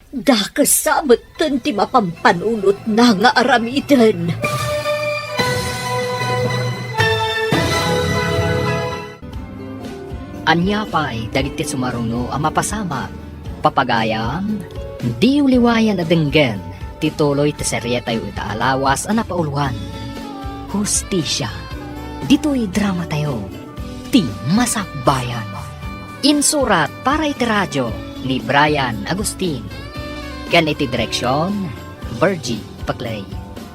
Dakasamutan ti mapampanunot na nga aramiden. Anya pa'y dagiti sumaruno ang mapasama. Papagayam, di uliwayan adenggen, tituloy ti seryetay ita alawas ang napauluan. Hustisya, dito'y drama tayo, ti masakbayan. Insurat para iti radyo ni Brian Agustin. Kan iti direksyon, Virgie Paclay.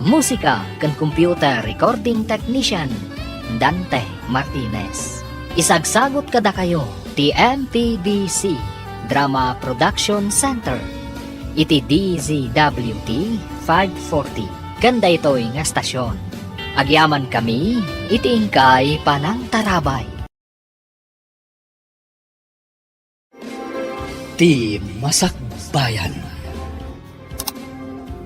Musika kan computer recording technician, Dante Martinez. Isagsagot kada kayo, ti MPBC Drama Production Center. Iti DZWT 540. Kanda ito'y nga stasyon. Agyaman kami, iti ingkay panang tarabay. Ti Masakbayan.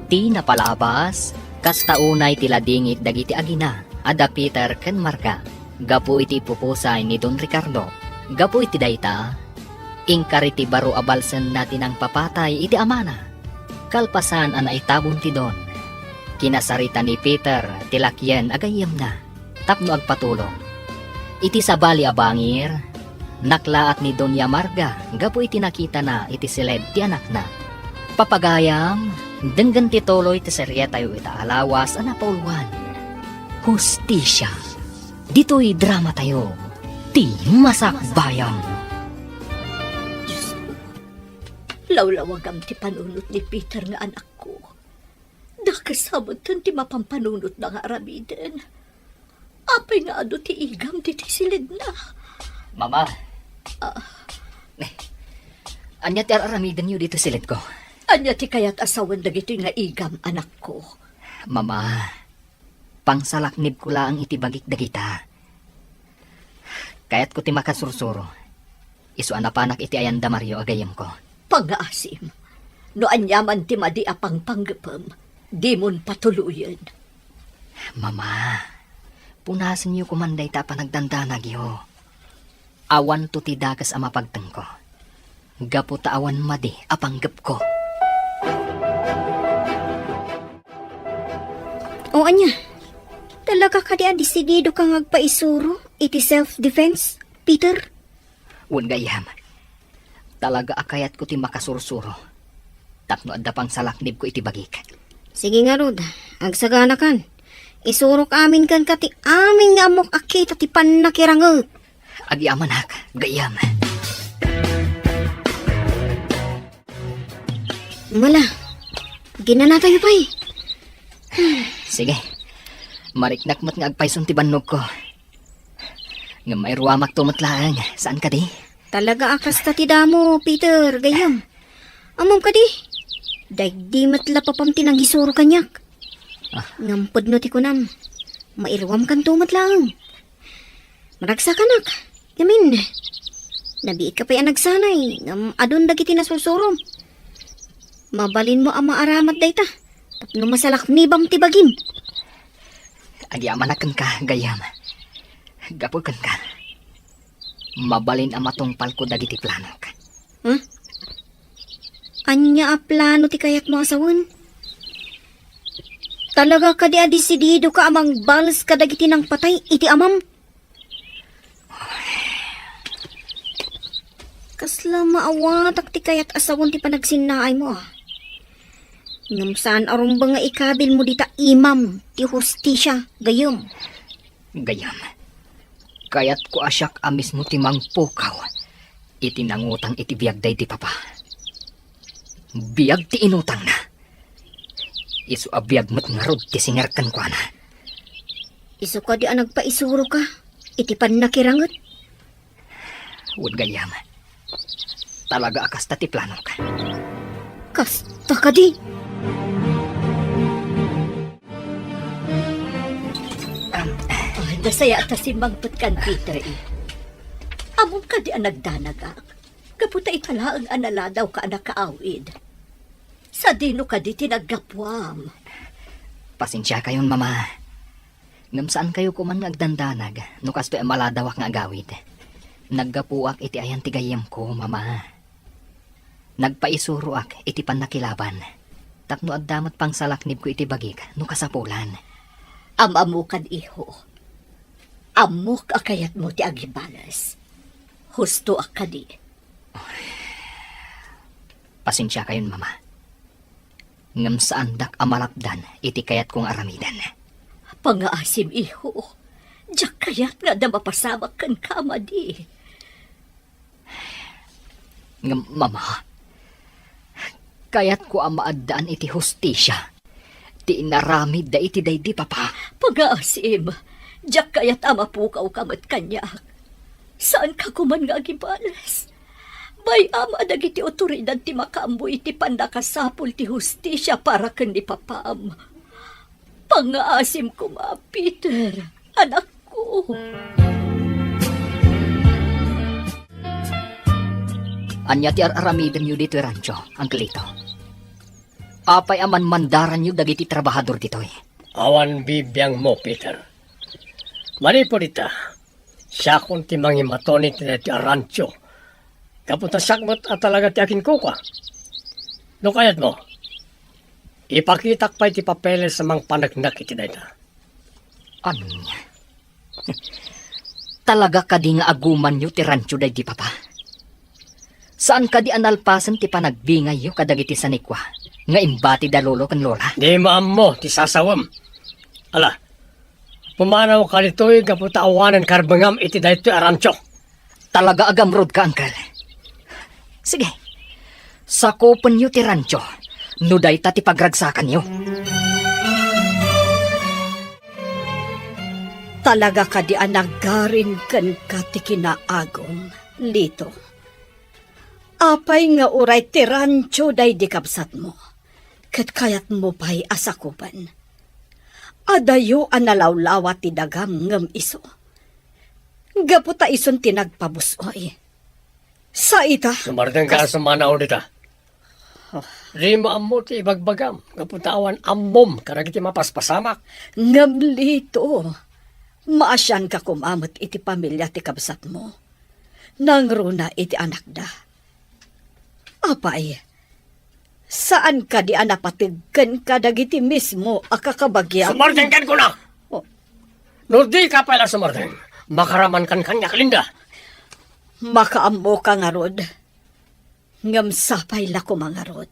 Ti napalabas, kasta unay tiladingit dagiti agina, ada Peter ken Marga. Gapu iti pupusay ni Don Ricardo. Gapu iti dayta, ingkariti baro abalsen natin ang papatay iti amana. Kalpasan ang naitabon ti Don. Kinasarita ni Peter, tilakyen agayem na, tapno agpatulong. Iti sabali abangir, naklaat ni Doña Marga, gapu iti nakita na iti siled ti anak na. Papagayam, denggan ti toloy ti seryeta yu ita alawas ang napauluan. Hustisya, dito'y drama tayo, ti masakbayan. Lawlawagam ti panunot ni Peter nga anak ko. Dakasamutan ti mapampanunot na nga aramiden. Apay nga ado ti igam ti silid na. Mama, anya ti aramiden yu dito silid ko. Anya ti kayat asawan dagito nga igam anak ko. Mama, pangsalaknib ko lang iti bagik dagita. Kayat ko ti makasursuro. Isu anapanak iti ayanda Mario agayam ko. Pangaasim, no anyaman ti madi apang panggapam, di mon patuluyan. Mama, punasan niyo kumanday ta panagdandanag yo. Awan to ti dagas ang mapagtang ko. Gapu ta awan madi apanggap ko. O anya, talaga ka di desidido kang agpaisuro iti self-defense, Peter? Wan gayam, talaga akayat ko ti makasursuro. Tapno adda pang salaknib ko iti bagik. Sige nga Rod, agsagana kan. Isurok amin kan kati amin nga amok akita ti panakirangot. Agyaman hak, gayam. Mala, ginana tayo pa eh. Sige, mariknakmat nga agpayson ti bannog ko. Nga may ruwamak tumatlaang, saan ka di? Talaga akas ta ti damo, Peter, gayam. Amom ka di. Dagdi matla papam tinang hisuro kanyak. Ngampod no ti kunam. Mairwam kan tumatlaang. Maragsa kanak. Yamin. Nabiit ka pa'y anagsanay. Ngam adon dagiti nasusurom. Mabalin mo ang maaramat dayta. Tapno masalak nibam ti bagim. Agyamanak ka, gayam. Gapul ka. Mabalin ang matungpal ko dagiti planok. Huh? Anya a plano ti kayat mo asawan? Talaga ka di adesidido ka amang balas ka dagiti ng patay iti amam? Kasla maawatak ti kayat asawan ti panagsinaay mo ah. Ngam saan arong ba nga ikabil mo dita imam ti hustisya gayom? Gayam. Kayat ko asyak amis mo ti mangpukaw. Iti nangutang iti biyag day ti papa. Biyag ti inutang na. Isu a biyag mo't nga rod ti singerkan ko na. Isu ka di nagpaisuro ka. Iti pan nakirangot. Wud gayam. Talaga akas ta ti plano ka. Kasta ka di. Nasaya ta si Mangpatkan Peter eh. Among ka di nagdanagak. Kaputa italaang analadaw ka anak kaawid. Sa dino ka di tinaggapwam. Pasensya kayon, mama. Ngam saan kayo kuman nagdandanag, no kasto e maladawak nga agawid. Naggapuak iti ayan tigayam ko, mama. Nagpaisuruak iti pannakilaban. Tapno at damat pang salaknib ko iti bagik no kasapulan. Amamukan iho. Amok akayat mo ti agibalas. Husto akadi. Pasensya kayon, mama. Ngam saan dak amalapdan iti kayat kong aramidan. Pangaasim iho. Diyak kayat nga na mapasamak kan kamadi. Ngam, mama, kayat ko ang maadaan iti hustisya. Ti inaramid da iti daydi papa. Pangaasim. Diyak kayat amapukaw kamat kanyak. Saan ka kuman nga agibalas? Bay ama dagiti otoridad ti makambo iti pandakasapul ti hustisya para ken ni papam. Pangaasim ko ma, Peter, anak ko. Anya ti aramiden nyo dito, Rancho, Angelito. Apay aman mandaran nyo dagiti trabahador ditoy. Awan bibiyang mo, Peter. Manipo dita, siya kung ti mangimatonit na ti Arancho. Kapunta sakmat at talaga ti akin kuka. No kayat mo, ipakitak pa iti papeles sa mga panagnak iti dayta. Ano niya? Talaga ka di nga aguman nyo ti Rancho day di papa? Saan ka di analpasan ti panagbingay yo kadagiti sanikwa? Nga imbati da lolo kan lola? Di maam mo, ti sasawam. Ala, pumanaw ka nito'y kapunta awanan karbangam iti dayto Arancho. Talaga agamrod ka, Uncle. Sige, sakupan nyo ti Rancho. Nuday ta ti pagragsakan nyo. Talaga ka di anagarin ken ka ti kinaagom, Lito. Apay nga uray ti Rancho day di kapsat mo. Ket kayat mo pa'y asakupan. Adayo analawlawa ti dagam ngem iso. Gaputa ison tinagpabusoy. Sa ita, Sumardang ka sa manaw dita. Di maam mo ti ibagbagam. Kapunta ambom, karagiti mapaspasamak. ngem Lito. Maasyan ka kumamot iti pamilya ti kapsat mo. Nangruna iti anak da. Apay, saan ka di anapatigkan ka dagiti mismo akakabagyan? Sumardang kan ko na! Oh. No di ka pala sumardang. Makaraman kan kanyak linda. Makaambo ka nga rod. Ngam sapay la ko mga rod.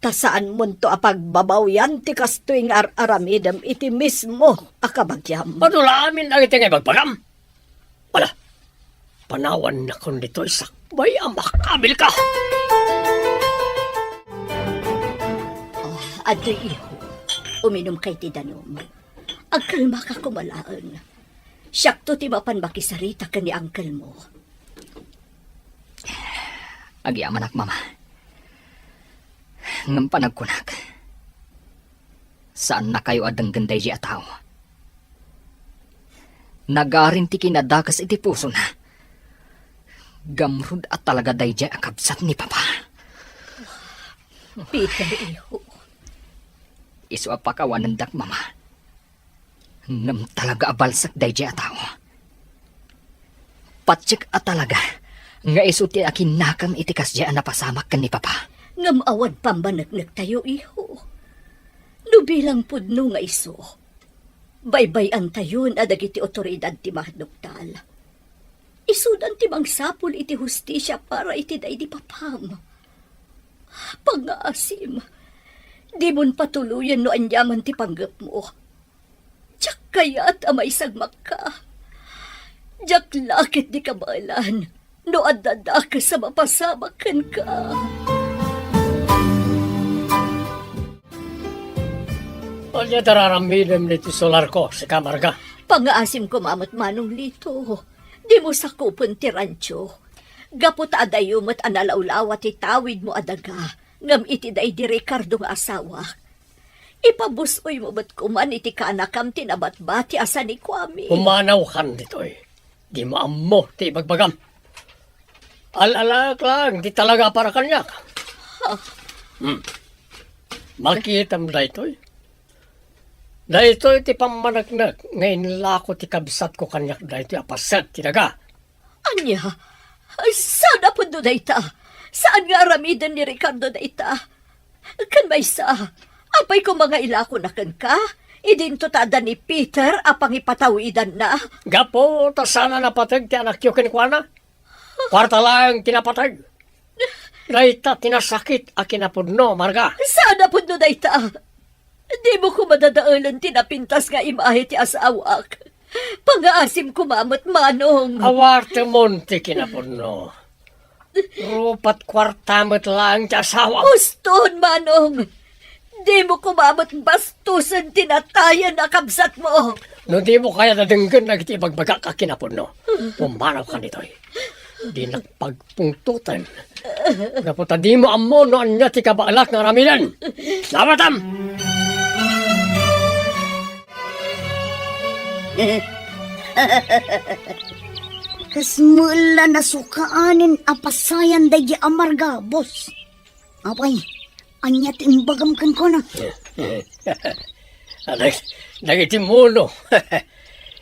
Ta saan mo to apagbabawyan ti kastoy nga aramidam iti mismo akabagyam. Padula amin ang iti nga ibagpagam. Wala, panawan na kon dito isakbay ang makabil ka. Adoy iho, uminom kay ti danom. Agkalma ka kumalaan. Siyak to ti mapan makisarita ka ni uncle mo. Agiaman ak, mama. Ngam panagkunak. Saan na kayo adang ganday di ataw? Nagarin ti kinadakas iti puso na. Gamrud at talaga day di akabsat ni papa. Peter iho. Isu apakawanan dak, mama. Ngam talaga abalsak day di ataw. Patsik at talaga. Nga isu ti akin nakam itikas di napasamak kan ni papa. Ngam awad pambanagnak tayo iho. Nubilang pudno nga iso. Baybayan tayon adagiti otoridad ti mahdoktal. Isudan ti mangsapul iti hustisya para iti day di papam. Pangaasim, di mon patuluyan no anyaman ti panggap mo. Diyak kaya't amay sagmak ka. Diyak lakit di kabalan no adada ka sa mapasamakan ka. Olya dararamidem niti solar ko sa kamarga. Pangaasim ko mamot manong Lito. Di mo sakupon ti Rancho. Gapot adayumot analawlawa ti tawid mo adaga. Ngam iti day di Ricardo nga asawa. Ipabusoy mo ba't kuman iti kanakam tinabatbati asa ni Kwame. Humanaw kan dito eh. Di maammo ti ibagbagam. Alalak lang, di talaga para kanyak. Makita mo dito eh. Dahito iti pamanagnak, ngayon lako ti kabisat ko kanyak dahito apasat tinaga. Anya, sana po doon ta. Saan nga aramidan ni Ricardo na ita? Kan may sa, apay ko mga ilako na kan ka, idinto tada ni Peter apang ipatawidan na. Gapo, ta sana napatag ti anak yo kinikwana. Kwarta lang kinapatag. Dayta tinasakit a kinapudno, Marga. Sana po no na ita. Di mo ko madadaalan tinapintas nga imahe ti asawak. Pangaasim kumamot manong. Awarte monte kinapudno. Rupat kwartamot lang ti asawa. Uston, manong. Di mo kumamot bastusan tinatayan na kabsat mo. No di mo kaya nadenggan na kiti bagbaga ka kinapudno. Pumanaw ka nito'y. Di nagpagpungtutan. Naputa di mo amo no anya ti kabaalak nga ramilan. Labatam! Kasmula na sukaanin apasayan dahi amarga, boss. Apay, anya timbagam kan ko na. Nagitimuno.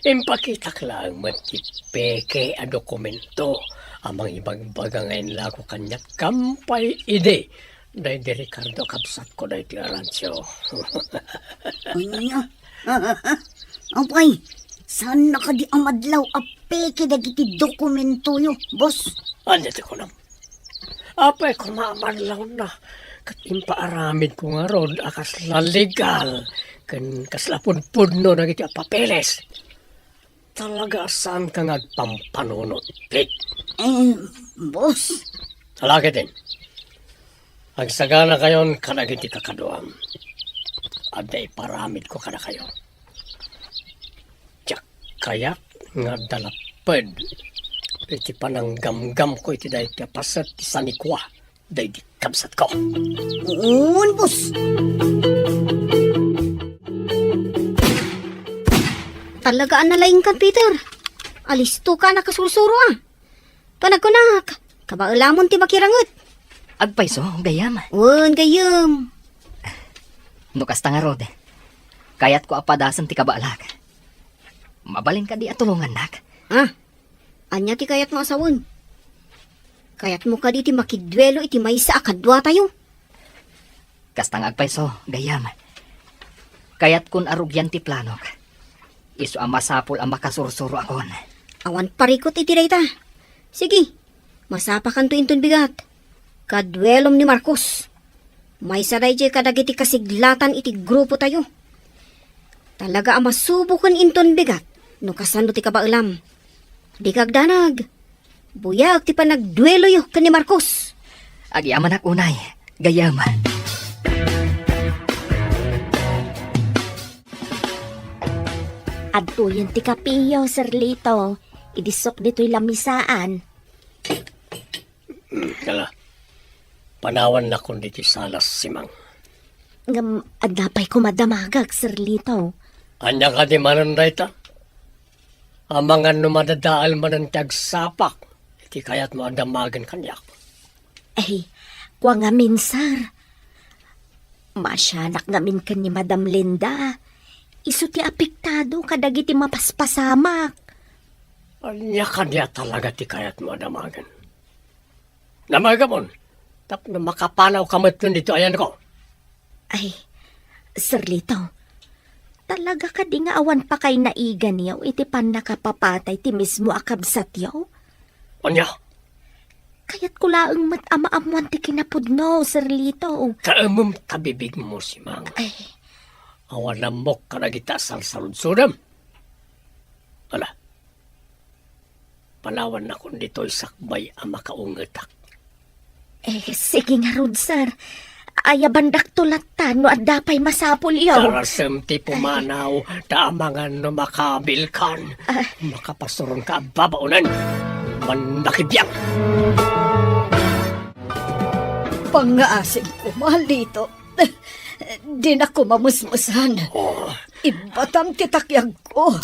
Impakita ka lang matipeke a dokumento. Amang ibang baga ngayon lako kanya kampay ide. Dahil di Ricardo kapsat ko dahil ti Arancio. Anya? Apay, saan na ka di amadlaw apeke dagiti dokumento yo, boss? Andito ko lang. Apay ko mamadlaw na. Kat impaaramid ko nga ron akas la legal. Kan kaslapun-pudno na iti papeles. Talaga saan ka ngagpampanunot, Pete? Boss, Talaga din. Agsagana kayon kanagiti kakaduam. Aday paramid ko kana kayo. Tiyak kayak nga dalapad. Iti pananggamgam ko iti dahi ti pasat ti sanikwa. Dahi di kabsat ko. boss. Talagaan na laing kan, Peter. Alisto ka na kasursuro ah. Panag ko na, kabailamon ti makirangot. Agpayso, gayam. Wan gayam. Nukas nga rod. Kayat ko apadasan ti kabaalag. Mabalin ka di atulungan, nak. Ah, anya ti kayat mo asawon. Kayat mo ka di ti makidwelo iti maysa akadwa tayo. Kastang agpayso, gayam. Kayat kun arugyan ti planok. Isu ang masapol ang makasursuro akon. Awan parikot iti dayta. Sige, masapakan to inton bigat. Kadwelom ni Marcos. May saray jay kadagiti kasiglatan iti grupo tayo. Talaga ang masubukan inton bigat. No kasano ti kabailam. Di kagdanag. Buyag ti panagduelo yo kan ni Marcos. Agyaman ak unay, gayam. Adto yung tikapiyo, Sir Lito. Idisok dito'y lamisaan. Kala, panawan na kundi ti salas simang. Adnapay ko madamagag, Sir Lito. Anya ka di manan dayta? Amangan no madadaal man ang tagsapak. Iti kayat mo andamagan kanyak. Ay, kwa ngamin, Sir. Masyanak ngamin ka ni Madam Linda. Isu ti apektado kadagiti mapaspasamak. Anya ka niya talaga ti kayat mo andamagan. Namagamon, tap na makapanaw kamat nun dito ayan ko. Ay, Sir Lito. Talaga ka di nga awan pa kay naigan yaw iti pan nakapapatay ti mismo akabsat yaw. Anya, Kaya't ko laang mat-ama-amuan ti kinapudno, Sir Lito. kaamom kabibig mo si Mang. Ay, Awan na mok ka na kita salsalud-sudam. Ala, panawan na kung dito'y sakbay ang makaungetak. sige nga rod, Sir. Ayabandak tulatan no at dapay masapol yaw. Tarasem ti pumanaw, taamangan no makabilkan. Makapasurong ka babaunan. Manakibiyang. Pangaasim ko, mahal dito. Di na ko mamusmusan. Ibatam titakyag ko.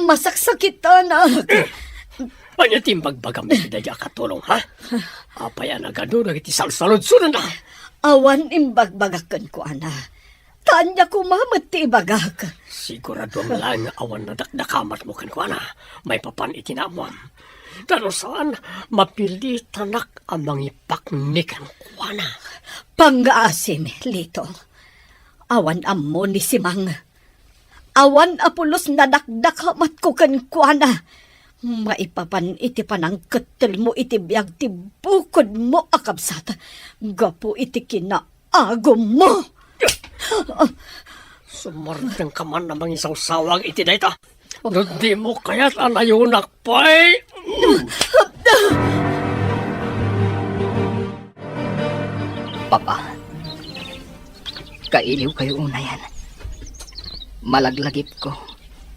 Masaksakitan na. Anya timbag-bagam si Dadya katulong, ha? Apayan agad doon, iti salsalod-sunod na. Awan imbagbagakan ko, ana. Tanya ko mamat ti ibagak. Sigurado ang lang awan na dakdakamat mo kan ko, ana. May papan itinamuam. Tano saan mapilitanak ang mangipaknikan ko na. Pangaasim, Lito. Awan ammo ni Simang. Awan apulos na dakdakamat ko kankwana. Maipapan iti panang ketel mo iti biyag ti bukod mo akabsat. Gapo iti kinaagom mo. Sumardang ka man namang isang sawang iti dayta. Di mo kaya't anayunak pa'y. Papa, kailiw kayo unayan. Malaglagip ko.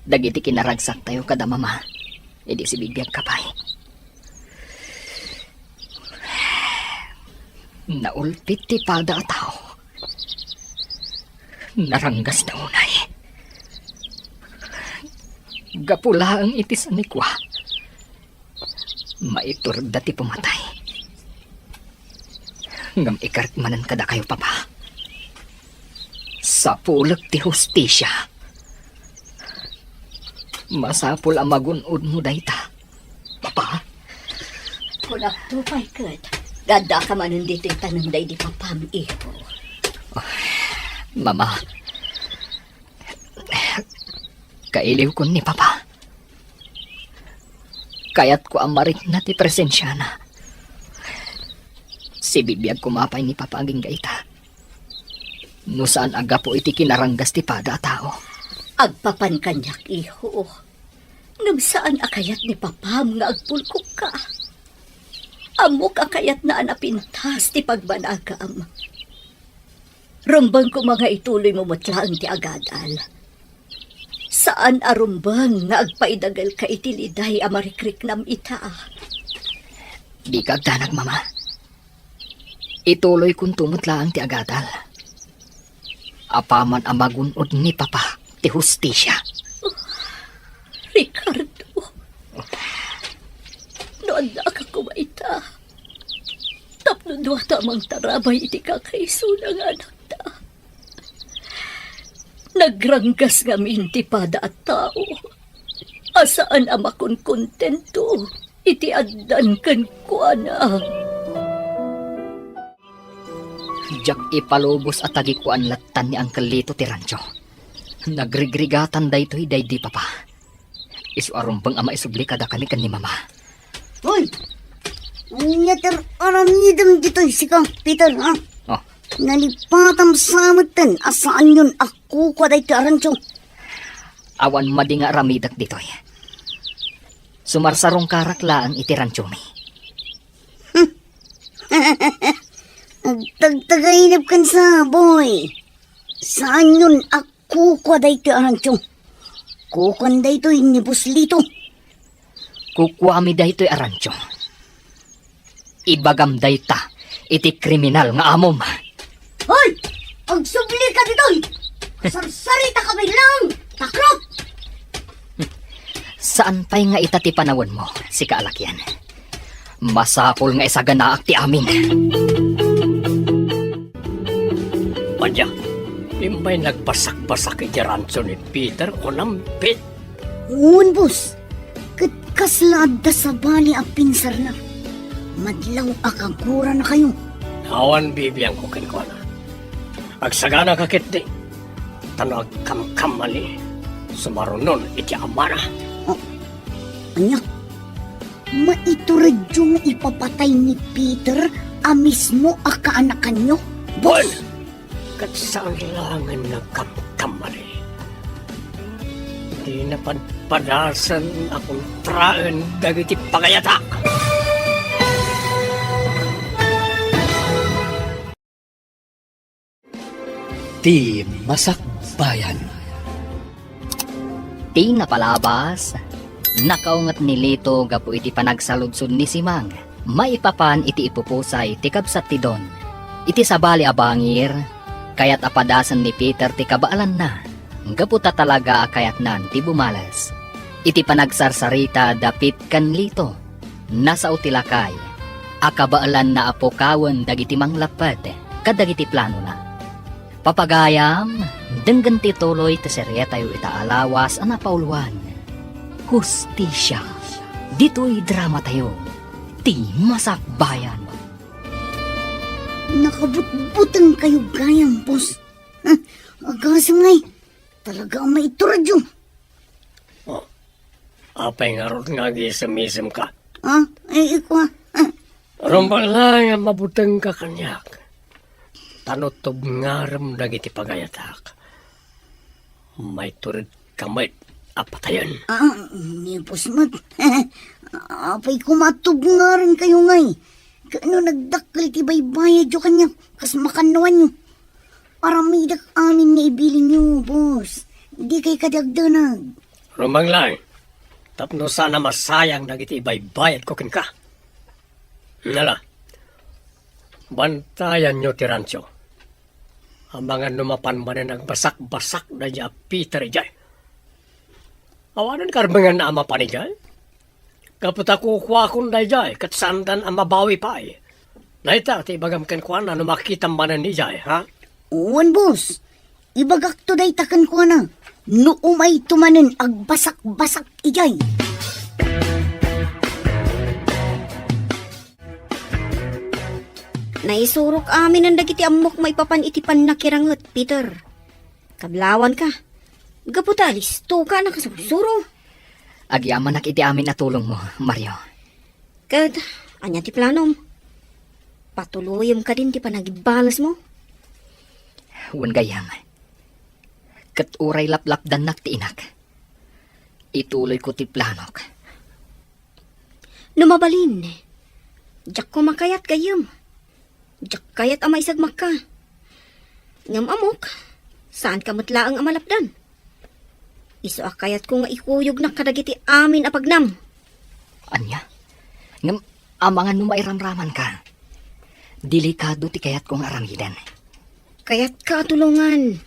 Dagiti kinaragsak tayo kada mama. Hindi si bibiyag kapay. Naulpit ti pada at tao. Naranggas na unay. Gapula ang itis ni Kwa. Maitur dati pumatay. Ngam ikartmanan kada kayo, Papa. Sa pulag ti hustisya. Masapul ang magunod mo dayta. Papa. Kulak tupay kat. Gada ka man dito yung tanong day di papam iho. Mama. Kailiw ko ni Papa. Kaya't ko amarik na ti presensya na. Si bibiyag kumapay ni Papa aging gaita. No saan aga po iti kinaranggas ti pada tao. Agpapan kanyak iho. Ngam saan akayat ni papam nga agpulkok ka. Amok akayat na anapintas ti pagbanagam. Rumbang ko mga ituloy mo mutlaan ti agadal. Saan arumbang nga agpaidagal ka itiliday amarikrik nam ita. Di kagdanag, Mama. Ituloy kong tumutlaan ti agadal. Apaman ang magunod ni Papa ti hustisya. Ricardo, noon na ka kumaita. Tapno duwa tamang tarabay iti kakaiso ng anak ta. Nagranggas nga minti pada at tao. Asaan amakon kontento, iti addan kan kuana. Jak ipalubos at tagikuan latan ni Uncle Lito ti rancho. Nagrigrigatan daytoy day di Papa. Isu arumbang ama isubli kada kami kan ni Mama. Hoy! Anyatar aram nidam dito si Kang Peter, ha? Oh, Nalipatam samutan asaan yun ako kwa day karancho. awan madinga ramidak ditoy. Sumarsarong karaklaan iti rancho mi. Tagtagainap kan sa boy. Saan yun ako kwa day karancho? Kukan day to ni Buslito. Kukuami daytoy arancho. Ibagam dayta iti kriminal nga amom. Hoy! Agsubli ka ditoy! Sarsarita ka lang! Takrot! Saan pa'y nga itati panawon mo, si kaalakyan? Masapol nga isaganaak ti amin. Padya, imbay nagbasak-basak iti rancho ni Peter o nampit. Uun, boss. Kaslaad da sa bali ang pinsar na. Madlaw akagura na kayo. Awan bibiyang ko kinkwa na. Agsagana kakit di. Tano agkamkam mali. Sumarunon iti amana. Anya, maituradyo nga ipapatay ni Peter a mismo a kaanakan nyo? Bon! Boss! Kat saan langan nagkamkam mali. Di na padasan akong traan dagiti pagayatak. Ti Masakbayan. Ti napalabas, nakaungat ni Lito gapu iti panagsaludsod ni Simang. Maipapan iti ipupusay ti kabsat ti Don. Iti sabali abangir, kaya't apadasan ni Peter ti kabaalan na. Gaputa talaga kayat nan ti bumalas. Iti panagsarsarita dapit kan Lito. Nasa utilakay, akabaalan na apokawan dagiti manglapad, kadagiti plano na. Papagayam, denggan ti tuloy ti serye tayo itaalawas ang napauluan. Hustisya. Dito'y drama tayo. Ti Masakbayan. Nakabutbutang kayo gayang, boss. Agasam ngay. Talaga ang maituradyo. Apay nga ron nga gisam-isam ka. Ha? Ay, ikaw. Rumbang lang ang mabutang ka kanyak. Tanutob nga ram dagiti pagayatak. May turid kamay apatayan. Ni boss mat. Apay kumatog nga rin kayo ngay. Kano nagdakkel ti baybayad yo kanya. Kas makanuan nyo. Para may dak amin na ibilin nyo, boss. Hindi kay kadagdanag. Rumbang lang. Tapno sana masayang dagiti baybayad ko kin ka. Nala. Bantayan nyo ti rancho. Ang mga numapan man na nagbasak-basak na niya Peter ijay. Awanan karbangan na ama pa ni jay. Kapag ako kuwakon na jay, kat sandan ang mabawi pa eh. Naita, ti bagam ken kuwan na makita man ni jay, ha? Uwan, boss. Ibagak to day takan ko na. No umay tumanin agbasak-basak ijay. Naisurok amin ang dagiti amok maipapan itipan na kirangot, Peter. Kablawan ka. Gaputalis, tuka na kasurusuro. Agyaman iti amin na tulong mo, Mario. Kad, anya ti planom. Patuluyom ka din ti panagibalas mo. Wan gayam. Kat uray laplapdan nak ti inak. Ituloy ko ti planok. Numabalin. Diyak ko makayat gayam. Diyak kayat ama isagmak ka. Ngam amok, saan ka matla ang amalapdan? Iso akayat ko nga ikuyog na kadagiti amin apagnam. Anya? Ngam amangan numairamraman ka. Delikado ti kayat kong aramidan. Kayat ka tulungan.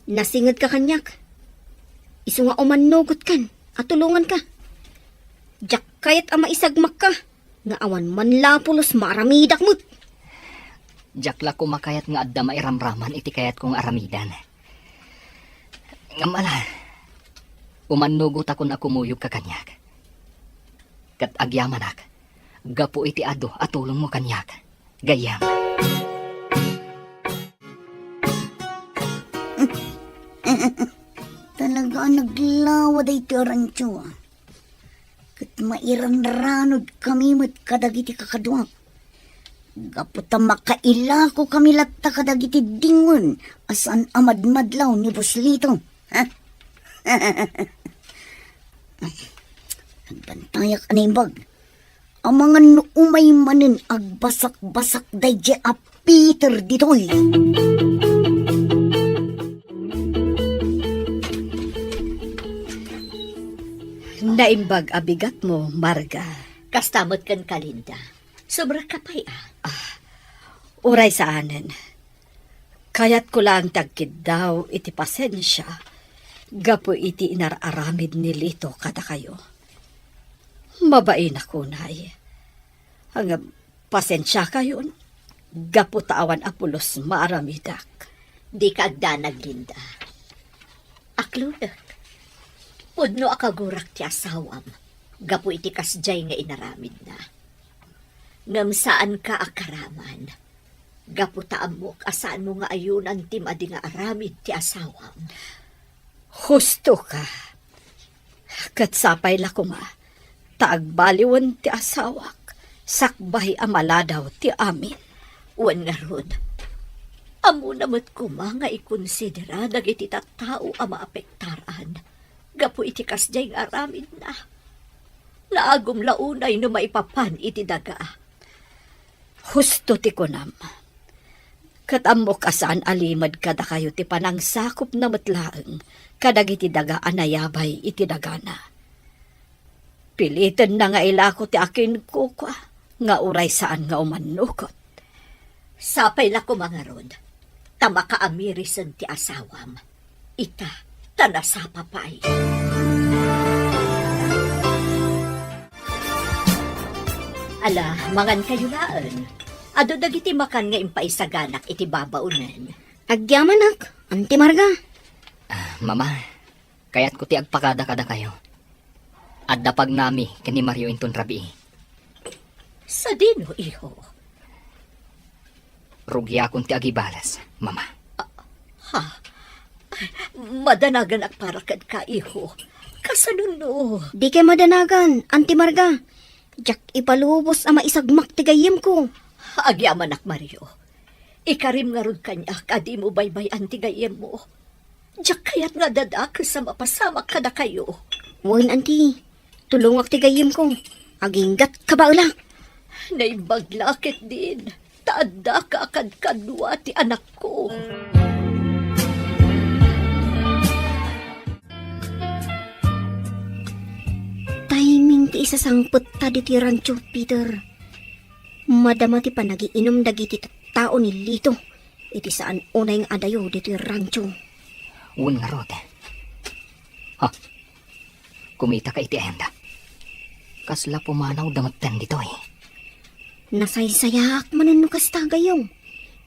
Nasingad ka kanyak. Iso nga umanugot kan at tulungan ka. Diyak kayat ama isagmak ka. Nga awan man lapulos maramidak mo't. Jakla ko makayat nga adda mairamraman iti kayat kong aramidan. Ngamala, umanugot ako na kumuyog ka kanyak. Kat agyamanak, gapo iti ado at tulong mo kanyak. Gayam. Talaga naglawa day ti rancho. Kat mairanranod kami mat kadagiti kakaduak. Gaputa makaila ko kami latta kadagiti dingon asan amadmadlaw ni Buslito. Ha? Nagbantayak animbag. Ang mga nuumay manin agbasak-basak day a Peter ditoy. Naimbag abigat mo, Marga. Kastamot kan kalinda. Sobra kapay Uray sa anen. Kayat ko lang tagkid daw iti pasensya. Gapo iti inararamid ni Lito kada kayo. Mabain ako, nay. Ang pasensya kayo. Gapo tawan apulos maaramidak. Di ka agdanag, Linda. Akludak. Pudno akagurak ti asawam. Gapo iti kasjay nga inaramid na. Ngam saan ka akaraman. Gapo taamok asaan mo nga ayunan ti madi nga aramid ti asawam. Husto ka. Katsapay la ko nga. Taagbaliwan ti asawak. Sakbay amaladaw ti amin. Wan nga ron. Amo namat ko nga ikonsidera dagiti tattao a maapektaran. Gapo iti kasjay nga aramid na. Naagom launay no maipapan iti daga. Husto ti kunam. Katamok asan alimad kada kayo ti panangsakop na matlaeng kadag iti daga anayabay iti dagana. Pilitan na nga ilako ti akin kukwa nga uray saan nga umanukot. Sapay la ko mga rod. Tama ka amirisan ti asawam. Ita, tanasapa pa'y. Ala, mangan kayo laan. Ado dagiti makan nga impaisaganak iti babaunan. Agyamanak, Auntie Marga. Mama, kayat ko ti agpakada-kada kayo. At dapag nami kani Mario inton rabi. Sa dino, iho. Rugya akong ti agibalas, mama. Ha? Madanagan ak para kad ka, iho. Kasanuno. Di kay madanagan, Auntie Marga. Jak ipalubos ama isagmak ti gayem ko. Agyaman ak, Mario. Ikarim nga rod kanya, kadi mo baybay antigayem mo. Diyak kayat nga dadak sa mapasama kada kayo. Wen, Auntie. Tulungak ti gayem ko. Aginggat ka ba ulang? Naibaglakit din. Taada ka kadwa ti anak ko. Timing ti isasangpot ta di ti rancho, Peter. Madama ti panagiinom dagiti tao ni Lito. Iti saan unay nga adayo di ti rancho. Un nga rod. Ha? Kumita ka iti enda. Kasla pumanaw damaten dito eh. Nasaysayak manan no kasta gayong.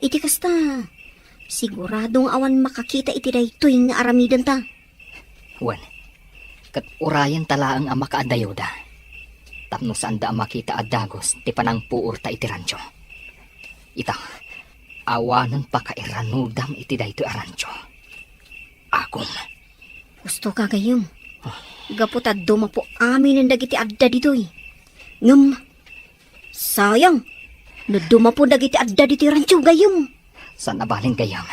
Iti kasta. Siguradong awan makakita iti daytoy nga aramidan ta. Wan, kat urayan tala ang ama ka adayoda. Tapno saan da makita adagos ti panang puur ta iti rancho. Ita, awanan pa ka iranudam iti daytoy arancho. Akong. Gusto ka gayong. Gaputad dumapo amin ang dagiti adda ditoy. Ngam, sayang. No dumapo dagiti adda diti rancho gayong. San nabaling gayam.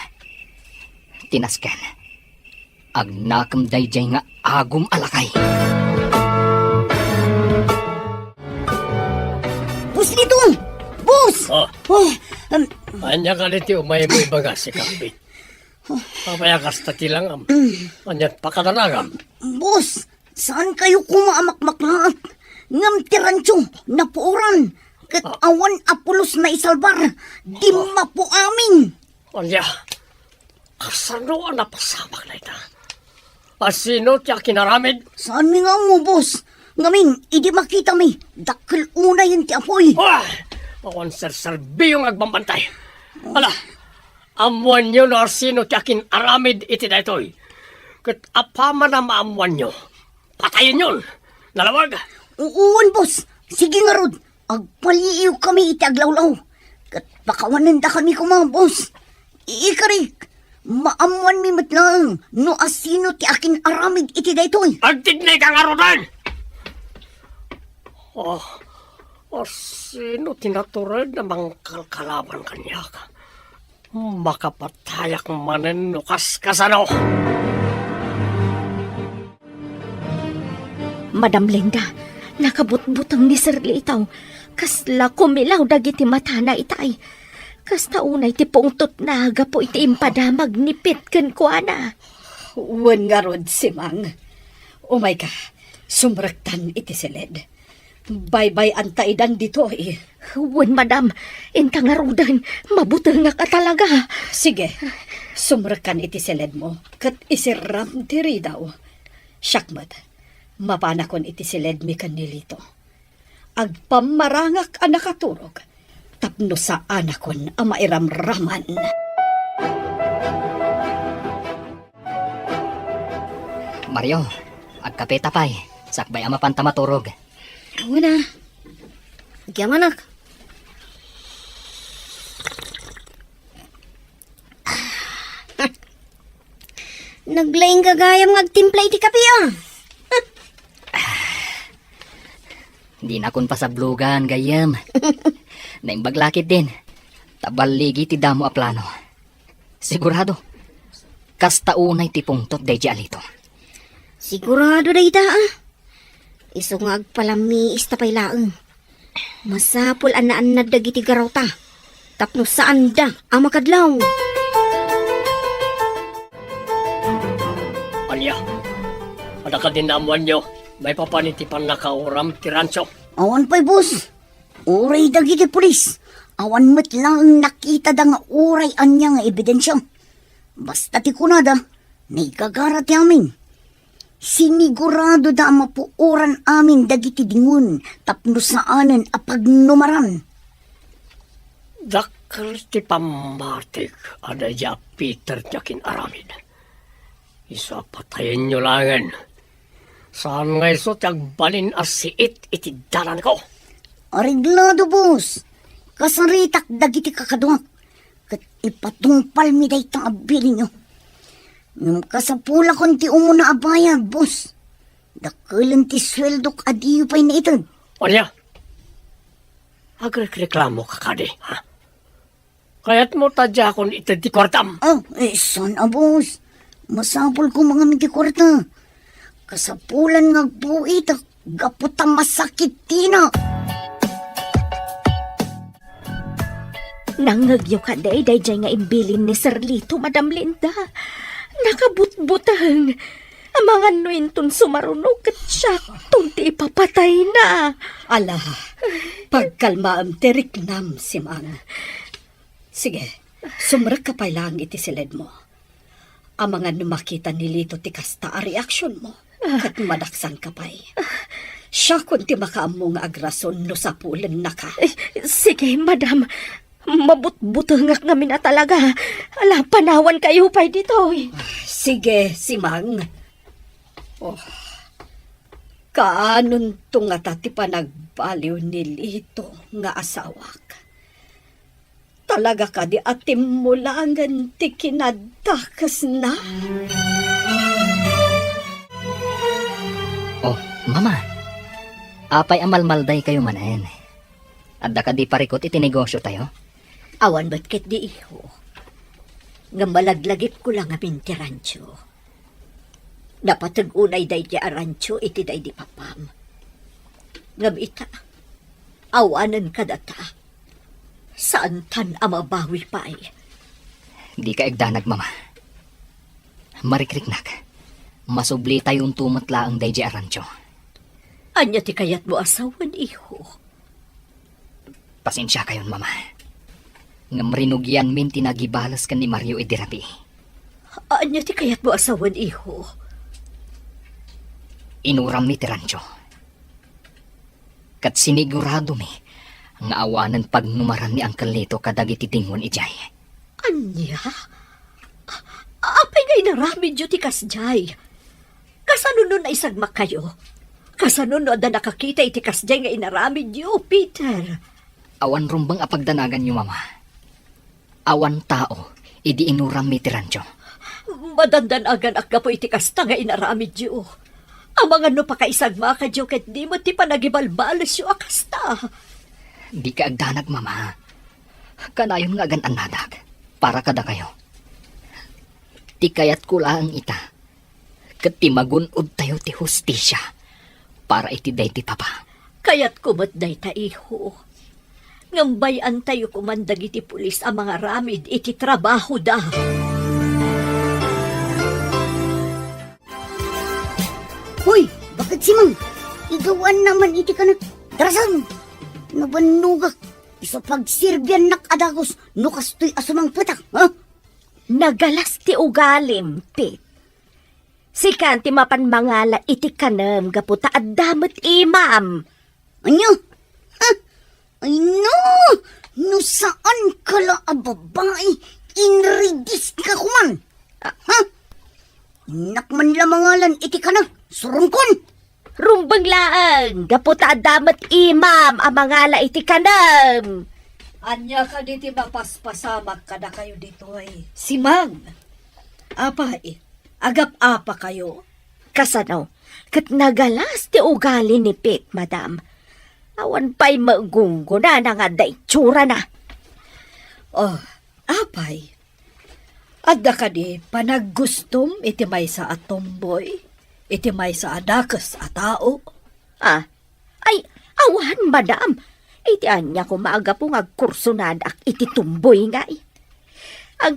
Tinasken. Agnakam dayjay nga agum alakay. Bus dito! Bus! Oh, Oh, anya ka niti umay mo ibaga si Kapit. Papayakas ta tilang anyat pakadanagam. bus! Saan kayo kumaamakmaklaat? Ngam tirancho, napuuran. Kat awan apulos na isalbar. Di mapo amin. Anya, kasano ang napasamak na ita? Asino tiya kinaramid? Saan mi nga mo, boss? Ngamin, idi makita mi. Dakil una yun ti apoy. Wah! Awan serserbi yung agbambantay. Ala, amuan nyo na sino tiya kinaramid iti na ito'y. Kat apaman na maamuan nyo. Patayin yun. Nalawag. Uuwan, boss. Sige nga, Rod. Agpaliiw kami iti aglawlaw. Kat pakawanan da kami kuma, boss. Ikarik. Maamuan mi matlang. No asino ti akin aramid iti daytoy. Agtignay ka nga rodan! Oh, sino tinatured na mangkalkalaban kanya ka? Makapatayak manen no kasano. Madam Linda, nakabutbutang ni Sir Litaw. Kasla kumilaw dagiti mata na itay. Kasta unay ti pungtot na agapo iti impadamag nipit ken kuana. Wen nga rod si Mang. Umay ka, sumrektan iti silid. Bye-bye ang taidan dito eh. Wen madam, inta nga rodan, mabutang nga ka talaga. Sige, sumrekan iti silid mo. Kat isiram tiri daw. Syakmat, mapanakon iti silid mi kanilito. Agpamarangak ang nakaturog. Tapno sa anakon ang mairamraman. Mario, agkapeta pa'y. Sakbay ama panta maturog. Wala. Agyaman ak. Naglaing gagayam ng agtimpla iti kape ah. Di na kun pasablugan, gayam. Naimbaglakit din. Tabaligi ti damo a plano. Sigurado. Kasta unay ti pungtot dayjay alito. Sigurado day da ah. Iso nga agpalami istapay laeng. Masapul anaan na dagiti garaw ta. Tapno saan da ang makadlaw. Anya, ada ka din namuan nyo. May papanitipan na kauram tiranso. Awan pa'y, boss. Uray dagiti pulis. Awan met lang nakita da nga uray anya nga ebidensya. Basta ti kunada, naigagara ti amin. Sinigurado da mapuuran amin dagiti dingun tapno saanen apagnumaran. Dakal ti pamatik ada ya Peter tiyakin aramid. Isa patayin nyo langan. Saan nga iso tiyag balin asiit iti dalan ko? Ariglado, boss. Kasaritak dagiti kakaduak. Kat ipatungpal mi day tang abili nyo. Nung kasapula kon ti umuna abayad, boss. Dakulan ti sweldok adiyo pa'y na ito. Onya, agreklamo ka kadi, ha? Kaya't mo tadya akong itadi kwartam. Oh, sana, boss. Masapol ko mga miti kwarta. Kasapulan nga buit, gaputang masakit tina. Nangagyo ka day nga imbilin ni Sir Lito, Madam Linda. Nakabutbutang. Ang mga nuintun sumarunog at siya tunti ipapatay na. Ala, pagkalma ang teriknam si Mang. Sige, sumrak ka pa lang iti silid mo. Ang mga numakita ni Lito ti kasta a reaksyon mo. Kat madaksan ka pa'y. Siya kunti makaamong agrason no sa pulen na ka. Sige, Madam. Mabutbutangak namin na talaga. Ala, panawan kayo pa'y dito. Sige, si Mang. Oh, kaanon to nga tati pa nagbaliw ni Lito nga asawak. Talaga ka di atim mo langan ti kinadakas na. Oh, mama. Apay amalmalday kayo manahin. Adda ka di parikot iti negosyo tayo? Awan ba't ket di iho? Nga malaglagip ko lang amin ti rancho. Napatag unay day di arancho iti day di papam. Ngam ita, awanan ka data. Saan tan amabawi pa'y? Di ka egdanag, mama. Marikriknak. Masubli tayong tumatla ang day di arancho. Anya ti kayat mo asawan iho? Pasensya kayon, mama. Ngam rinugyan min tinagibalas ka ni Mario Edirapi. Anya ti kayat mo asawan iho? Inuram mi ti rancho. Kat sinigurado mi nga awanan pagnumaran ni Uncle Lito kadagiti tingon ijay. Anya? Apay ngay naramid yu ti kasjay. Kasanuno na isagmak kayo? Kasanuno da nakakita iti kasjay nga inaramid yu, Peter? Awan rumbang apagdanagan niyo, mama. Awan tao, idi inuram mi ti rancho. Madandanagan ak po iti kasta nga inaramid yu. Ang mga no pakaisagmak kadyo ket di mo ti panagibalbalas yu akasta. Di ka agdanag, mama. Kanayon nga agan anadag. Para kada kayo. Ti kayat ko lang ita. Kat ti magunod tayo ti hustisya. Para iti day ti papa. Kayat kumot day ta iho. Ngambayan tayo kumandag iti pulis ang mga ramid iti trabaho da. Hoy, bakit si Mang? Igawan naman iti ka na. Tarasan! Nabanugak. Isa pagsirbyan nak adagos. Nukastoy asumang putak. Ha? Nagalas ti ugalim, Pit. Si kanti mapan mangala iti kanam gaputa at damot imam. Anyo? Ha? Ay no! No saan kala a babae? Inridis ka kuman. Ha? Nakman lamangalan iti ka na. Surungkon! Rumbang laang, gaputa at damot imam ang mangala iti kanam. Anya ka diti mapaspasamak kada kayo dito ay. Si Mang. Apa agap-apa kayo. Kasano, kat nagalas ti ugali ni Pit, madam. Awan pa'y magunggo na nga day tsura na. Oh, apay. Adda ka di panaggustom iti may sa atomboy. Iti may sa adakas a tao. Ah, ay, awan, madam. Iti anya ko maaga po ngagkursunad ak iti tumboy nga. Ang,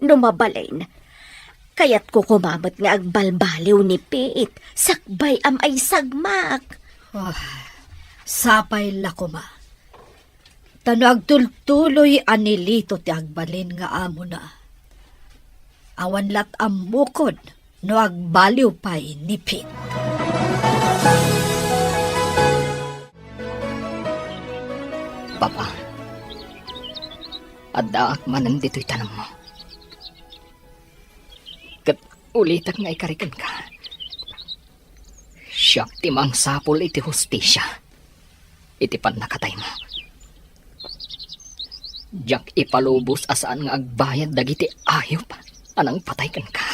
numabalain. Kaya't ko kumamot nga agbalbaliw ni Pit. Sakbay am ay sagmak. Oh, sapay lakuma. Tano agtultuloy anilito ti agbalin nga amo na. Awan lat amukod no agbaliw pa'y ni Pit. Papa, adaak manan dito'y tanong mo. Kat ulitak nga ikarikan ka. Siya timang sapol iti hustisya. Iti nakatay mo. Diyak ipalubos asaan nga agbayad dagiti ayop. Anang patay kan ka.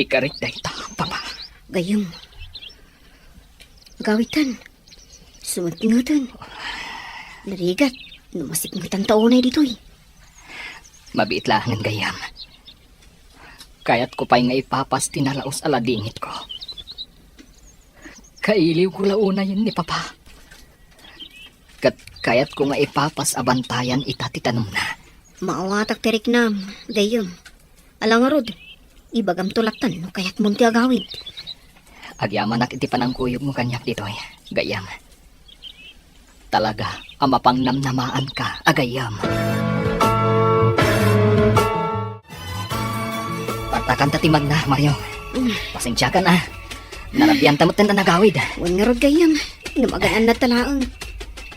Ikarit da ita, papa. Gayam. Gawitan. Sumat-ngutan. Narigat. Numasik-ngutan taonay dito'y. Mabiit langan gayam. Kaya't ko pa'y nga ipapas tinalaos aladingit ko. Kailiw ko launa yun ni papa. Kaya't ko nga ipapas abantayan itatitanong na. Maawatak tirik nam. Gayam. Alang arod. Ibagam tulatan no kaya't munti agawid. Agyaman at iti panangkuyog mo kanyak dito eh. Gayam. Talaga, amapang namnamaan ka, agayam. Patakan tatimag na, Mario. Pasensya ka na. Narabiyan tamot na nagawid. Wan nga rod gayam. Numagaan na talaang.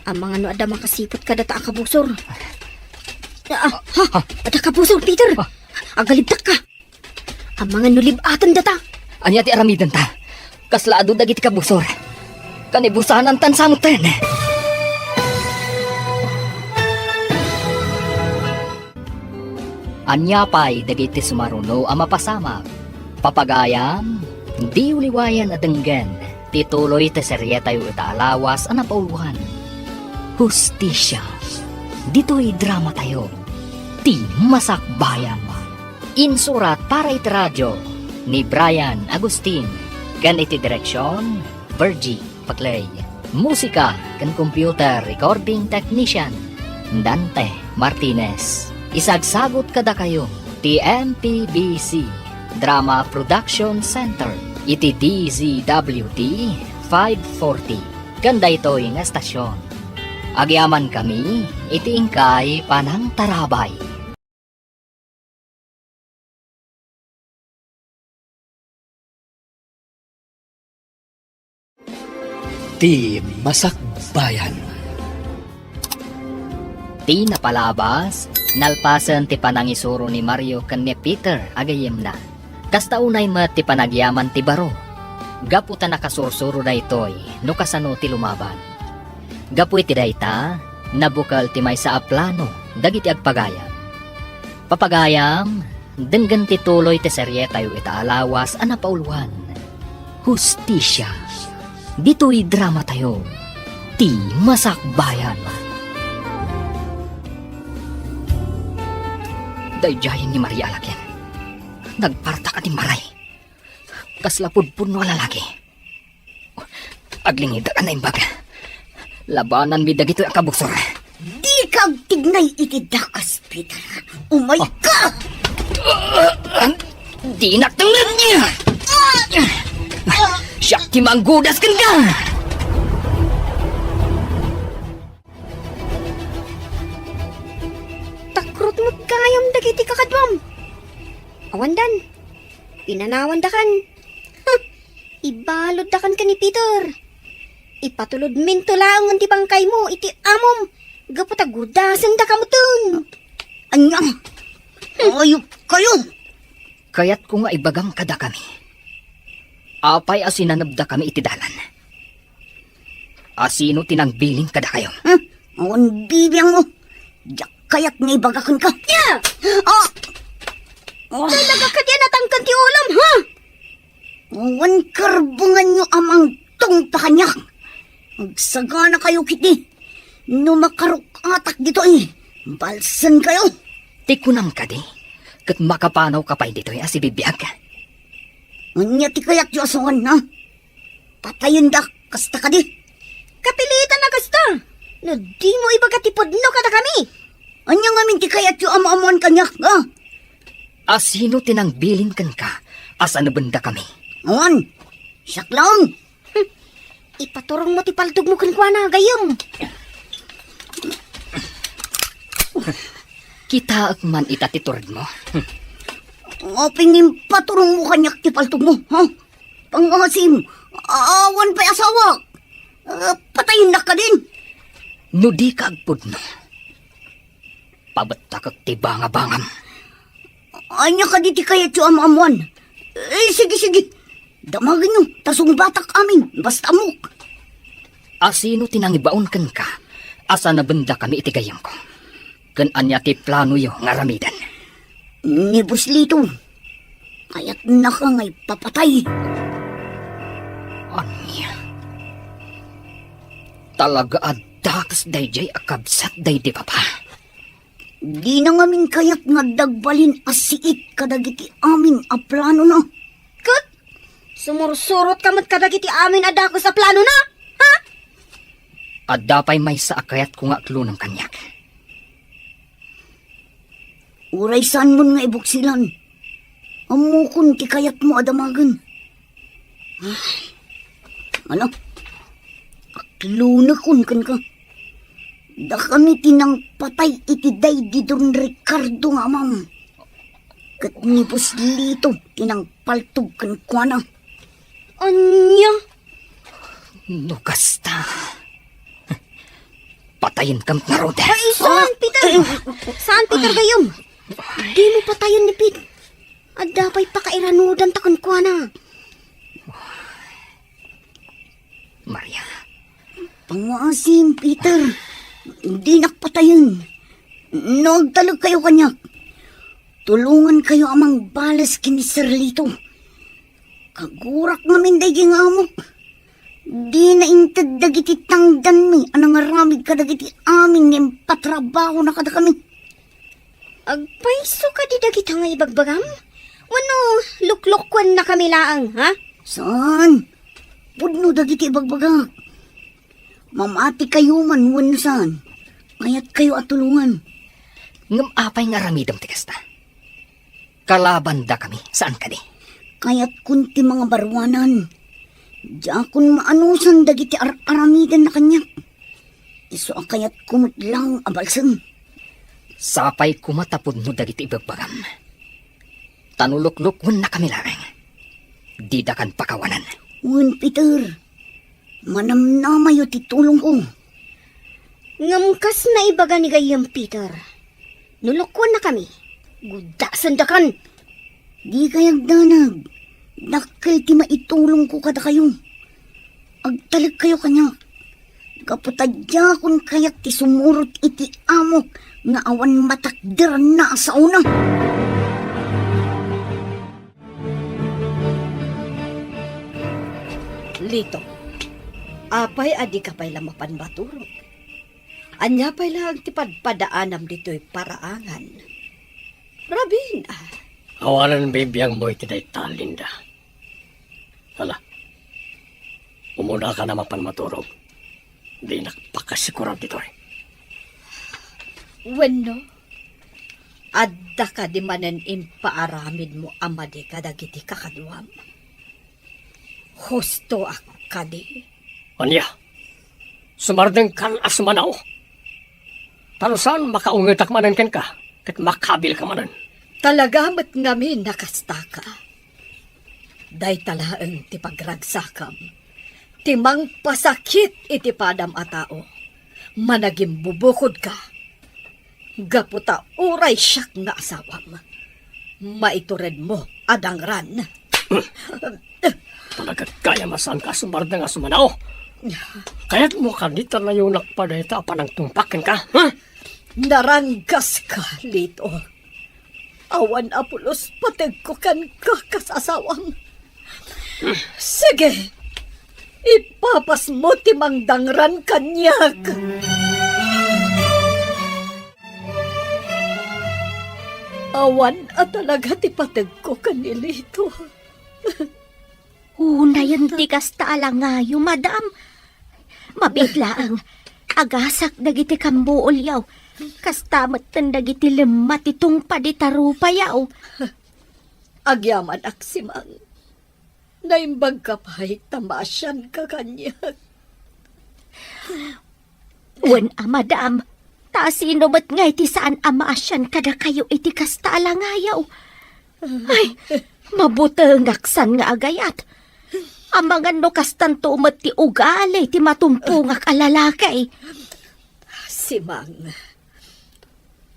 Ang mga no ada makasipot ka data akabusor. Ada kabusor, Peter. Agalibtak ka. Ang mga nulibatan data. Anya ti aramidan ta. Kaslaado dagiti kabusor. Kanibusahan ang tansamutan. Anya pa'y dagiti sumaruno ang mapasama. Papagayam, di uliwayan at denggan. Tituloy te serye tayo itaalawas ang napauluhan. Hustisya. Dito'y drama tayo. Ti masakbayan. Insurat para iti radyo ni Brian Agustin. Kan iti direksyon, Virgie Paglay. Musika kan computer recording technician, Dante Martinez. Isagsagot kada kayo, TMPBC Drama Production Center, iti DZWT 540. Ganda ito'y nga estasyon. Agyaman kami, iti ingkay panang tarabay. Ti Masakbayan. Ti napalabas, nalpasan ti panangisuro ni Mario ken ni Peter agayem na. Kastaunay met ti panagyaman ti baro. Gapu ta nakasursuro da itoy no kasano ti lumaban. Gapu iti dayta, nabukal ti may sa aplano dagiti agpagayam. Papagayam, denggan ti tuloy ti serye tayo itaalawas a napauluan. Hustisya. Dito'y drama tayo. Ti Masakbayan. Dayjayan ni Maria Alakin. Nagparta ka ni Maray. Kaslapudpud no lalaki. Aglingid ka na imbag. Labanan mi dagito ang kabusor. Di kag tignay iti dakas, Peter. Umay ka! Di natungad niya! Siya ti manggudas kan ka! Takrot mo kayam dagiti kakadwam. Awandan. Pinanawan dakan. Ibalod dakan ka ni Peter. Ipatulod minto lang ti bangkay mo iti amom. Gaputagudasan da kamutun. Anya! Ayop kayo! Kaya't ko nga ibagang kada kami. Apay asinanabda kami iti dalan. Asino tinangbiling kada kayo? Awan bibiyang mo. Diyak kaya't nga ibagakan ka. Yeah! Ah! Talaga ka diyan natangkan ti ulam, ha? Awan karbungan nyo amang tong pakanyak. Magsagana kayo kiti. No makaruk atak dito eh. Balsan kayo. Tikunam ka di. Kat makapanaw ka pa dito asibibiyag. Anya ti kayak yu asawan na. Patayin da kasta ka di. Kapilitan na kasta. No di mo ibagatipod no kada kami. Anya nga min ti kayak yu ama-amuan kanyak ha. Asino tinangbiling kan ka? Asa nabanda kami? Awan. Saklaon. Ipaturong mo ti paltog mo kankwana gayom. Kita man itatiturad mo. Pingin paturong mo kanyak ti paltog mo ha. Pangasim. Awan pa'y asawa. Patayin na ka din. No di ka agpud no. Pabatta kag ti bangabangam. Anya ka di ti kayak yu ama-amuan. Sige. Damagin nyo, tasong batak amin, basta amok. Asino tinangibaon kan ka? Asa na benda kami itigayam ko. Kan anya ti plano yo nga ramidan. Ni Buslito, kaya't nakangay papatay. Anya? Talaga adakas dayjay akabsat day di papa. Di na ngamin kaya't nga dagbalin asiit kadagiti amin a plano na. Kat, sumursurot ka mat kadagiti amin adako sa plano na. Ha? Adapay may sa akayat ko nga klo ng kanyak. Uray saan mo nga ibuksilan. Amukon ti kayat mo adamagan. Ano? Aklo na kun kan ka. Da kami tinang patay iti day di Don Ricardo nga mam. Kat ni Buslito tinang paltog kan kuana. Anya? No kasta. Patayin kam naroda. Ay, saan, Peter? Saan, Peter, gayom? Di mo patayon ni Pete. At dapay pakairanudan takon kwa na. Maria, Pangasim, Peter. Hindi nakpatayon. Nagtalag kayo kanyak. Tulungan kayo amang balas kini Sir Lito. Kagurak namin day nga amok. Di na intad dagiti tangdan mi. Anang aramid ka dagiti amin ng patrabaho na kada kami. Agpaiso ka di dagita nga ibagbagam? Wano, luklokwan na kami laang, ha? Saan? Pudno dagiti bagbagak. Mamati kayo man wano saan. Mayat kayo at tulungan. ngam apay nga ramidam tikasta. Kalaban da kami, saan ka di? Kaya't kunti mga barwanan. Diakon maanusan dagiti aramidan na kanyak. Iso kayat kumot lang abalsan. Sapay kumatapod mo dagiti ibagbagam. Tanulok-lukwon na kami larang. Di da kan pakawanan. Wen Peter, manamnamayo ti tulong ko. Ngamkas na ibaga ni gayam, Peter. Nulukwan na kami. Gudasan da kan. Di kayag danag. Dakkel ti maitulong ko kada kayo. Agtalag kayo kanya. Kaputadya kun kayak ti sumurot iti amok nga awan matakder na sa una. Lito, apay adi ka pa'y lamapan baturog. Anya pa'y lang tipadpadaanam dito'y paraangan. Rabin, Awalan bibiyang mo iti day talinda. Hala, umuna ka na mapanmaturog. Di nakpakasikuran dito eh. Wenno, adda ka di manen impaaramid mo amadi kadagiti kakadwam. Husto ka di. Anya, sumardeng kan asumanaw. Tanusan makaungitak manan ken ka, kat makabil ka manan. Talaga mat ngami nakastaka. Day talaan ti pagragsakam. Timang pasakit iti padam a tao. Managing bubukod ka. Gaputa uray siyak nga asawam. Maitured mo adangran. Talaga kaya masan ka sumardeng asumanaw. Kaya't mo kanita na yung nakpadayta panang tumpakin ka, ha? Naranggas ka, Lito. Awan apulos pateg ko kan kakasasawam. Sige, ipapas mo timang dangran kanyak. Awan at talaga ti pateg ko kanilito. Una yun ti kasta alangayo, madam. Mabigla ang agasak dagiti kambuol yaw. Kastamat tan dagiti lemat itong paditarupa yaw. Agyaman aksimang. Naimbag ka pa'y tamasyan ka kanyak. Wen madam. Ta sino ba't ngay ti saan amaasyan kada kayo iti kasta alangayaw. Ay, mabutengaksan nga agayat. Amangan no kastan tumat ti ugali ti matumpungak alalakay. Simang,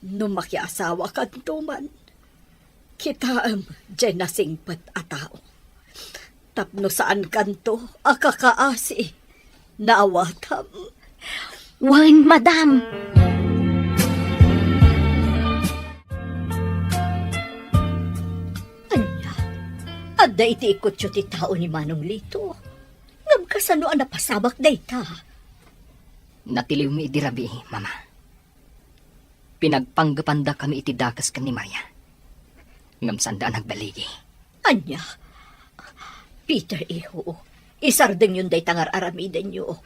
numakiasawa ka tuman. Kitaam, dyan nasingpat a tao. Tapno saan kanto, akakaasi. Naawatam. Wan, madam. Anya, adda iti ikot siya ti tao ni Manong Lito. Ngam kasano ang napasabak day ta. Natiliw mi iti rabi, mama. Pinagpanggapanda kami iti dakas kan ni Maria. Ngam sanda nagbaligi. Anya, Peter iho, isardeng yun day tangar aramiden nyo.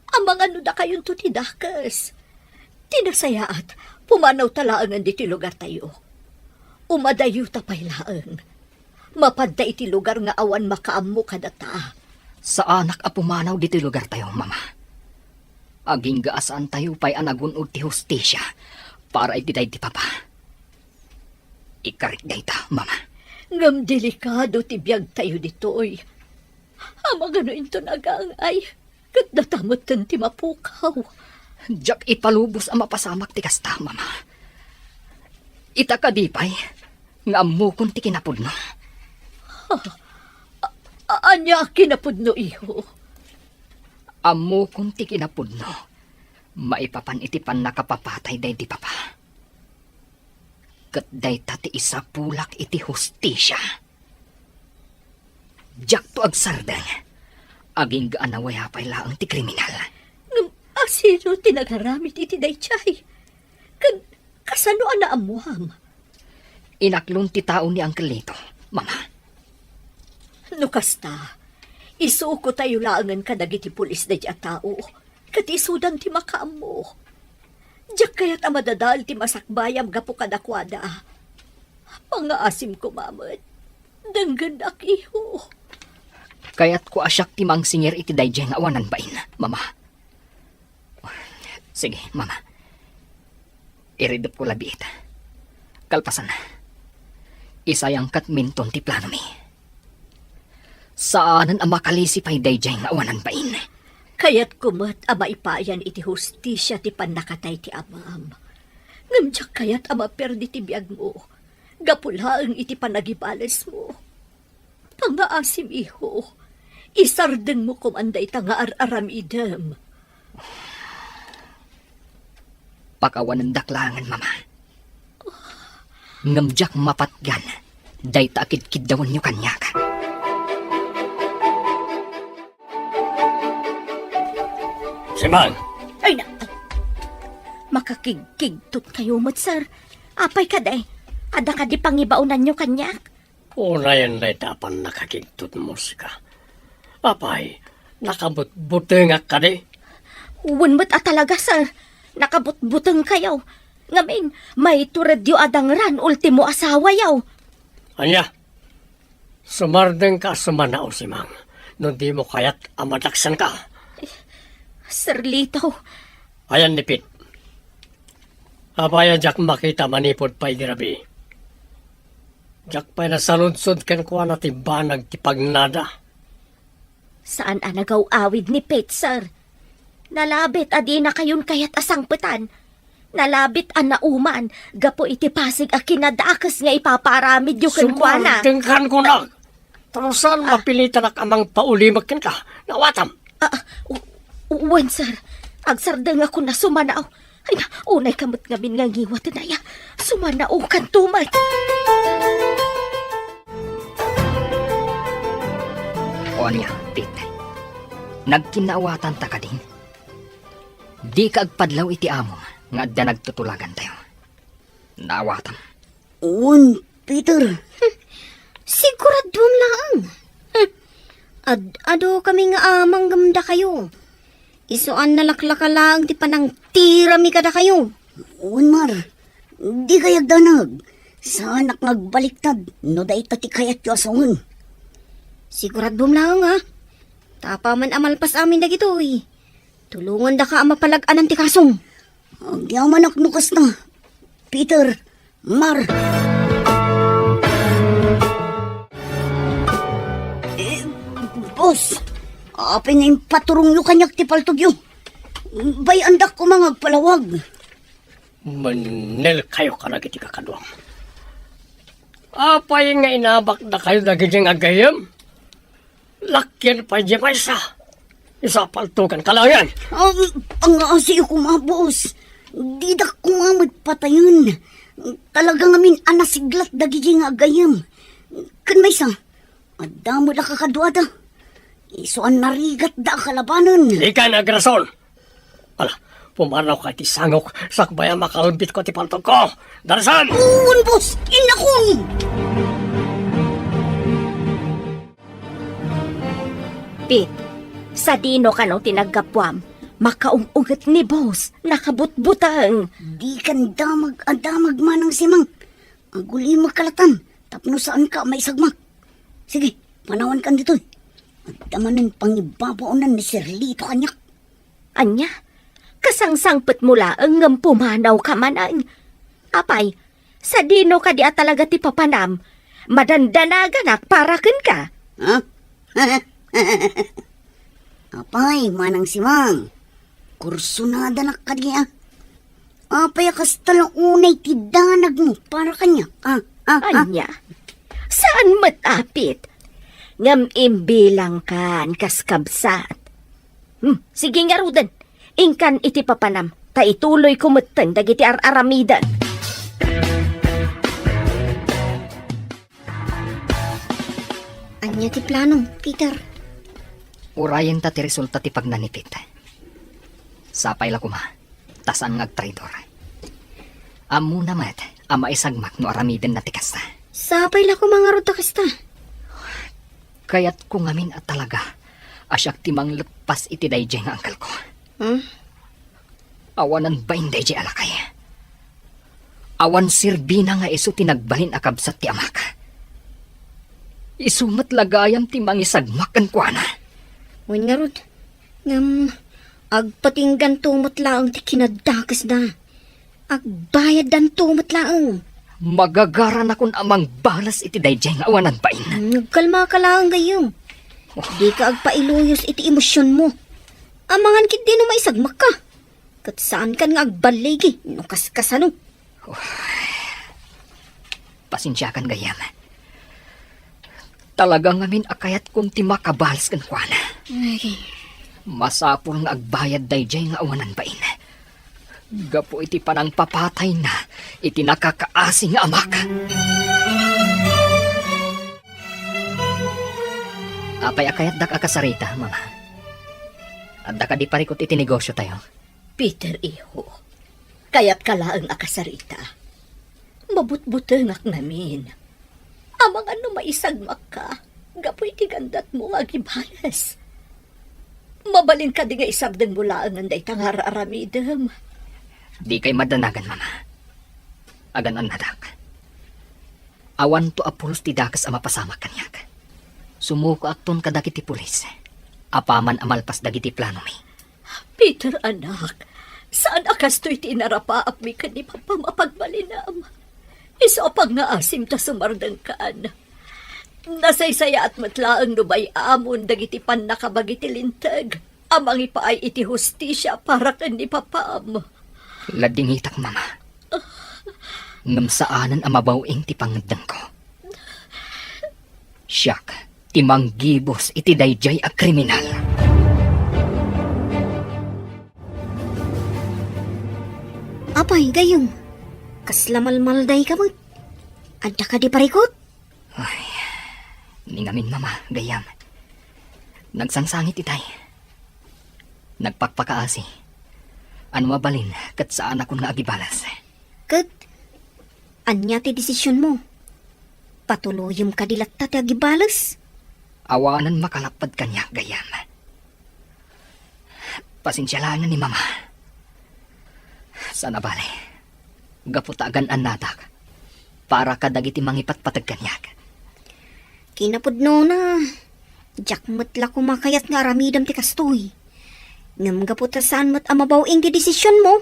Ang mga nuda kayon to ti dakas. Tinasayaat, pumanaw talaangan di ti lugar tayo. Umadayo tapay laan. Mapadda iti lugar nga awan makaammo kadata. Sa anak a pumanaw dito lugar tayo, mama. Aging gaasaan tayo pa'y anagunod ti hostisya para iti day ti papa. Ikarik day ta, mama. Ngam delikado ti biyag tayo ditoy. Ama gano'n to nagangay. Kat natamot tan ti mapukaw. Diyak ipalubos ang mapasamak ti kasta, mama. Ita kadipay, nga amukon ti kinapudno. Anya kinapudno iho. Amukon ti kinapudno. Maipapan iti pan nakapapatay day di papa. Kat day tati isa pulak iti hostisya. Diyak to agsardeng. Aging gaanaway hapay laang ti kriminal. Ngam asino tinagaramit iti daychay. Kasano ana amuham. Inaklon ti tao ni Uncle Lito, mama. No kasta, isuko tayo laangan kadagiti pulis da diya tao. Katisudan ti makaammo. Diyak kaya't amadadal ti masakbayam gapo kadakwada. Mga asim ko mamad. Danggandak iho. Kaya't ko asyak ti mangsinger iti dayjay nga awanan bain, mama. Sige, mama. Iridop ko labiit. Kalpasan. Isayang kat minton ti plano mi. Saanan ang makalisi pa'y dayjay nga awanan bain? Kaya't kumat ama ipayan iti hustisya ti panakatay ti amam. Ngamdyak kaya't ama perdi ti biyag mo. Gapulaang iti panagibalas mo. Pangaasim iho. Isardeng mo kumanday tanga aramidem. Pakawanan daklangan, mama. Ngamdyak mapatgan. Day takid-kiddawan nyo kanyak. Simang, Ay na, makakigkigtot kayo mo't, sir. Apay ka day. Ada ka di pangibaunan nyo kanyak. unayan day tapan nakakigtut mo ka. Apay, nakabut-butengak ka di. Uwan mo't talaga, sir. Nakabut-buteng kayo. Ngamin, may turedyo adang ran ultimo asawa yaw. Anya, sumardeng ka sumanao, Simang. Nung di mo kaya't amadaksan ka. Sir Lito, Ayan nipit. Apaya jak makita manipod pa'y grabe. Jak pa'y nasaludsod ken kuha na timbanag ti pagnada. saan anagaw awid ni Pete, sir? Nalabit adi na kayon kayat asangpetan. Nalabit an nauman, gapo iti pasig a kinadakas nga ipaparamid yung kankwana. Sumardeng ko na. Tarusan mapilitan ak amang paulimag ken ka. Nawatam. Uwan, sir. Agsardeng ako na sumanaw. Ay, unay kamot ngamin nga ngiwat na ya. Sumanaw kan tumat. O niya, Pete. Nagkinawatan ta ka din. Di ka agpadlaw iti amo nga adda nagtutulagan tayo. Naawatan. Un, Peter. Siguradom lang. Ado kami nga amang gamda kayo. Isuan nalaklaka lang ti panang tirami kada kayo. Un, Mar. Di kayag danag. Saanak ngagbaliktad. No da itati kayat yu asungan. Siguradom lang ha. Tapaman amalpas amin na gito eh. Tulungan da ka amapalag-anan ti kasong. Ang yaman nukas na. Peter, Mar. Boss, apay nga yung paturong yu kanyak ti paltog yu. Bay andak ko mga palawag. Manel kayo ka na kiti kakadwam. Apay nga inabak na kayo na gijeng agayam. Lakyan pa dyan ka isa. Isa paltukan kalayan. Ang asi ko mga boss. Di da ko nga magpatayon. Talaga ngamin anasiglat dagiti nga agayam. Kan may isa, adamo da kakadwada. Isuan narigat da kalabanan. Di ka nagrason. Ala, pumanaw ka ti sangok. Sakbaya makalbit ko ti paltog ko. Darasan! Uwan boss, inakong! Pit, sa dino ka nung tinagkapwam, makaungugat ni boss, nakabutbutang. Di kan damag manang simang. Ang guli magkalatan. Tapno saan ka may sagmak. Sige, panawan kan dito. At damanan pangibabaunan ni Sir Lito kanyak. Anya, kasangsangpet mula ang pumanaw ka manang. Apay, sa dino ka di talaga ti papanam, madandanagan para ken ka. Ha? Apay, manang simang. Kursunada na kanya. Apay, kastalang unay tidanag mo para kanya. Anya, saan matapit? Ngam imbilang kan kaskabsat. Sige nga rudan, ingkan iti papanam, ta ituloy kumuteng dagiti aramidan. Anya ti planong, Peter. Urayan ta ti resulta ti pagnanipit. Sapay la kuma, tasan ngag traidor. Amu namat, ama isagmak no aramiden na ti kasta. Sapay la ko mga ruta kasta. Kaya't ko ngamin at talaga, asyak timang lepas iti dayjay nga angkal ko. Awanan ba inday jay alakay? Awan sirbina nga iso tinagbalin akabsat ti amak. Isumat lagayam timang isagmakan kwa na. Wen nga rod, ngam, agpatinggan tumot laang ti kinadakas na. Agbayad dan tumot laang. Magagaran akong amang balas iti dayjay nga awanan ba in. Nagkalma ka lang gayong. Di ka agpailuyos iti emosyon mo. Amangan kit di no maisagmak ka. Kat saan kan nga agbaligi, no kaskasano. Pasensyakan gayam. Talagang ngamin akayat kong ti makabalas kan kuana. Masapul nga agbayad dayjay nga awanan ba in. Gapo iti panang papatay na, iti nakakaasi nga amak. Apay akayat dak akasarita, mama. At dak di parikot iti negosyo tayo. Peter, iho. Kaya't kalaang akasarita. Mabutbutengak namin. Amang ano maisagmak ka, gapoy ti gandat mo nga gibalas. Mabalin ka di nga isabdan mo laang anday tangar aramidem. Di kay madanagan, mama. Agan an nadak. Awan to apulos ti dakas ama pasamak kanyak. Sumuko akton kadakiti pulis. Apaman amalpas dagiti plano mi. Peter, anak, saan akas to'y tinarapaap mi ka ni Papa mapagbalinam? Iso pag nga asim ta sumardang kaan. Nasaysaya at matlaang nubay amon dagiti pan nakabagiti lintag. Amang ipaay iti hustisya para kan ni Papam. Ladingitak, mama. Ngamsaanan amabawing ti pangandang ko. Siyak, timang gibos iti dayjay a kriminal. Apay, gayong. Kaslamalmalday ka mo. Adda ka di parikot? Ningamin, mama, gayam. Nagsangsangit itay. Nagpakpakaasi. Ano mabalin, kat saan ako nga agibalas. Kat, anya ti desisyon mo. Patuluyom ka dilat ta ti agibalas. Awanan makalapad kanya, gayam. Pasensyalaan na ni mama. Sana bale, gaputagan an natak, para kadagiti mangipatpatag kanyak. Kinapudno na. Jakmat la kumakayat nga aramidam ti kastoy. Ngam gaputasaan mat amabawing ti desisyon mo.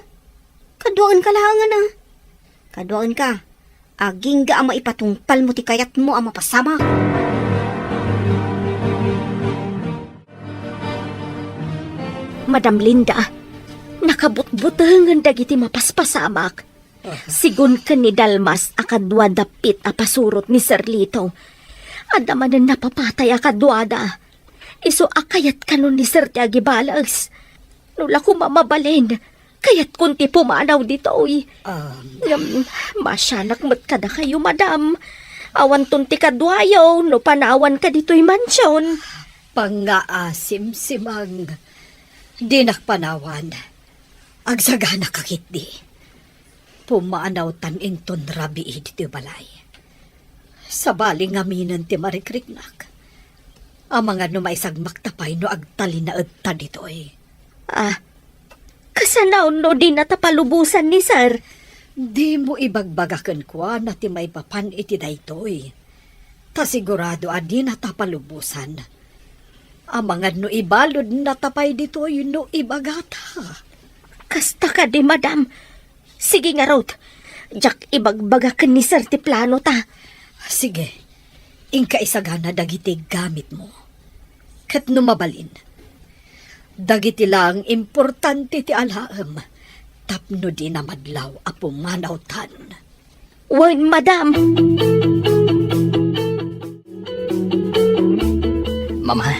Kaduaan ka lahangan na. Kaduaan ka. Aging ga ama ipatungpal mo ti kayat mo ama pasama. Madam Linda, nakabutbutangan dagiti mapaspasamak. Sigun ka ni Dalmas akadwa dapit a pasurot ni Sir Lito. Adamanan napapatay akadwada. Iso akayat kanon ni Sir Tiagi Balas. Nula ko mamabalin. Kayat kunti pumanaw dito, uy. Masyanak mat kada kayo, madam. Awan tunti ka duayaw, no panawan ka dito'y mansyon. Pangaasim simang. Di nakpanawan. Agsagana kakit di. Pumanaw tan inton rabi dito balay. Sa baling aminan ti marikriknak. Ang mga numaisag maktapay no agtali na edta dito'y. Kasanaw no di natapalubusan ni Sir. Di mo ibagbagakan kwa na ti may papan iti daytoy. Ta sigurado adi natapalubusan. Ang mga no ibalod natapay ditoy no ibagata. Kasta ka di, madam. Sige nga, Rod. Jak ibagbagakan ni Sir ti plano ta. Sige, ingka isagana dagiti gamit mo. Kat numabalin. Dagiti lang importante ti alaam. Tapno di na madlaw apo manawtan. Wan, madam. Mama,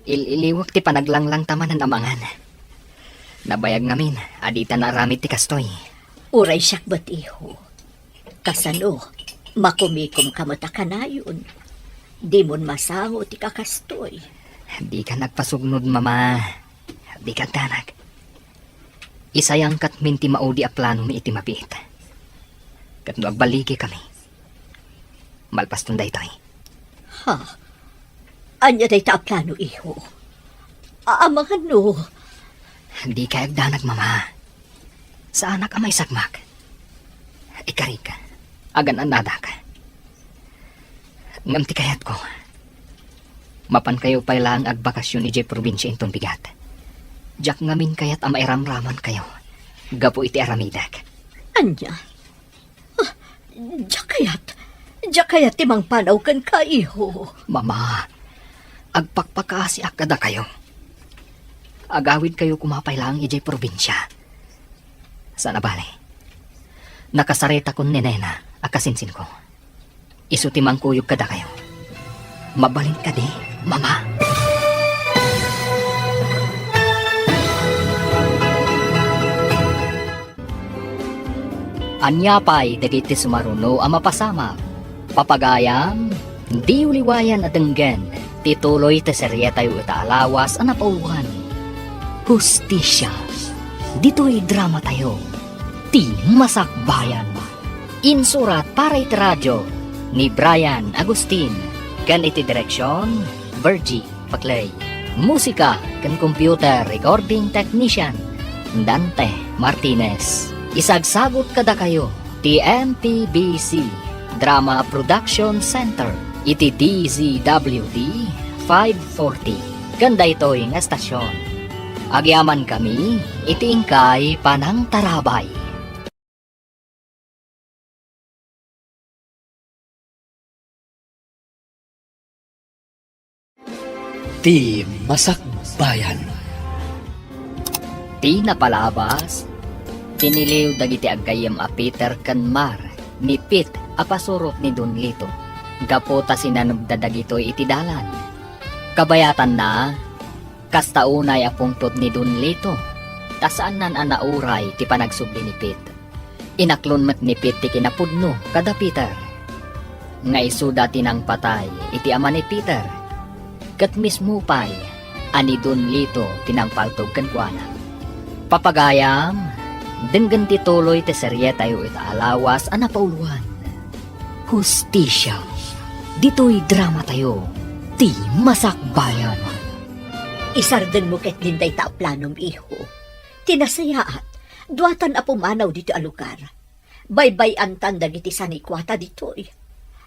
iliwak ti panaglanglang tamanan amangan. Nabayag ngamin, adita na aramid ti kastoy. Uray siyak ba't iho? Kasano, makumikom ka mo ta kanayon. Di mon masango ti kakastoy. Di ka nagpasugnod, mama. Di ka tanag. Isayang kat minti maudi a plano mi iti mapit. Kat no agbaligi kami. Malpas tunday to'y. Ha? Anya day ta plano iho? Aamangan no. Di ka agdanag, mama. Sa anak amay sagmak. Ikari ka. Agan anada ka. Ngam ti kayat ko. Mapan kayo pa lang agbakasyon ije probinsya inton bigat. Jak ngamin kayat ama iramraman kayo. Gapo iti aramidak. Anya? Jakayat timang panaw kan ka iho. Mama, agpakpakasi akada kayo. Agawid kayo kumapay lang ije probinsya. Sana bale. Nakasareta kon ni Nena, akasinsin ko. Isutimang kuyog kada kayo. Mabalin ka di, mama. Anyapay dagiti sumaruno ang mapasama. Papagayam, di uliwayan at denggen. Tituloy te serye tayo itaalawas ang napauhan. Hustisya. Dito'y drama tayo. Ti Masakbayan. Insurat para iti radyo ni Brian Agustin. Kan iti direksyon, Virgie Paclay. Musika kan computer recording technician, Dante Martinez. Isagsagot kada kayo, ti MPBC Drama Production Center. Iti DZWD 540. Ganda ito'y nga estasyon. Agyaman kami, iti ingkay panang tarabay. Ti Masakbayan. Ti napalabas, tiniliw dagiti agkayam a Peter Kanmar, ni Pit apasurot ni Don Lito. Gapota sinanugdadagito iti dalan. Kabayatan na, kastaunay apungtot ni Don Lito, tasaan nan anauray ti panagsubli ni Pit. Inaklon met ni Pit ti kinapudno kada Peter. Nga isuda tinang patay iti ama ni Peter. Kat mismo pa'y, ani Don Lito tinangpaltog kankwana. Papagayam, denggan tituloy te serye tayo itaalawas anapauluan. Hustisya, dito'y drama tayo, ti Masakbayan. Isardan mo ket dinday ta planom iho. Tinasayaat, duatan a pumanaw dito a lugar. Baybay ang tanda giti sanikwata dito'y.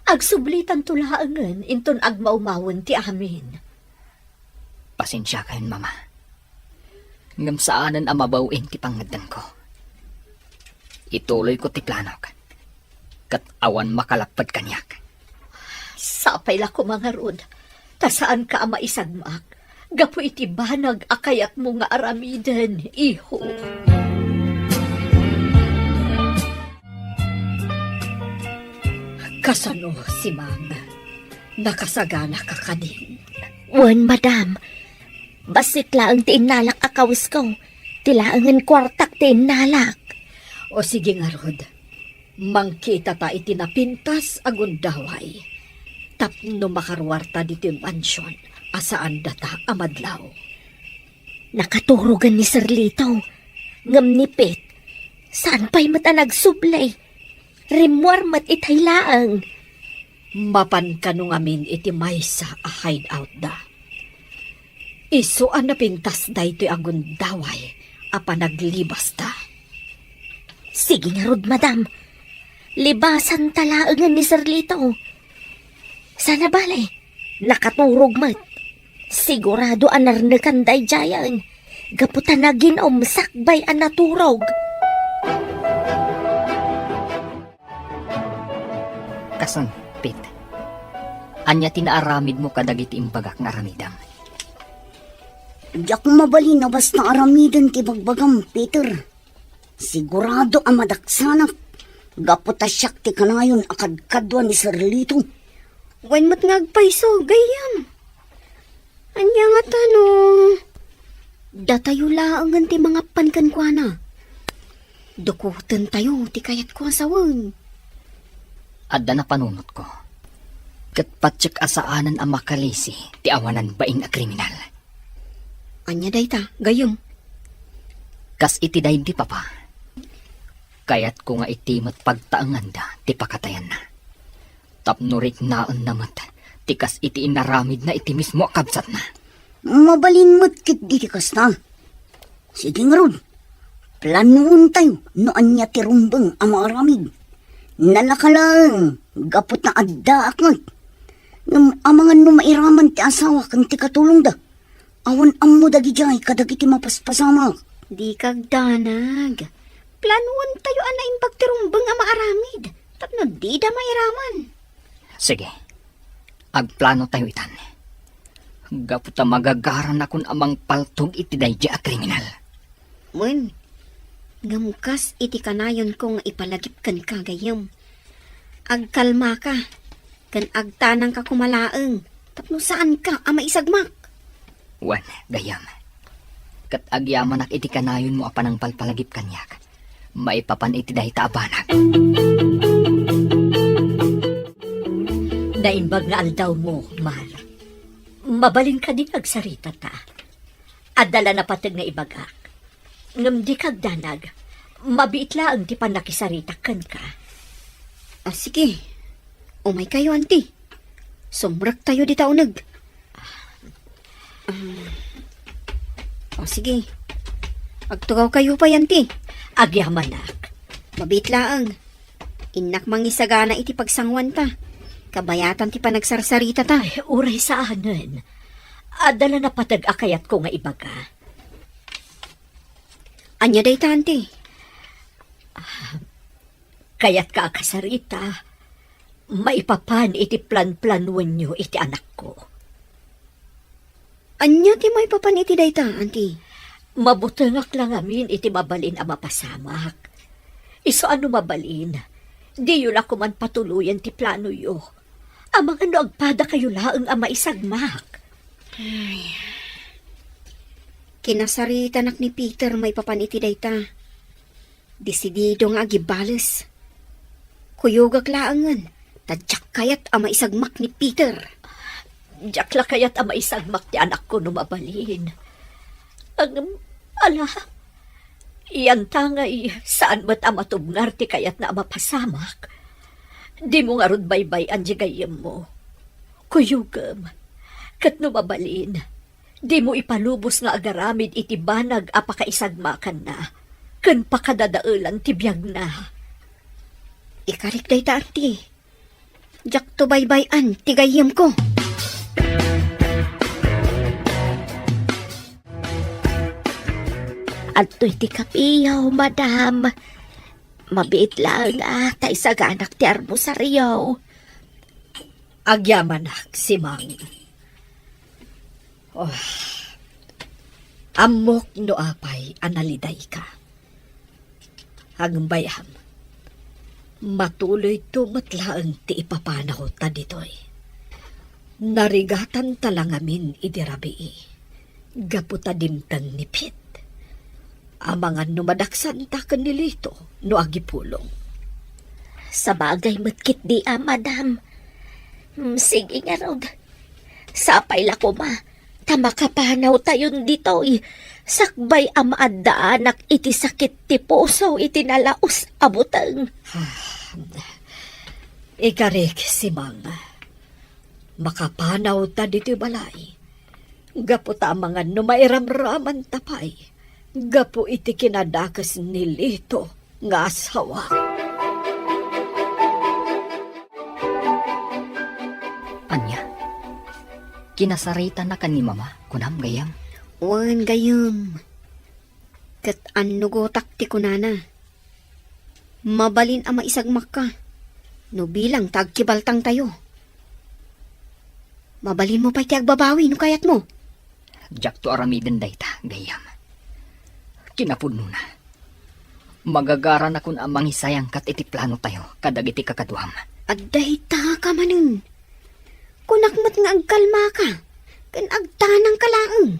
Agsublitan tulaangan inton agmaumawon ti amin. Pasensya kayon, mama. Ngam saanan ang mabawin ti pangadan ko. Ituloy ko ti planok. Kat awan makalapad kanyak. Sapay la ko mga rod. Ta saan ka ama isagmak? Gapo iti banag akayat mo nga aramiden, iho. Kasano si Mang? Nakasagana ka kanin. Wan, madam. Basit laang tinalak akawis ko. Tilaangan kwartak tinalak. O sige nga, Rod. Mangkita ta iti napintas agundaway. Tapno makarwarta dito yung mansyon. Asaan data amadlaw. Nakaturugan ni Sir Lito. Ngamnipit. Saan pa'y mata nagsublay? Rimwar mat itaylaang. Mapan ka nung amin iti maysa a hideout da. Iso ang napintas da ito'y agundaway. Apa naglibas ta. Sige nga rod, madam. Libasan talaangan ni Sir Lito. Sana bale, nakaturog mat. Sigurado anarnakan day jayan. Gaputan na ginom sakbay ang naturog. Kasan, Pit. Anya tinaaramid mo kadagiti imbagak nga aramidam. Diyak mabalin na basta aramidan ti bagbagam, Peter. Sigurado ang madaksanak. Gaputasyak ti kanayon akad-kadwa ni Sir Lito. Wan mat ngagpaiso, gayam. Anya nga tanong. Datayo laangan ti mga pankankwana. Dukutan tayo ti kayat ko asawan. Adda na panunot ko. Kat patsik asaanan ang makalisi, ti awanan baing a kriminal. Anya dayta, gayam. Kas iti day di papa. Kayat ko nga itimat pagtaangan da, ti pakatayan na. Tapnurik naan namat, ti kas iti inaramid na iti mismo akabsat na. Mabalin mo't kit di kasta. Sige nga ron. Planuon tayo noan niya tirumbang ang maaramid. Nalakalang, gapot na adda akmat. Amangan no mairaman ti asawa kang ti katulong da. Awan ang mo dagi jay kadagiti mapaspasama. Di kagdanag. Planuan tayo anaing pagtirumbang ang maaramid. Tapno di da mairaman. Sige, agplano tayo itan. Gaputa magagaran akon amang paltog iti dayja a kriminal. Mun, ngamukas iti kanayon ko nga ipalagip kan kagayam. Agkalma ka, kan agtanang ka kumalaang, tapno saan ka ama isagmak. Wan, gayam. Kat agyaman ak iti kanayon mo apanang palpalagip kanyak. Maipapan iti dahi taabanag. Naimbag nga aldaw mo, Mar. Mabalin ka din agsarita ta. Adala na patag nga ibagak. Ngam di kagdanag, mabiit laang ti panakisarita kan ka. Ah, sige. Umay kayo, auntie. Sumrak tayo di taunag. Sige. Agtugaw kayo pa, auntie. Agyamanak. Mabit laang. Inak mangisagana iti pagsangwan ta. Kabayatan ti panagsarsarita ta. Uray sa anan. Adala na patag akayat ko nga ibaga. Anya day ta, auntie. Kayat ka akasarita. Maipapan iti plan-planuan nyo iti anak ko. Anya ti may papan iti day ta, auntie. Mabutangak lang amin iti mabalin ang mapasamak. Iso ano mabalin? Di yun ako man patuluyan ti plano yo. Amang ano agpada kayo laang ang maisagmak. Kinasarita nak ni Peter may papan iti day ta. Desidido nga agibales. Kuyugak laangan. Tadyak kayat ang maisagmak ni Peter. Diyak la kayat ang maisagmak ti anak ko no mabalin. Ala, iyan tangay, saan ba't ang matubngar ti kayat na mapasamak? Di mo nga rod baybay ang jigayam mo. Kuyugam, kat no mabalin, di mo ipalubos nga agaramid iti banag apakaisagmakan na, kan pakadadaulan ti biyag na. Ikarik day ta, auntie. Jak to baybayan, tigayam ko. At iti kapiyaw, madam. Mabiit lang tay saganak ti arbusaryo. Agyamanak, si Mang. Oh, amok no apay analiday ka. Hagbayam, matuloy tumatlaan ti ipapanaw ta ditoy. Narigatan talangamin idirabii. Gaputa dimtan nipit. Amangan numadaksan ta kanilito no agipulong. Sa bagay matkit di madam. Sige nga rod. Sapay la ko ma. Tamakapanaw tayon dito Sakbay anak iti sakit ti puso iti nalaos abutang. Ikarik si Mang. Makapanaw ta dito balay. Gapu ta mga numairamraman tapay. Gapu iti kinadakas ni Lito nga asawa. Anya, kinasarita na ka ni mama, kunam gayam. Wan gayam. Kat anugotak ti kunana. Mabalin ama isagmak ka. No bilang tagkibaltang tayo. Mabalin mo pa'y ti agbabawi no kayat mo. Jak to aramiden dayta, gayam. Kinapudno na. Magagara na kun amang isayang kat iti plano tayo, kadag iti kakaduham. Adday ta ka manun. Kunakmat nga agkalma ka. Kan agtanang kalaang.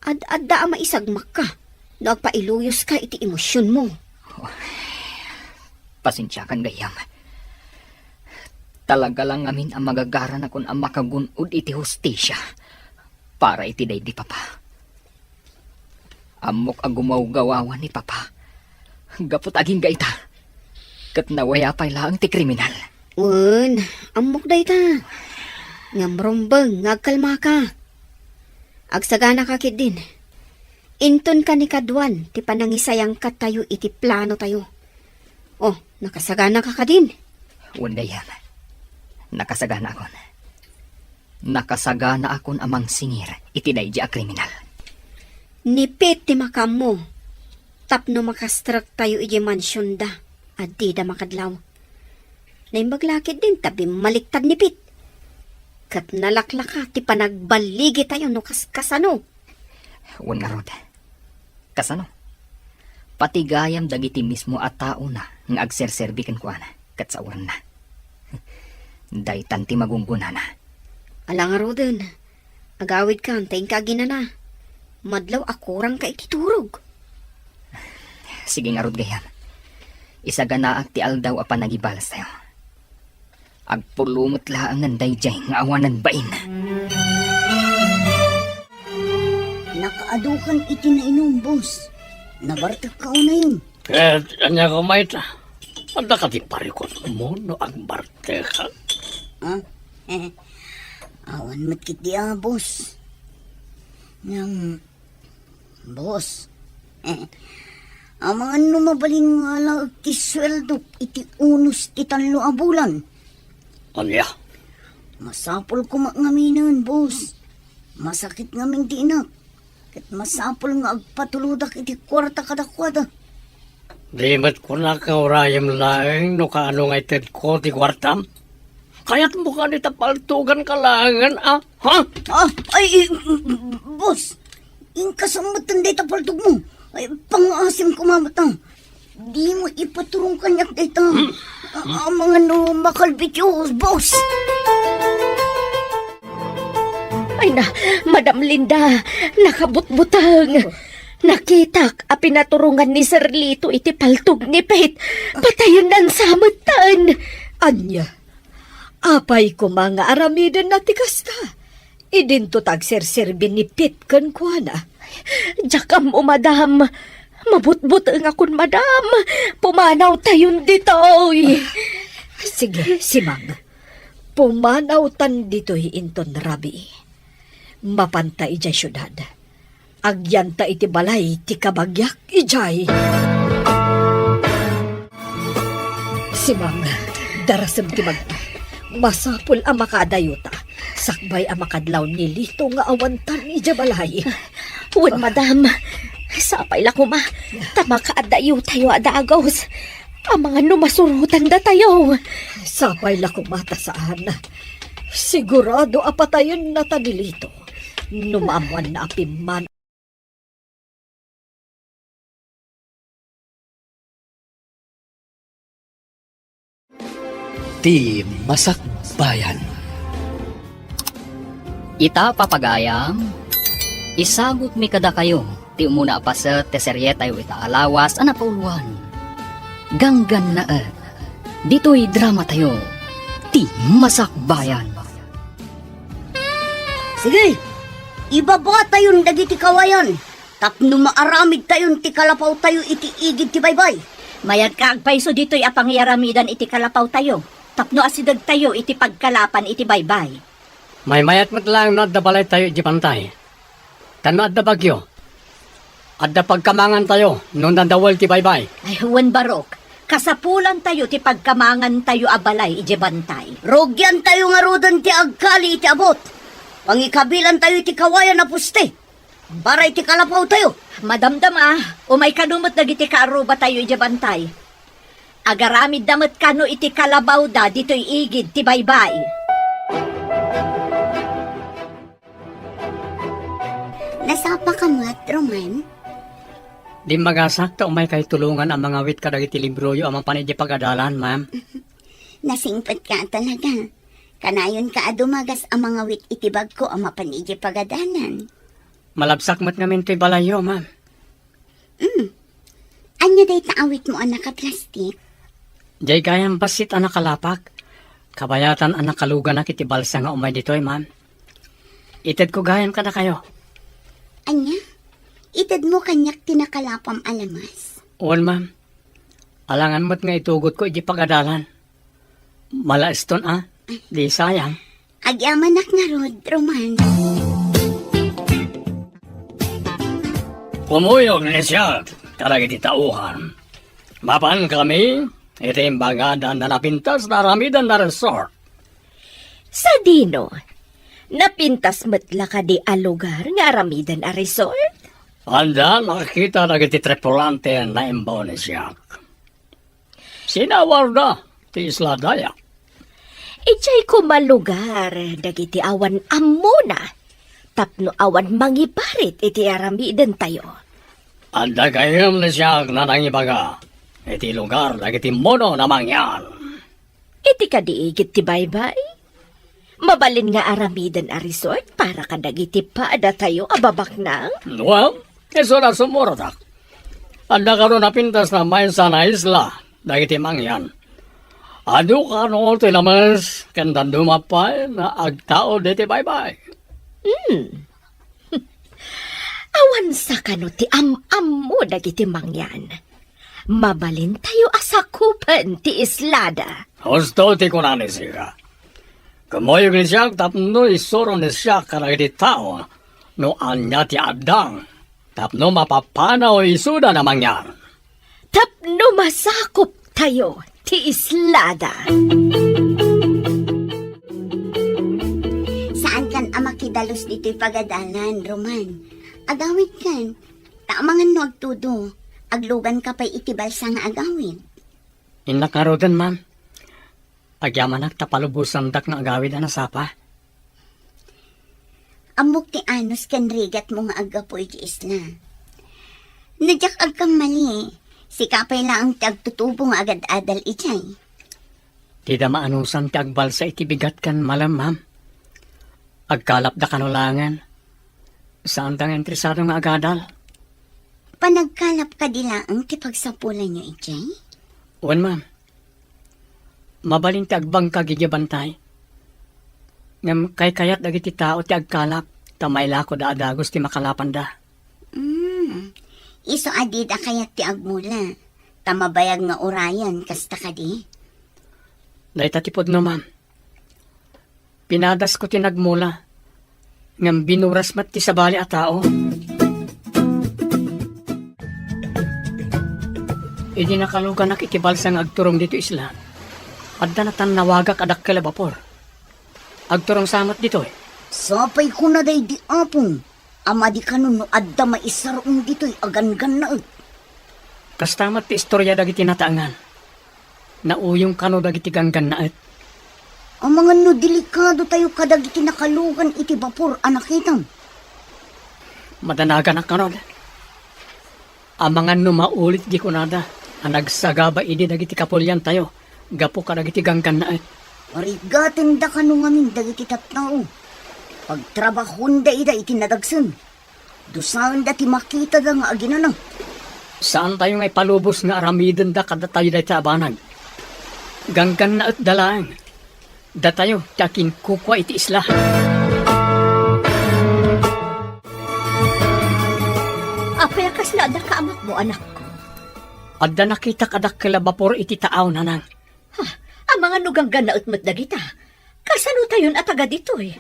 Ad-adda ama isagmak ka. Nagpailuyos ka iti emosyon mo. Pasensya kan gayam. Talaga lang amin ang magagara na kun ang makagunod iti hostisya para iti day di papa. Amok ang gumawgawawan ni papa. Gapot aging gaita. Kat nawaya pa'y laang ti kriminal. Wan, amok day ta. Ngamrombang, ngagkalma ka. Agsagana ka kit din. Inton ka ni Kadwan, ti panangisayang ka tayo iti plano tayo. Oh, nakasagana ka din. Wanda yan. Nakasagana akon. Nakasagana akon amang singir iti daydi a kriminal. Nipit ti makam mo. Tapno makastrak tayo iti mansyon da. At di da makadlaw. Naimbaglakit din tabi maliktad nipit. Kat nalaklaka ti panagbaligi tayo no kasano. Wan nga rod. Kasano? Pati gayam dagiti mismo at tao na nga agserserbikan ko ana kat sa uran na. Daytan ti magungguna na. Alang nga roden. Agawid ka, antayin ka ginana. Madlaw akurang ka ititurog. Sige nga rod gayam. Isaganaak ti aldaw apan nagibalas tayo. Agpulumot laang nanday jay nga awanan bain. Nakaadukan iti na inom, boss. Nabartag ka na yun. Anya ko may ta. Anda ka ti parikot mo no ang barte ka. Ha? Awan matkit di boss. Boss. Ang mga numabaling nga lang ti sweldo iti unos ti tanlo a bulan. Anya? Masapol ko ngaminan, boss. Masakit ngaming di inak. Kat masapol nga agpatuludak iti kwarta kadakwada. Di mat ko na kaurayam laeng no kaano nga ited ko ti kwartam? Kaya't mo ka ni tapaltugan kalangan, ah? Ha? Boss. Inkasamatan day tapaltug mo. Ay, pangasim kumamata. Di mo ipaturong kanyak dito. Ang mga no makalbityo, boss. Ay na, Madam Linda, nakabutbutang. Nakitak a pinaturungan ni Sir Lito iti paltog ni Pet. Patayon ng samutan. Anya, apay ko mga aramiden na tikasta. Idinto tagserserbin ni Pit kan kuana. Jakam o madam. Mabutbut ang akon madam. Pumanaw tayon dito. Sige, si Mang. Pumanaw tan dito'y inton rabi. Mapantay ijay syudad. Agyanta iti balay ti kabagyak ijay. Si Mang, darasem ti magta. Masapul ang makadayuta. Sakbay ang makadlaw ni Lito nga awantan ijay balay. Wan madam. Sapay la ko ma. Tama ka adayo tayo adagos. Ang mga numasurutan da tayo. Sapay la kumata saan. Sigurado apatayon na tanilito. Numamuan na apiman. Ti Masakbayan. Ita papagayam, isagot mi kada kayo, ti umuna pa sa teseryetay o ita alawas anapauluan. Ganggan na dito'y drama tayo, ti masakbayan. Sige, ibaba tayon dagiti kawayan. Tapno maaramid tayon ti kalapaw tayo iti igid ti baybay. Mayag kaagpayso dito'y apangyaramidan iti kalapaw tayo. Tapno asidag tayo iti pagkalapan iti baybay. May mayat mo't lang no adda balay tayo iti pantay. Tano adda bagyo. Adda pagkamangan tayo nung nadawal ti baybay. Ay, huwan barok. Kasapulan tayo ti pagkamangan tayo abalay iti bantay. Rogyan tayo nga rodan ti agkali iti abot. Pangikabilan tayo iti kawayan na puste. Para iti kalapaw tayo. Madamdam umay kanumot dagiti kaaruba tayo iti bantay. Agaramid damat kano iti kalabaw da dito'y igid ti baybay. Nasapa ka mat, Roman? Di magasakta umay kay tulungan ang mga wit kadagiti libroyo amang panidya pagadalan, ma'am. Nasingpat ka talaga. Kanayon ka adumagas ang mga wit itibag ko ang mapanidya pagadanan. Malabsak mat ngamin to'y balayo, ma'am. Anya day taawit mo ang nakaplastik? Jay gayang basit ang nakalapak. Kabayatan ang nakalugan na kiti balsa nga umay dito'y, ma'am. Ited ko gayam ka na kayo. Anya? Itad mo kanyak tinakalapam alamas. Uwan, ma'am. Alangan mo't nga itugot ko iti pagadalan. Malaiston, Di sayang. Agyamanak na rod, Roman. Pumuyog na siya, karagiti tauhan. Mapan kami, itimbagadan na napintas na ramidan na resort. Sa dino, napintas matla ka di a lugar nga aramidan a resort? Anda, nakita na kiti tripulante na imbaw ni siya. Sinawar na, ti Isla Dayak. Ijay ko malugar, dagiti awan amuna. Tapno awan mangiparit iti aramidan tayo. Anda kayam ni siya na nangibaga. Iti lugar na kiti mono na mangyan. Iti kadiigit ti baybay. Mabalin nga aramidan a resort para kadagiti paada tayo ababak nang. Well, eso na sumuratak. Anda ka ron napintas na may sana isla, dagiti mangyan. Ado ka no tilamas, kandan dumapay na agtao diti bye-bye. Awan sa kano ti am-am mo dagiti mangyan. Mabalin tayo asakupan ti islada. Husto ti kunani siya. Kamoyog ni siya, tapno isuro ni siya karagiti tao, no anya ti adang, tapno mapapanaw isuda na mangyan. Tapno masakop tayo ti islada. Saan kan amakidalos dito'y pagadalan, Roman? Agawid kan. Taamangan no agtudo. Aglugan ka pa'y itibal sa nga agawid. Inakarodan, ma'am. Agyaman tapalubusan dak na agawid na nasapa. Amok ti anos kan rigat mo nga agapoy di isla. Nadyak agkang mali. Sikapay lang ang tagtutubo nga agad-adal ichay. Tida maanusan ti agbalsa iti bigat kan malam, ma'am. Agkalap da kanulangan. Saan tang entresado nga agadal? Panagkalap ka dila ang ti pagsapulan nyo ichay? Uwan, ma'am. Mabalin ti agbang kagigibantay. Ngam kay kayat dagiti tao ti agkalap, tamayla ko da adagos ti makalapan da. Iso adid kayat ti agmula. Tamabayag nga urayan kasta ka di. Naitatipod no, ma'am. Pinadas ko ti nagmula. Ngam binuras mat ti sabali a tao. Idi nakalugan nak itibal sang agturong dito isla. Adda na tan nawagak adak kalabapor. Agturong samat dito eh. Sapay ko na day di apong. Ama di kanon no adda maisarong dito'y agan-gan na. Kastamat ti istorya dagiti nataangan. Nauyong kano dagiti ganggan na et. Ang mga no delikado tayo kadagiti nakalugan iti bapor anakitam. Madanaga na kanon. Ang mga no maulit di kunada. Ang nagsagaba idi dagiti kapulyan tayo. Gapo ka dagiti ganggan na et. Arigatin da kano ngamin dagiti tattao. Pagtrabahon da ida itinadagsan. Dusaan da ti makita da nga aginanang. Saan tayo nga ipalubos nga aramidan da kada tayo da abanag? Ganggan na at dalaan. Da tayo, tiyakin kukwa iti isla. Apayakas na ada ka amak mo, anak ko. Adda nakita kadak kalabapor iti taaw nanang. Ang mga nuganggan na utmat dagita. Kasano tayon at taga dito eh.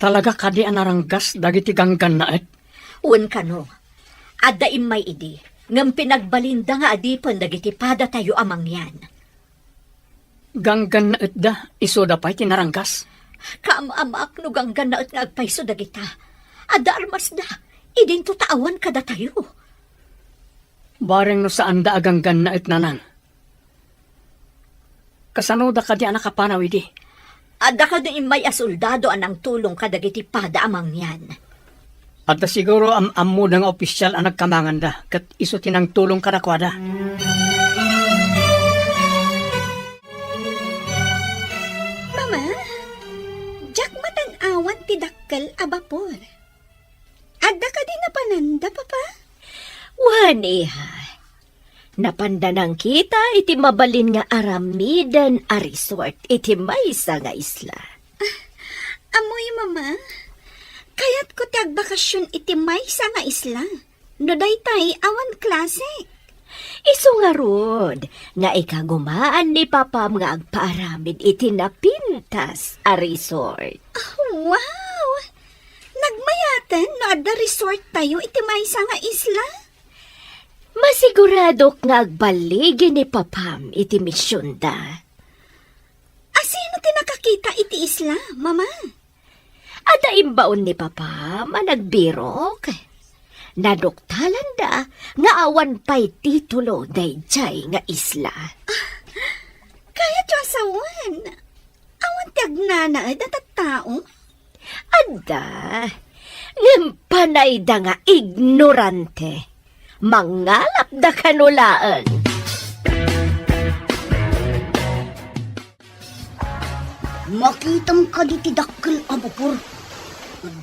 Talaga kadi anaranggas dagiti ganggan na at. Uwan ka no. Adda imay idi. Ngam pinagbalinda nga adipon dagiti pada tayo amang yan. Ganggan na at da, iso da pa'y tinaranggas. Kaam-amak nuganggan na at nga agpaiso dagita. Adda armas da. Idin to taawan kada tayo. Bareng no saan da aganggan na at nanang. Kasano da kadi anakapanaw idi. Adda ka din may asoldado anang tulong kadagiti pada amang yan. At da siguro am-ammo ng opisyal ang nagkamangan da, kat iso tinang tulong kadakwada. Mama, jak matan-awan ti dakkel a bapor. Adda ka din napananda, papa? Wan, iha. Napandanang kita iti mabalin nga aramidan a resort iti maysa nga isla. Amoy, mama. Kayat ko ti agbakasyon iti maysa nga isla. No daytay awan klase. Isu nga rod, nga ikagumaan ni papam nga agpaaramid iti napintas a resort. Wow! Nagmayatan no adda resort tayo iti maysa nga isla. Masiguradok nga agbaligi ni papam iti misyon da. Asino ti nakakita iti isla, mama? Ada imbaon ni papam ang nagbirok. Naduktalan da nga awan pa'y titulo dayjay nga isla. Kaya tiyo asawan. Awan ti agnana at tao. Ada, panay da nga ignorante. Mangalap da kanulaan. Makitam ka di ti dakkel a bapor.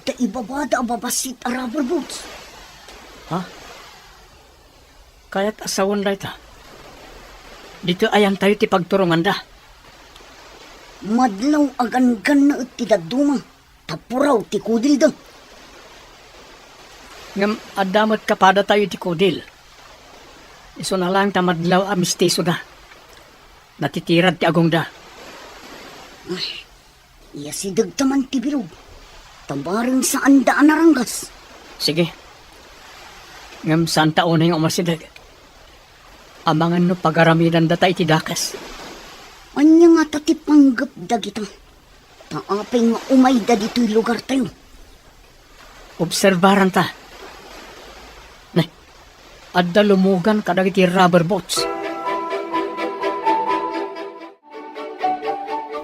Da ibabada a babasit a rubber boots. Ha? Kaya't asawan da ita. Dito ayan tayo ti pagturungan da. Madlaw agan-gan na at ti daduma. Tapuraw ti kudil da. Ngam adamat kapada tayo ti kudil. Iso na lang tamadlaw a mistiso da. Natitirad ti agong da. Iya si dagtaman ti bilog. Tabaring saan daan naranggas. Sige. Ngam saan taon na yung umasidag. Amangan no pagaramidan da tayo ti dakas. Anya nga tatipanggap da kita. Taapay nga umay da dito'y lugar tayo. Obserbaran ta. Adda lumugan kadagiti rubber boats.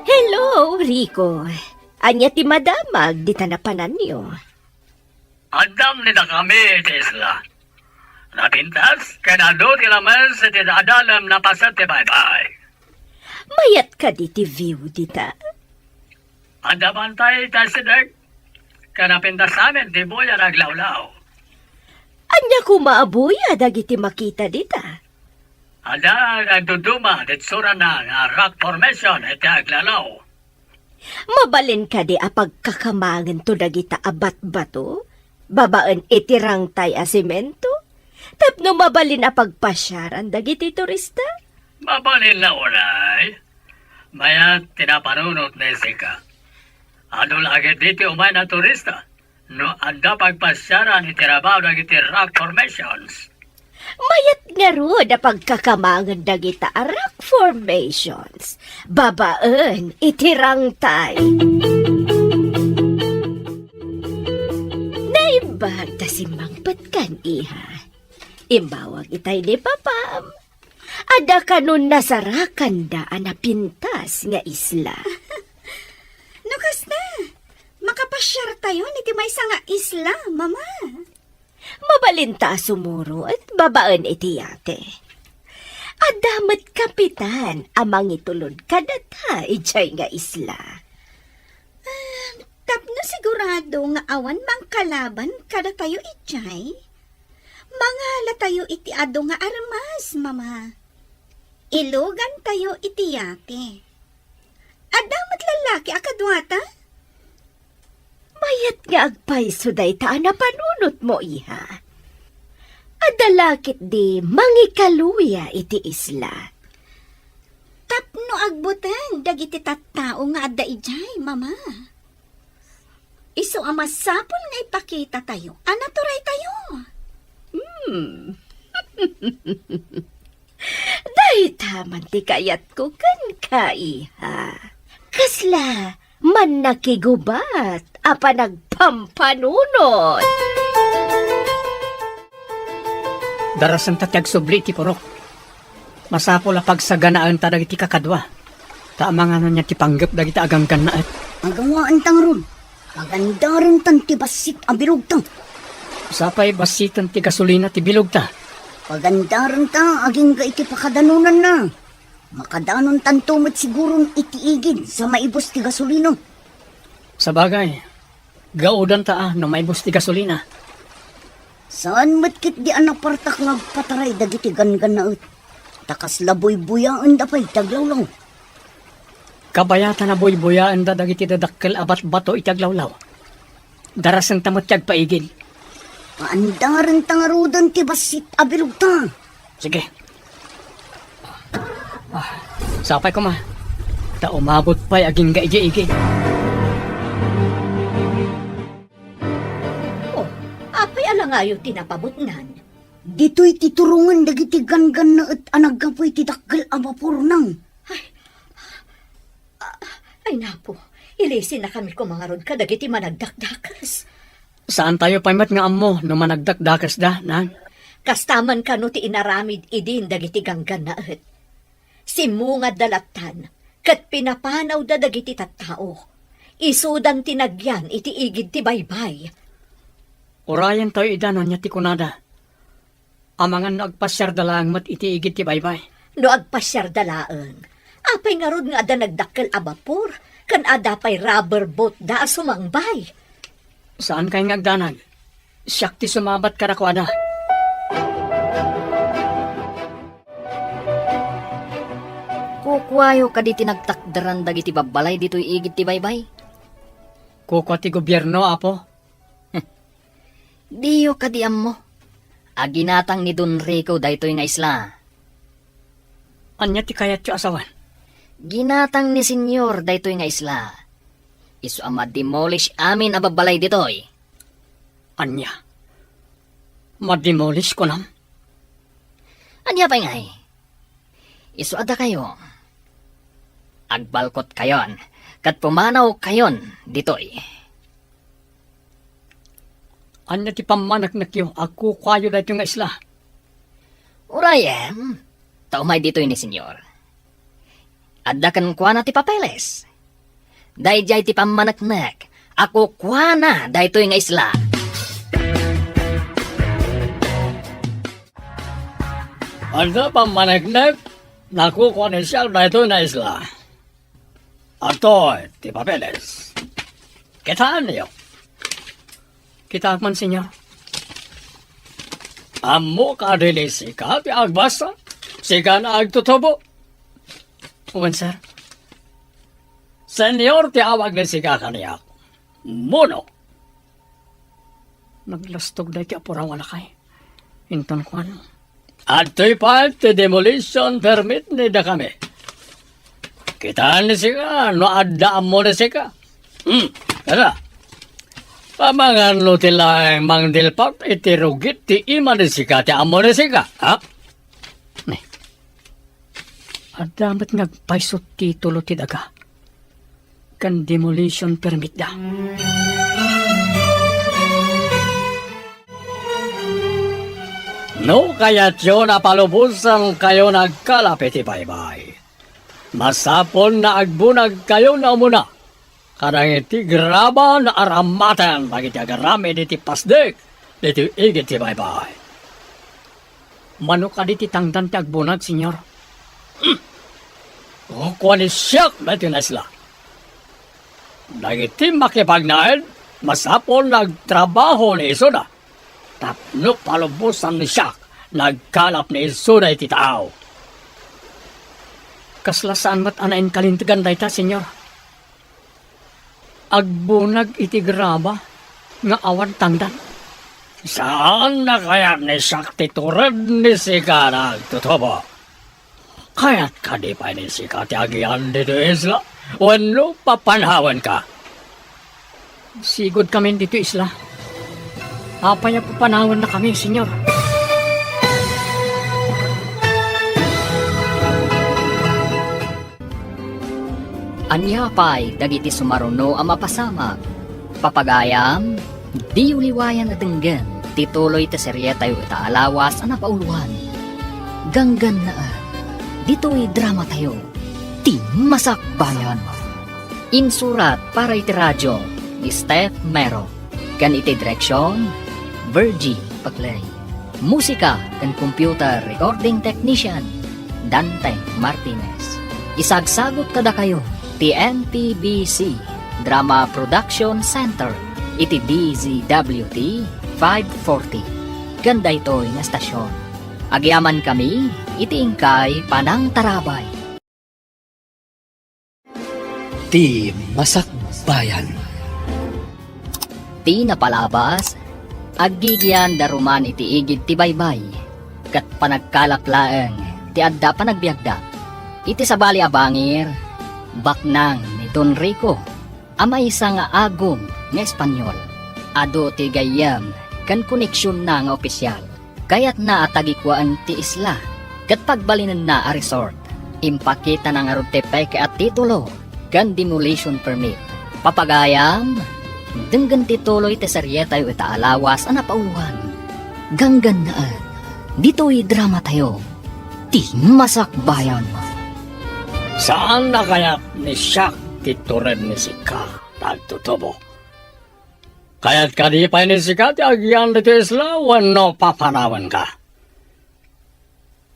Hello, Rico. Anya ti madamag di tanapanan niyo. Adam ni na kami, Tesla. Napintas, kanado ti laman sa ti adalam na pasat ti bye-bye. Mayat ka di ti view dita. Adaman tayo tasidag. Kanapintas amin ti buya naglawlaw. Anya kumaabuya dagiti makita dita. Ada nagduduma ditsura na nga rock formation iti aglalaw. Mabalin ka di apagkakamangan to dagita abat bato. Babaan itirang tay a semento. Tapno mabalin apagpasyaran dagiti turista. Mabalin na unay. Mayat tinapanunot na isika. Ano lagi dito umay na turista? No anda pagpasyaran itirabaw dagiti rock formations. Mayat nga ro na pagkakamangan dagita a rock formations. Babaan itirang tay. Naibag ta si Mangpat kan iha. Imbawag itay ni papam. Ada kanon nasarakan daan na pintas nga isla. Nukas na. Makapasyar tayo ni maysa nga isla, mama. Mabalinta sumuro at babaan iti yate. Adamat kapitan amang itulod kadata ijay nga isla. Tapno sigurado nga awan mang kalaban kada tayo itjay? Mangala tayo iti ado nga armas, mama. Ilugan tayo iti yate. Adamat lalaki akadwata? Mayat nga agpayso day ta na panunot mo, iha. Adalakit di mangikaluya iti isla. Tapno agbutan, dagiti tattao nga adda ijay, mama. Iso ang masapol nga ipakita tayo. Anaturay tayo. Day taman ti kayat ko kan kaiha. Kasla, man nakigubat, apa nagpampanunot. Darasan tatyag subli ti purok. Masapo la pagsaganaan ta dagiti kakadwa. Taamang ano niya ti panggap dagiti aganggan na at. Agawaan tang ron. Maganda rin tan ti basit abirog tang. Sapay basitan ti gasolina ti bilog ta. Paganda rin ta, aging ga iti pakadanunan na. Makadanon tan tumit sigurong itiigid sa maibos ti gasolino. Sa bagay, gaudan ta no maibos ti gasolina. Saan matkit di anak partak ngagpataray dagiti gangan na ut. Takas laboy buyaan da pa'y taglawlaw. Kabayatan na boy-boyaan da dagiti dadakkel abat bato itaglawlaw. Darasan tamot tiyag paigil. Paandaran tangarudan ti basit abilog ta. Sige. Sapay ko ma. Ta umabot pa'y aging gaigi-igi. Oh, apay alangayo tinapabutnan. Dito'y titurungan dagiti gangan na at anagapoy ti dakkel abapor nang. Ay napo, ilisin na kami kumangarod ka dagiti managdakdakas. Saan tayo paymat nga ammo no managdakdakas da, nang? Kastaman ka no ti inaramid idin dagiti ganggan na et. Simungad dalatan, kat pinapanaw da dagiti tattao. Isudan tinagyan iti igid ti baybay. Orayan tayo idano niya ti kunada. Amangan nagpasyar dalang mat itiigid ti baybay. No agpasyar dalaeng, apay nga rod nga ada nagdakkel a bapor, kan ada pay rubber boat da sumangbay. Saan kayo ngagdanag? Siyak ti sumabat karakwada. Kukwayo ka di tinagtakdaran dagiti babalay dito'y igid ti baybay. Kukwa ti gobyerno, apo. Diyo ka di ammo. Aginatang ni Don Rico daytoy nga isla. Anya ti kayat ti asawan? Ginatang ni Senyor daytoy nga isla. Isu ama demolish amin a babalay ditoy. Anya? Mademolish ko nam? Anya pa ngay? Isu ada kayo. Agbalkot kayon. Kat pumanaw kayon ditoy. Anya ti pamanak na kiyo, ako kwayo dahito nga isla. Urayem, taumay ditoy ni Senyor. Adda kan kuana ti papeles. Dayjay ti pamanaknak, ako kuana daytoy nga isla. Anda pamanagnak, nakukuha ni siya dahito na isla. Ato, ti papeles. Kitaan niyo. Kita man, senyor. Amo ka rin sika, ti agbasa. Sika na agtutubo. Uwan, sir. Senyor, ti awag ni sika kaniya. Muno. Naglastog dahi ti apuraw alakay. Inton ko ano. At to'y pa, ti demolition permit ni da kami. Kitaan ni sika, no adda mo ni sika. Kaya, pamangan lo tila mang dilpak iti rugit ti ima ni sika ti amo ni sika. Ha? At damat nagpaisot titulo ti daga. Kan demolition permit da. No, kaya tiyo napalubusan kayo nagkalapit baybay. Masapon na agbunag kayo na umuna. Karang iti graba na aramatan bagiti agarami diti pasdek diti igit ti baybay. Mano ka di ti tangdan ti agbunag, senyor? O kuha ni siyak dati na sila. Dagiti makipagnaid, Masapol nagtrabaho ni Isoda. Tapno palubusan ni siya. Nagkalap ni Isoda iti tao. Kaslasaan mat anain kalintigan dayta, senyor. Agbunag iti graba nga awan tangdan. Saan na kaya ni Sakti turad ni Sika nagtutubo? Kaya't ka di pa ni Sika ti agian dito isla? Wano papanhawan ka? Sigod kami dito isla. Apaya papanawan na kami, senyor. Anya pa'y dagiti sumaruno ang mapasama. Papagayam, di uliwayan at denggan, tituloy ta serye tayo itaalawas ang napauluan. Ganggan na dito'y drama tayo, ti masakbayan. Insurat para iti radyo ni Steph Mero. Kan iti direksyon, Virgie Paglay. Musika kan computer recording technician, Dante Martinez. Isagsagot kada kayo, TNTBC Drama Production Center, iti DZWT 540. Ganda ito'y na stasyon. Agyaman kami, iti ingkay Panang Tarabay. Ti Masakbayan. Ti napalabas, aggigyan daruman iti igid ti baybay, kat panagkalaklaeng ti adda panagbiagda. Iti sabali abangir, baknang ni Don Rico, ama isa nga agom nga Espanyol. Ado ti gayam, kan koneksyon na nga opisyal. Kaya't naatagikwaan ti isla, kat pagbalinan na a resort. Impakita na nga rute peke at titulo, kan demolition permit. Papagayam, denggan tituloy ti serye tayo itaalawas ang napauluan. Ganggan na dito'y drama tayo, ti masakbayan. Saan na kaya ni siya titured ni Sika nagtutubo? Kaya't ka di pa ni Sika ti agian dito isla, wano papanawan ka?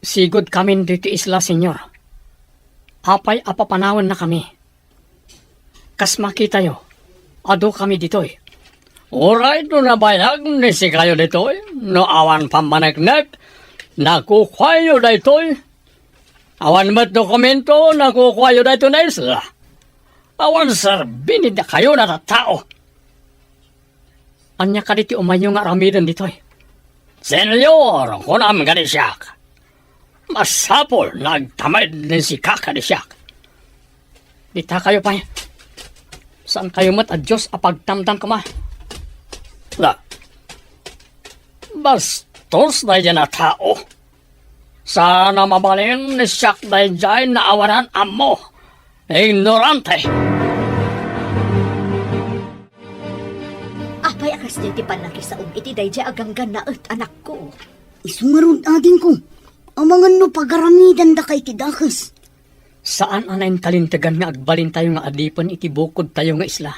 Sigod kami dito isla, senyor. Apay apapanawan na kami. Kas makita yo, ado kami dito'y. Alright, no nabayag ni Sika yo dito'y, no awan pamanagnak, nakukwayo dito'y. Awan mat dokumento na kukwayo na ito na isla. Awan sarbinid na kayo na tao. Anya ka diti umayo nga ramidan dito'y. Senyor, kunam ka di siyak. Masapol, nagtamad din si kaka di siyak. Dita kayo pa. Saan kayo mat at Diyos apagtamdam ka ma? La, bastos na yan na tao. Sana mabalin ni siyak dahil dyan na awanan amo. Ignorante. Apay akas di panakisaog iti dayja aganggan na anak ko. Isumarod ading ko. Amangan no pagaramidan da kay tidakas. Saan anayin kalintagan nga agbalin tayo nga adipan iti bukod tayo nga isla?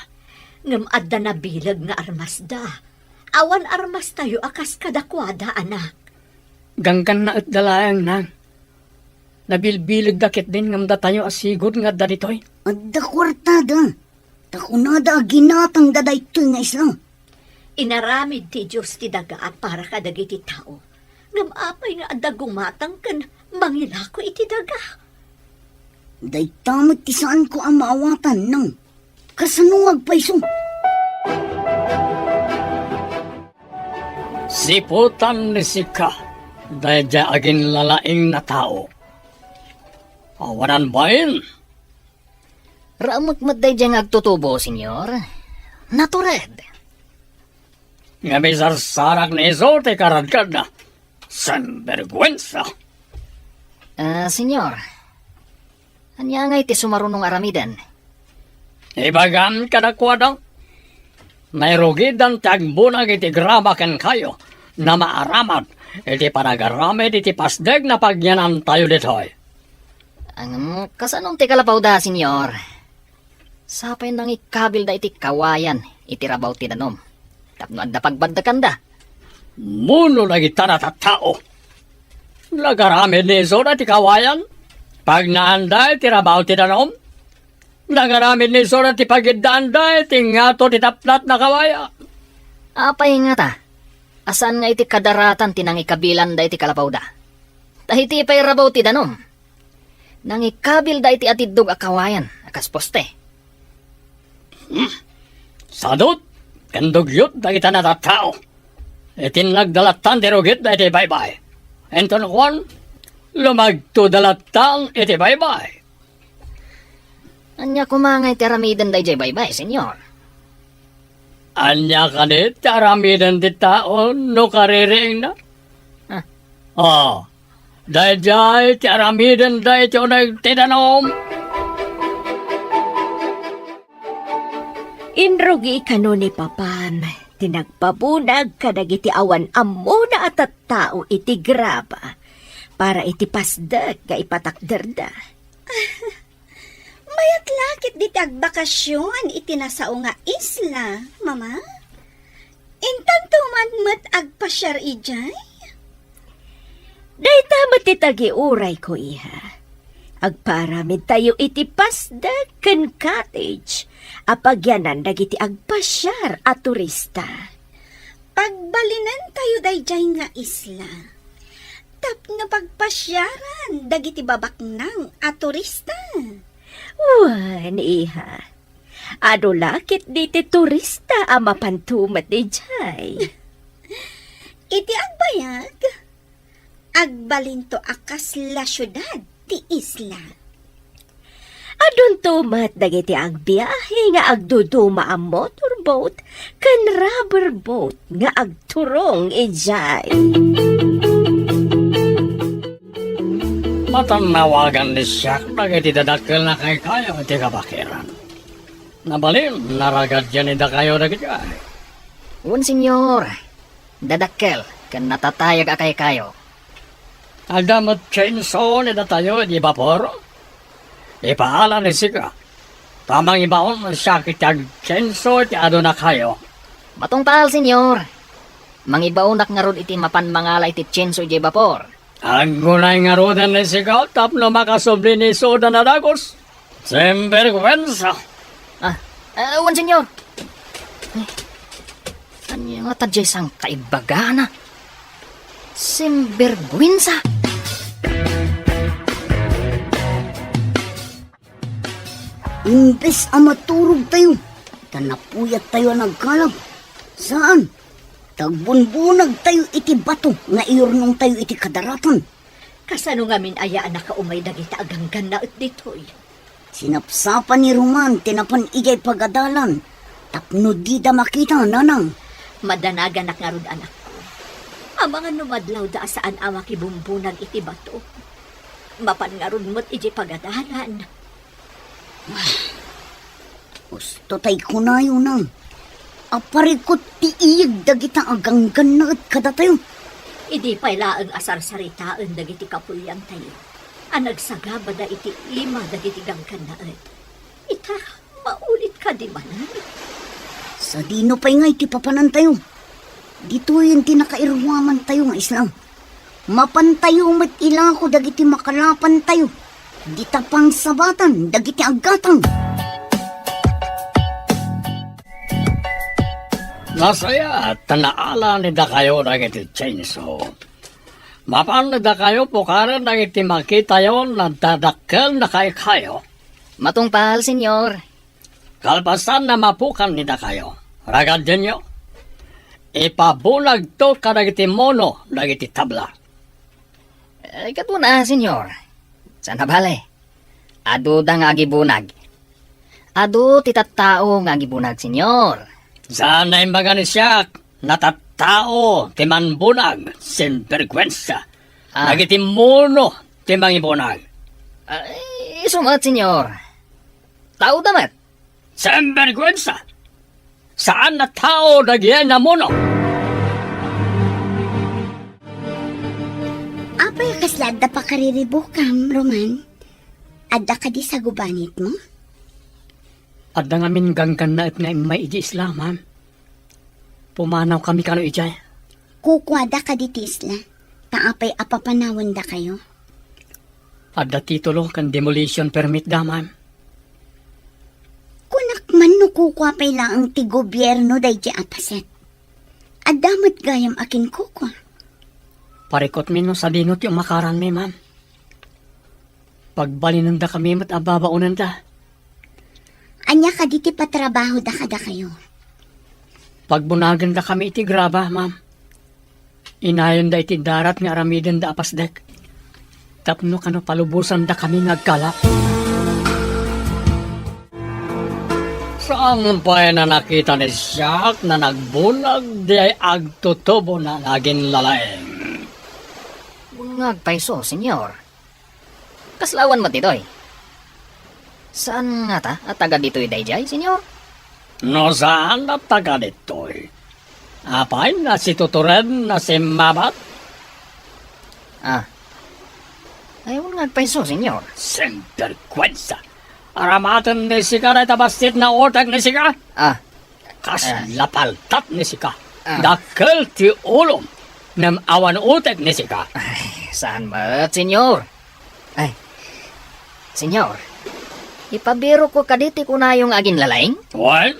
Ngam adda na bilag nga armas da. Awan armas tayo akas kadakwada anak. Ganggan na at dalayang nang. Nabilbilig dakit din ngam da tayo asigod nga da dito'y. Adda kwartada. Takunada ginatang daday ito nga isla. Inaramid ti Diyos ti daga at para kadagi ti tao. Ngam apay nga adda gumatang kan mangilako iti daga. Day tamot ti saan ko ang maawatan nang. Kasanuwag pa iso. Siputan ni Sika. Dahil dya agin lalaing na tao. Awanan ba yun? Ramag maday dyan agtutubo, senyor. Natured. Nga may sarsarak na iso, te karadkad na. San vergüenza. Senyor. Anya nga iti sumarunong aramidan. Ibagan ka na kwadang. May rugidan tagbunag iti grabakan kayo na maaramad. Iti panagaramid iti pasdeg na pagyanan tayo dito'y. Ang kasanong ti kalapaw da, senyor. Sapay nang ikabil da iti kawayan, iti rabaw ti danom. Tapno adda pagbaddakan da. Muno lagi tanat at tao. Lagaramid ni iso na ti kawayan. Pag naanda iti rabaw ti danom. Nagaramin ni Sora ti pagidanda iti nga to ti taplat na kawaya. Apay nga ta. Asan nga iti kadaratan tinangikabilan da iti kalapaw da. Tahiti pa'y rabaw ti danom. Nangikabil da iti atidog akawayan, akas poste. Sadot, kandugyot da ita natatao. Itin nagdalatan derugit da iti baybay. Enton kwan, lumagto dalatang iti baybay. Anya kumangay tiramiden da iti baybay, senyor. Anya kanit, aramidan di tao, no kaririing na. Ah. Dahil ti aramidan da iti unag tinanom. Inrugi kano ni Papan, tinagpabunag kadagiti awan ammo na at tao iti graba, para iti pasdag ka ipatakderda. Mayat lakit di agbakasyon iti nasao nga isla, mama. Intan tuman mat agpasyar ijay. Dahita matitagi uray ko iha. Agparamid tayo iti pasdag ken cottage, apagyanan dagiti agpasyar at turista. Pagbalinan tayo dayjay nga isla. Tapno pagpasyaran dagiti babaknang at turista. Wan, iha. Ado lakit diti turista ang mapantumat di jay. Iti agbayag. Agbalinto akas la syudad ti isla. Adun tumat dagiti agbiyahe nga agduduma ang motorboat kan rubber boat nga agturong ijay. Matanawagan ni Siak dagiti dadakkel na kay kayo iti kabakiran. Nabalin, naragad yan ida kayo dagiti ay. Un senyor, dadakkel, kan natatayag akay kayo. Agdamot chainsaw ni tayo di vapor. Ipaala ni Sika. Tamang ibaon ng sakit ag chainsaw ti ado na kayo. Matong tal, senyor. Mangibaunak nga rod iti mapan mangala iti tsenso iti vapor. Ang gunay nga rodan ni Sika, tapno makasubli ni Soda na dagos. Sembergwensa. Un senyor. Ay, kanya nga tadyay sang kaibagana. Simbergwinsa. Imbes ang maturog tayo, tanapuyat tayo nagkalab. Saan? Tagbunbunag tayo iti bato, nga iurnong tayo iti kadaratan. Kasano nga min aya na kaumay dagiti aganggan na ut ditoy. Sinapsapan ni Roman, tinapan igay pagadalan. Tapno di da makita, nanang. Madanagan nga rod anak ko. Ang mga numadlaw da saan ama kibumbunag iti bato. Mapan nga rod mo't iti pagadalan. Gusto tay kunayo nang. Aparikot ti iyig dagita aganggan na at kada tayo. Idi pailaang asar saritaan dagiti kapulyan tayo. Ang nagsagabada iti ima dagiti gangkan na at. Ita, maulit ka di manan. Sa dino pa'y nga iti papanan tayo. Dito yung tinakairwaman tayo nga Islam. Mapantayo mat ila ko dagiti makalapan tayo. Di tapang sabatan, dagiti agatang. Nasaya, tanaala ni da kayo dagiti chainsaw. Mapan na da kayo pukaran dagiti makita yon na dadakkel na kayo. Matong tal, senyor. Kalpasan na mapukan ni da kayo. Ragad din nyo. Ipabunag to kadagiti mono dagiti tabla. Katuna, senyor. Sana bale. Ado da nga gibunag. Ado titattao nga gibunag, senyor. Sana imbaga ni Siak, natattao ti manbunag, sinvergwensa. Dagiti mono ti mangibunag. Isumat, senyor. Tao damat. Sinvergwensa. Saan na tao dagyan na mono? Apay kaslada pa kariribukam, Roman. Adda ka di sa gubanit mo? Adda nga min ganggan na at nga may iji Islam, ha? Pumanaw kami kano ijay. Kukwada ka di tisla. Taapay apapanawan da kayo. Adda titulo kan demolition permit da, ma'am. kukwa pala ang ti gobyerno day di apaset. Adamat gayam akin kukwa. Parikot min no sabingot yung makaran mi, ma'am. Pagbalin da kami mat ababaunan da. Anya ka di ti patrabaho da kada kayo. Pagbunagan da kami iti graba, ma'am. Inayon da iti darat nga aramidan da apasdek. Tapno kano palubusan da kami nagkalap. Saan pa na nakita ni Siak na nagbulag di ay agtutubo na naging lalaeng? Bungag paiso, senyor. Kaslawan mo ditoy. Saan nga ta? At taga dito'y dayjay, senyor? No saan na taga dito'y? Apay na si Tuturen na si Mabat? Ah. Ayaw nga paiso, senyor. Sinterkwensa. Aramatan ni Sika na itabastit na otak ni Sika. Ah. Kas lapaltat ni Sika. Ah. Dakil ti ulom nam awan otak ni Sika. Saan ba, senyor? Ay, senyor. Ipabiro ko kaditi ko na yung aging lalaing? Well,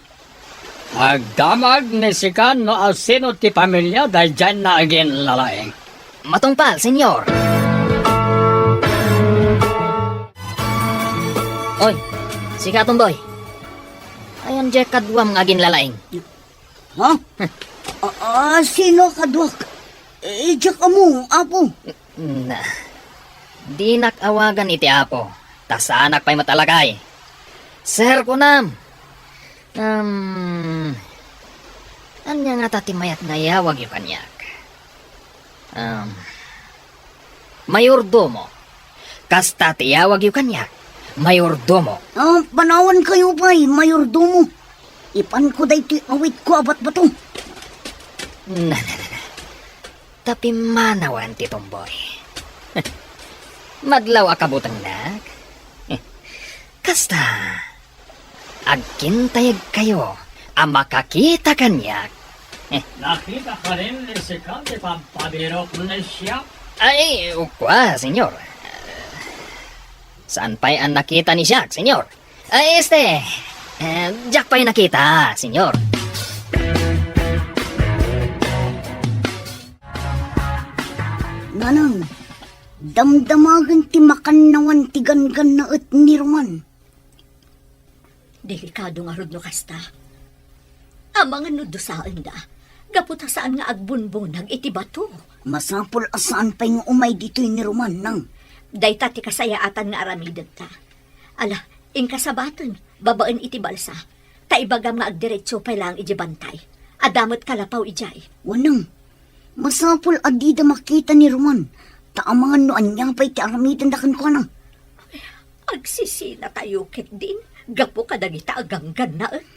magdamag ni Sika no asino ti pamilya dahil dyan na aging lalaeng. Matungpal, senyor. Oy, sika tumboy. Ayan dyan kadwam ng aging lalaing. Ha? Sino kadwak? Ijak mo, apo. Na, di nakawagan iti apo. Tasanak pa'y matalagay. Sir ko nam. Anya nga tatimayat nga yawag yung kanyak. Mayordomo. Kasta tiyawag yung kanyak. Mayordomo. Panawan kayo pa'y, mayordomo. Ipan ko day ti awit ko abat bato. Na. Tapi manawan ti tomboy. Madlaw akabutang nak. Kasta. Agkintayag kayo. Ang makakita kanyak. Nakita ka rin ni Sika ti pabirok na siya. Ay, ukwa, senyor. Saan pa'y ang nakita ni Jack, senyor? Ay, Jack pa'y nakita, senyor. Nanang, damdamagan ti makanawan ti gangan na at niruman. Delikado nga rod no kasta. Ang mga nudo saan da, gaputa saan nga agbunbunag iti bato. Masapol asaan pa yung umay dito'y niruman nang. Dayta ti kasayaatan nga aramidan ta. Ala, ingkasabaton, babaan iti balsa. Taibagam nga agdiretso pa lang iji bantay. Adamot kalapaw ijay. Wanang, masapol adida makita ni Roman. Taamangan no anyang pa'y ti aramidan dakan ko na. Agsisina tayo ket din. Gapo kadagita aganggan na at.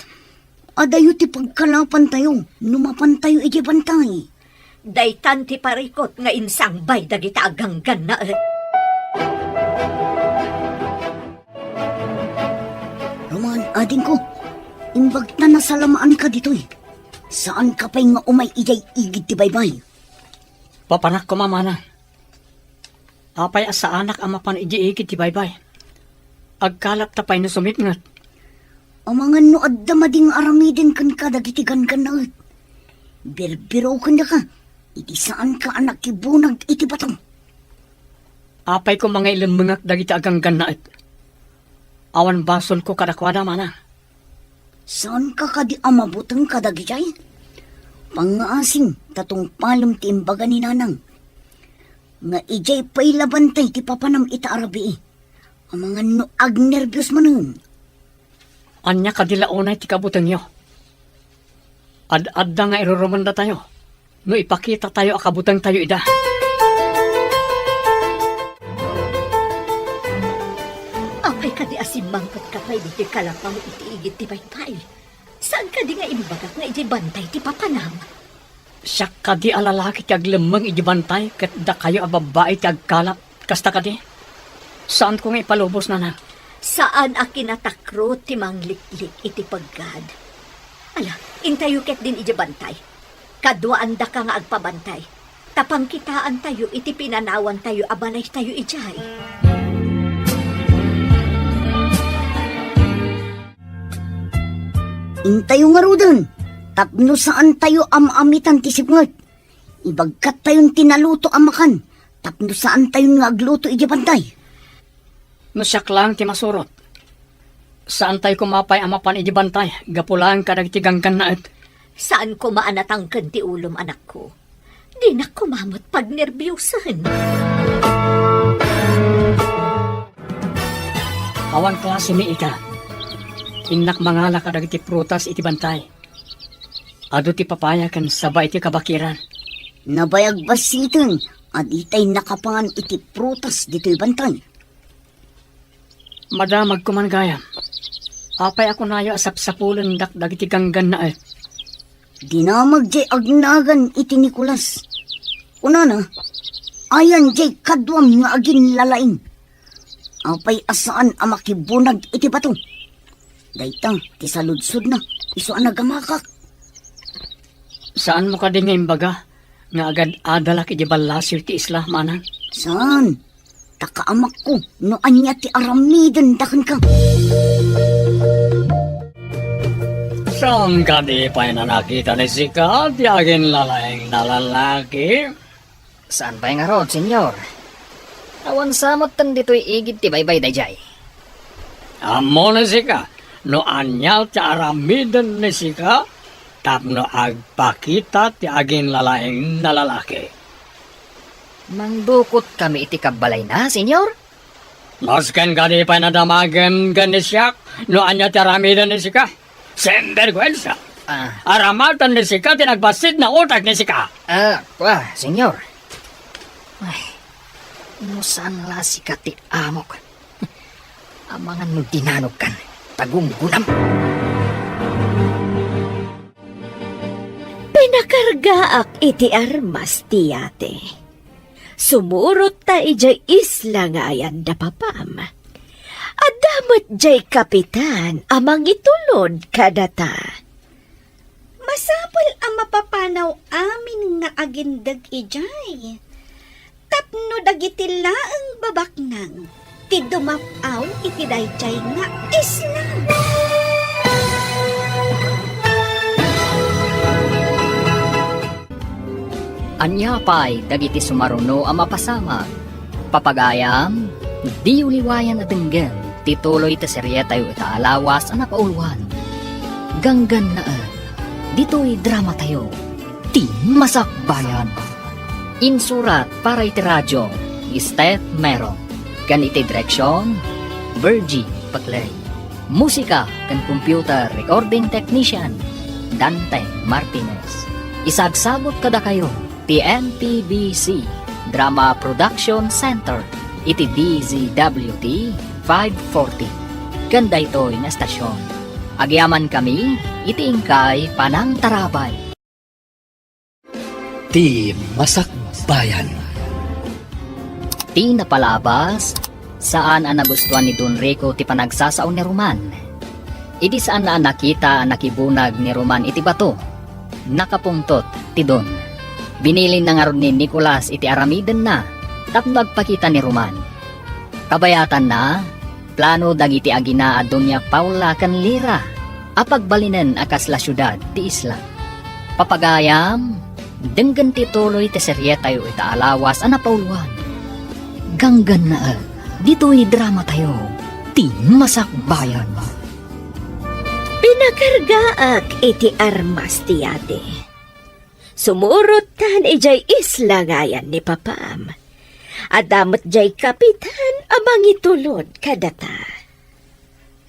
Adayo ti pagkalapan tayo, numapan tayo iji bantay. Daytan ti parikot nga insang bay dagita aganggan na at. Roman, ading ko, imbag na nasalamaan ka dito'y. Saan ka pa'y nga umay ijay igid ti baybay? Papanak ko mamana. Apay asa anak ang mapan ijiikit ti baybay. Agkalap tapay na sumitngat. Ang mga noad da mading aramidin kan ka dagitigan ka na at. Birbiro ka na ka, iti saan ka anak kibunag iti batong. Apay ko mga ilang dagiti agang ganaet. Awan bason ko kadakwada mana. Saan ka kadi amabutang kadagijay? Pangaasing tatong palom ti imbaga ni nanang. Nga ijay pa'y labantay ti papanam ita arabi. Ang mga noag nervyos manun. Anya kadilaunay ti kabutang nyo. Ad-adda nga irurumanda tayo. No ipakita tayo akabutang tayo ida. Apay ka di asimbangkot ka pa'y di kalapaw iti igit ti paypay. Saan ka di nga imbagak nga iti bantay ti papanam? Siya kadi alalaki ti aglemang ijibantay ket da kayo ababae ti agkalap. Kasta kadi. Saan ko nga ipalubos na na? Saan a kinatakro ti mangliklik iti paggad? Ala, intayo ket din iti bantay. Kadwaan da ka nga agpabantay. Tapang kitaan tayo iti pinanawan tayo abalay tayo ijay. Intayo nga rudan. Tapno saan tayo amamitan ti sipngat. Ibagkat tayon tinaluto amakan. Tapno saan tayo nga agluto iti pantay. Nasyak lang ti masurot. Saan tayo kumapay amapan iti bantay? Gapulaan kadag ti ganggan na et. Saan ko maanatang ti ulom anak ko? Di na kumamot pag nervyusan. Awan klase mi ika. Ingnak mangala kadag ti prutas iti bantay. Ado ti papaya kan sabay ti kabakiran. Nabayag basitin. At itay nakapangan iti prutas dito'y bantay. Madamag kumangayam. Apay ako nayo asap-sapulan dakdag iti ganggan na et. Dinamag jay agnagan iti Nicolas. Una na, ayan jay kadwam nga agin lalaing. Apay asaan amakibunag iti bato. Daytang, ti saludsod na, iso ang nagamakak. Saan mo ka din nga imbaga? Nga agad adalak iti balasir ti isla manang. Saan? Takaamak ko, no anya ti aramidan dakan ka. Saan ka di pa na nakita ni Sika? Di agin lalaing na lalaki. Saan ba nga rod, senyor? Awan samot tan dito'y igid ti baybay dayjay. Amo na Sika. No anyal ti aramidan ni Sika. Tapno agpakita ti agin lalaing na lalaki. Mangdukot kami iti kabalay na, senyor? Maskan ka di pa na damagan ka ni Siak. No anya ti aramidan ni Sika. Sembergwensa. Aramatan ni Sika tinagbasid na utak ni Sika. Senyor. Ay, saan la Sika ti amok? Amangan mo dinanog kan. Tagunggunam. Pinakargaak iti armas tiyate. Sumurot ta ijay isla nga ayan da papam. Adamat jay kapitan amang itulod kadata. Masapol ang mapapanaw amin nga agindag ijay. Tapno dagiti laang babaknang. Ti dumapaw iti dayjay nga isla. Anya pa'y dagiti sumaruno ang mapasama. Papagayam, di uliwayan at tenggan, tituloy ta serye tayo ita alawas ang napaulwan. Ganggan na dito'y drama tayo, ti masakbayan. Insurat para iti radyo, Steph Meron. Kan iti direksyon, Virgie Paglay. Musika kan computer recording technician, Dante Martinez. Isagsagot kada kayo, TNTBC Drama Production Center iti DZWT 540 ganda ito'y na stasyon. Agyaman kami iti ingkay Panang Tarabay. Ti Masakbayan. Ti napalabas saan ang nagustuhan ni Don Rico ti panagsasaon ni Roman. Idi saan na nakita ang nakibunag ni Roman iti bato. Nakapungtot ti Don. Binilin na nga ron ni Nicolas iti aramidan na, tap nagpakita ni Roman. Kabayatan na, plano dagiti agina a Doña Paula kan Lira, apagbalinan akas la syudad ti isla. Papagayam, denggan ti tuloy ti serye tayo ita alawas a napauluan. Ganggan na dito'y drama tayo, ti masakbayan. Pinakargaak iti armas tiyate. Sumurot tan ijay isla ngayan ni papam. Adamat jay kapitan amang itulod kadata.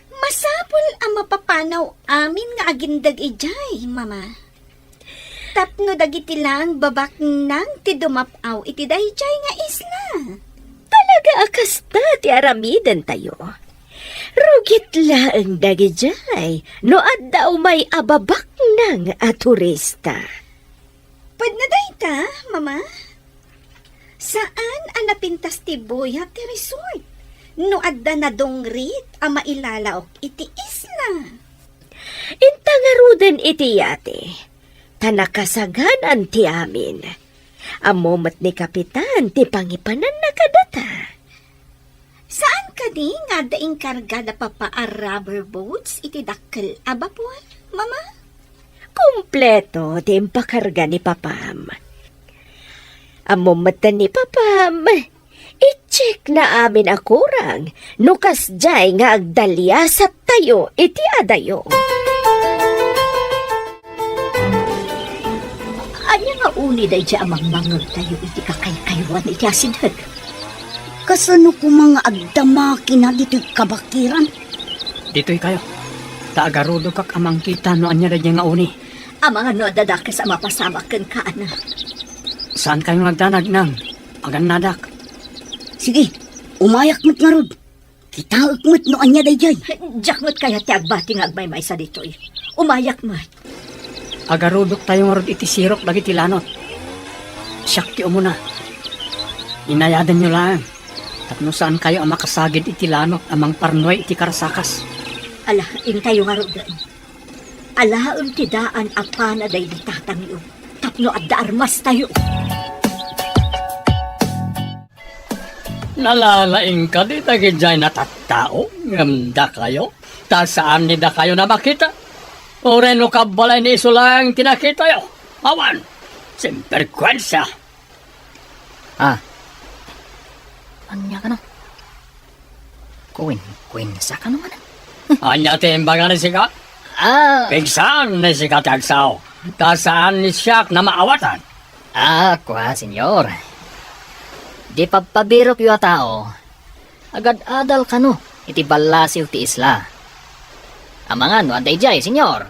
Masapol ang mapapanaw amin nga agindag ijay, mama. Tapno dagiti lang babak nang ti dumapaw iti dayjay nga isla. Talaga akasta ti aramidan tayo. Rugit laeng dagijay no adda umay ababak nang a turista. Pwede na dayta, mama? Saan ang napintas ti Boyat ti resort? No adda na dongrit ang mailalaok iti isla. Intangarudan iti yate. Tanakasaganan ti amin. Amomat ni kapitan ti pangipanan na kadata. Saan ka kadi nga daing karga na papa a rubber boats iti dakkel abapuan, mama? Kompleto din pakarga ni Papam. Amumata ni Papam, i-check na amin akurang nukas jay nga agdalya sa tayo iti adayo. Anya nga uni day di amang mangag tayo iti kakay-kaywan iti asidhag. Kasano ko mga agdamaki na dito'y kabakiran? Dito'y kayo. Taagarudo kak amang kita no anya nga uni. Ang mga no dadakes ang mapasamakan ka, ana. Saan kayo nagdanag nang? Aganadak. Sige, umayak mo't nga rod. Kitaak mo't no anya dayjay. Jakmot kaya ti agbati nga agmay sa dito'y. Umayak mo. Agarudok tayo nga rod iti sirok dagiti lanot. Syakti umuna. Inayadan nyo lang. Tapno saan kayo ang makasagid iti lanot amang parnoy iti karasakas. Ala, tayo nga rodan. Ala, ti daan apa na day ditatang iyo. Tapno at armas tayo. Nalalaing ka di tagidjay na tattao, ngamda kayo, ta saan ni da kayo na makita? O reno kabalay ni iso lang tinakita yo, awan, simperkwensya. Ah. Anya ka no? Kuin sa ka naman. Anya timbangan ni sika, Ah, pigsan ni sika tagsaw, ta saan ni siyak na maawatan. kwa, senyor. Di pagpabirok yung tao. Agad adal ka no, iti balasiw ti isla. Amangan, aday jay, senyor.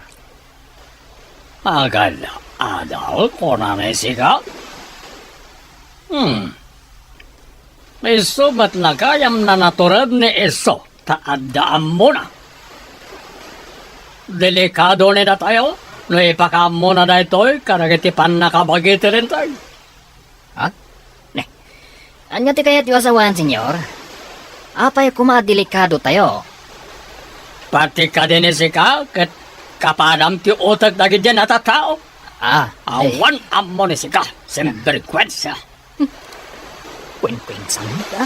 Agad adal ko na ni sika. Iso ba't nagayam na naturad ni iso, taadaan mo na. Delikado ni na tayo, no ipakam mo na da ito'y karagitipan na kabagiti rin tayo. Ha? Ne. Anya ti kayat yung asawan, senyor? Apay kumadelikado tayo. Pati ka din isika, kat kapadam ti utak dagit dyan at tao. Ah, Awan amo ni sika, simberkwensya. Kwin-kwin sangka.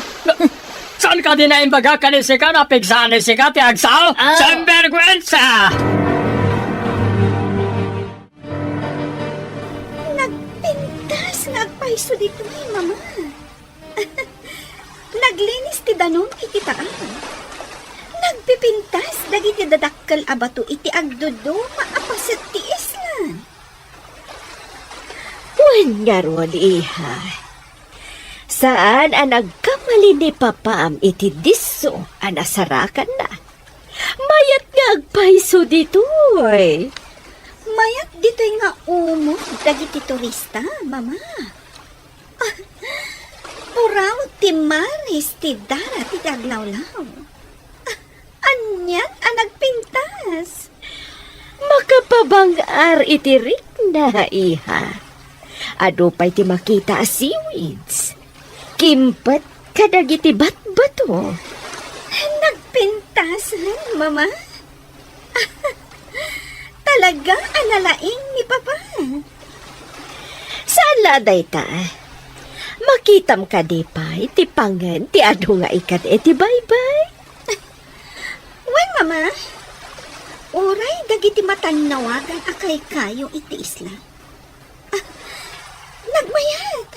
Saan ka din na imbaga ka ni sika, napigsan ni sika, ti agsaw, Ah. simberkwensya! Nagpintas nga agpaiso dito ay, mama. Naglinis ti danon iti taan. Nagpipintas dagiti dadakkel abato iti agdudo maapaset ti islan. Wan nga ron, iha. Saan ang nagkamali ni Papam iti diso ang nasarakan na? Mayat nga agpaiso dito eh. Mayat dito nga umod dagiti turista, mama. Puraw ti maris ti dara ti daglawlaw. Anyan ang nagpintas. Makapabangar iti na, iha. Ado pa'y ti makita a seaweeds. Kimpat kadagiti bat-bato. Nagpintas, mama. Talaga analaing ni Papa. Sala day ta? Makitam ka di pa'y ti pangan ti ado nga ikat iti bye-bye. Wen, mama. Oray dagiti matanawagan akay kayo iti isla. Nagmayat.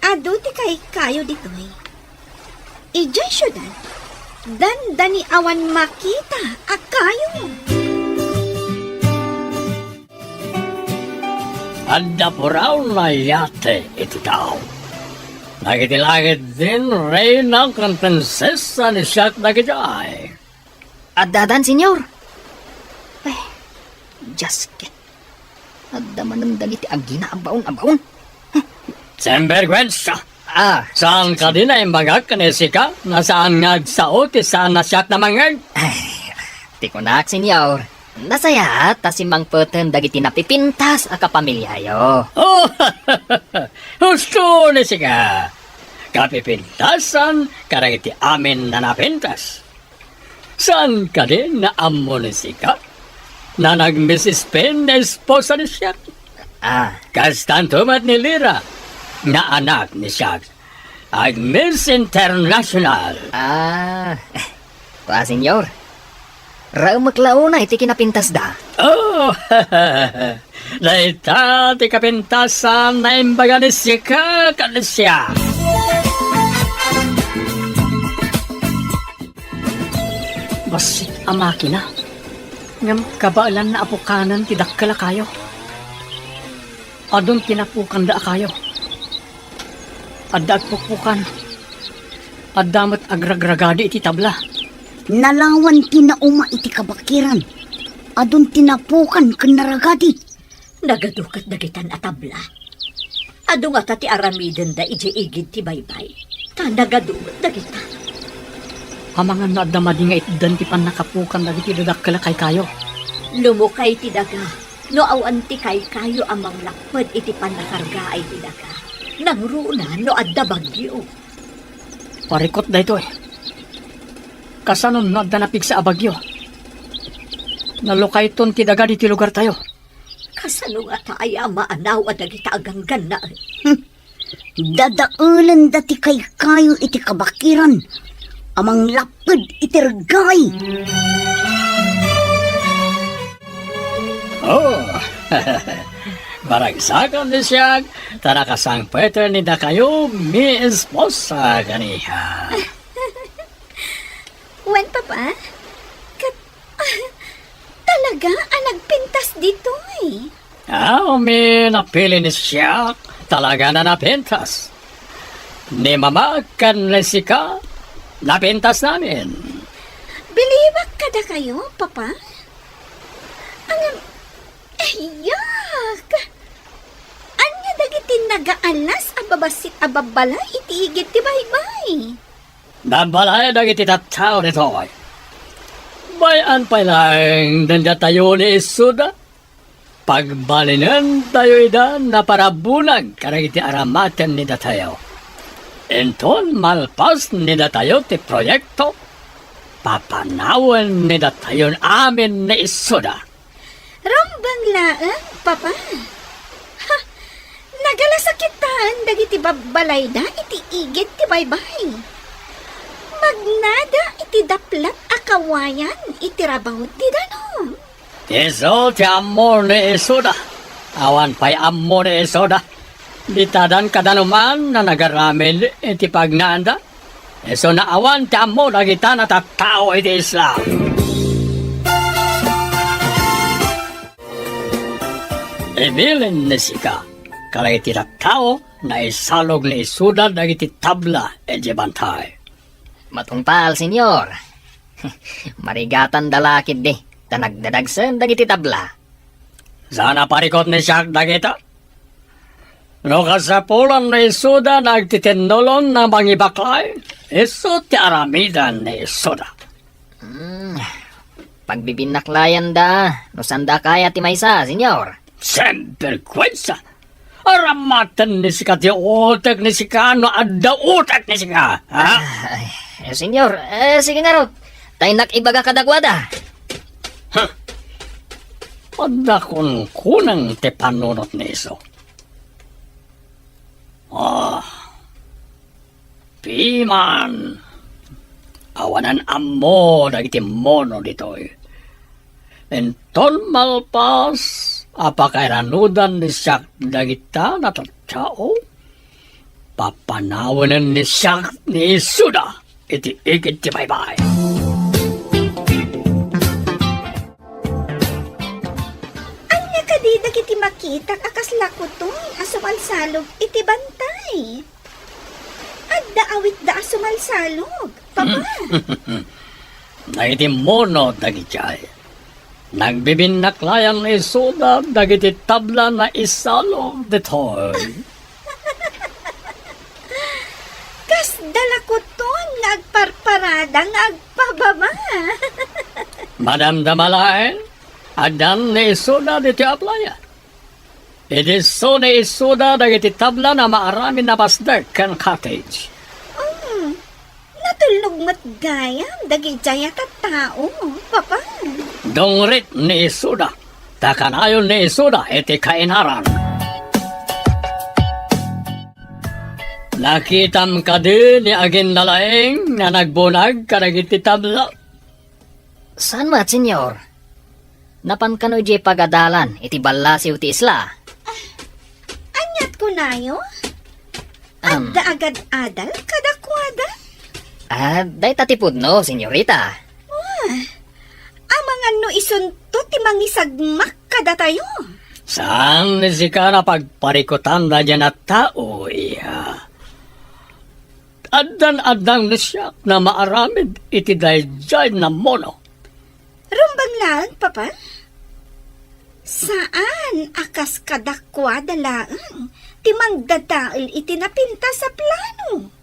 Ado ti kay kayo ditoy. Ijay syudad. Dandani awan makita akayo. Anda po raw na yate iti tao. Nagitilagit din reyna ng prinsesa ni siyak nagijay. Adadan, senyor. Ay, jaske. Adaman ng dagiti agina abaon-abaon. Semberkwensya. Ah, Saan ka din ay magag kanisika? Nasaan nga sao ti saan na siyak na mangag? ti kunak, senyor. Nasaya ta si Mang Peten dagiti napipintas a kapamilyayo. Oh, husto ni sika. Kapipintasan karang iti amin na napintas. Saan ka din na amo ni sika? Na nag-Mrs. Pen na esposa ni siyak? Ah, Kastantumat ni Lira na anak ni siyak. ag Miss International. Senyor. Raumaklauna iti kinapintas da. Oh, laita ti kapintasan na imbaga ni Sika kanisya. Basit ang makina. Ngam kabaalan na apukanan ti dakkala kayo. Adon tinapukan da kayo. Adda agpupukan. Addamat agragragadi iti tabla. Nalawan tinauma iti kabakiran. Adun tinapukan ken naragadi. Nagadukat dagitan atabla. Adu nga ta ti aramiden da ije igid ti baybay. Ta nagadukat dagita. Amangan na adamadi nga itdan ti panakapukan dagiti dadakkala kay kayo. Lumukay ti daga. No awan ti kay kayo amang lakpad iti panakarga ay ti daga. Nangruna no adda bagyo. Parikot da ito eh. Kasanon na adda napig sa abagyo. Nalukay ton ti daga di ti lugar tayo. Kasano nga taaya maanaw at dagita aganggan na. Dadaulan dati kay kayo iti kabakiran. Amang lapad iti regay. Oh, baragsakan ni siya, tarakasang Peter ni da kayo, mi esposa ganiha. Wan, Papa? Talaga ang nagpintas dito eh. Mi napili ni siya, talaga na napintas. Ni mama kan Sika, napintas namin. Bilibak kada kayo, Papa? Yak! Anya dagiti nagaalas ababasit ababala itiigit ti baybay. Nabalaya dagiti tattao nito. Bayan pa lang nanda tayo ni Isuda. Pagbalinan tayo idan na parabunag karagiti aramatan ni tayo. Enton malpas ni tayo ti proyekto. Papanawan ni tayo amin ni Isuda. Rambang laang, Papa. Ha, nagalasakitan dagiti babalay da iti igit ti baybay. Magnada iti daplat akawayan iti rabaw ti danom. Iso ti amor ni Isuda. Awan pa'y amor ni Isuda. Ditadan kadanuman na nagaramin iti pagnanda. Iso na awan ti amor na kita na tattao iti Islam. Ibilin ni Sika, kalay iti tattao na isalog ni Isuda dagiti tabla iti bantay. Matungpal, senyor. Marigatan dalakid di. Tanagdadagsan dagiti tabla. Sana parikot ni siya dagita. No kasapulan ni Isuda nagtitindolon na mangibaklay, iso ti aramidan ni Isuda. Pagbibinaklayan da, no sanda kaya ti maysa, senyor. Semperkwensa! Aramatan ni Sika ti utak ni Sika no adda utak ni Sika. Ha? Senyor, sige nga ro. Tayo nakibaga kadagwada. Adda kun kunang ti panunot ni iso. Piman. Awanan amo dagiti mono ditoy. Enton malpas, apakairanudan ni siya dagita na tattao. Papanawanan ni siya ni Isuda, iti igit ti baybay. Anya kadi dagiti makita akas lakuton asumalsalog iti bantay. Adda awit da asumalsalog, Papa. Na iti mono dagiti nagbibinaklayan ni Isuda dagiti tabla na isalog ditoy. Kas dalakuton nagparparadang agpababa. Madam Damalain, adan ni Isuda diti aplaya. Iti so ni Isuda dagiti tabla na maaramin na pasdak kan cottage. Natulog matgayam dagi jayat at tao, Papa. Dongrit ni Isuda, takanayon ni Isuda iti kainaran. Nakitam ka din ni agin nalaing na nagbunag kadagiti tabla. Saan mat, senyor? Napan kano di pagadalan, iti balasiw ti isla. Anyat ko nayo? Um, Adda agad adal kadakwada? day tatipod no, senyorita. Amang ano isunto ti mangisagmak kada tayo? Saan ni si ka na pagparikutan na dyan at tao, iya? Addan-addang ni siya na maaramid iti dayjay na mono. Rumbang lang, papa? Saan akas kadakwada laang? Timang dadail itinapinta sa plano.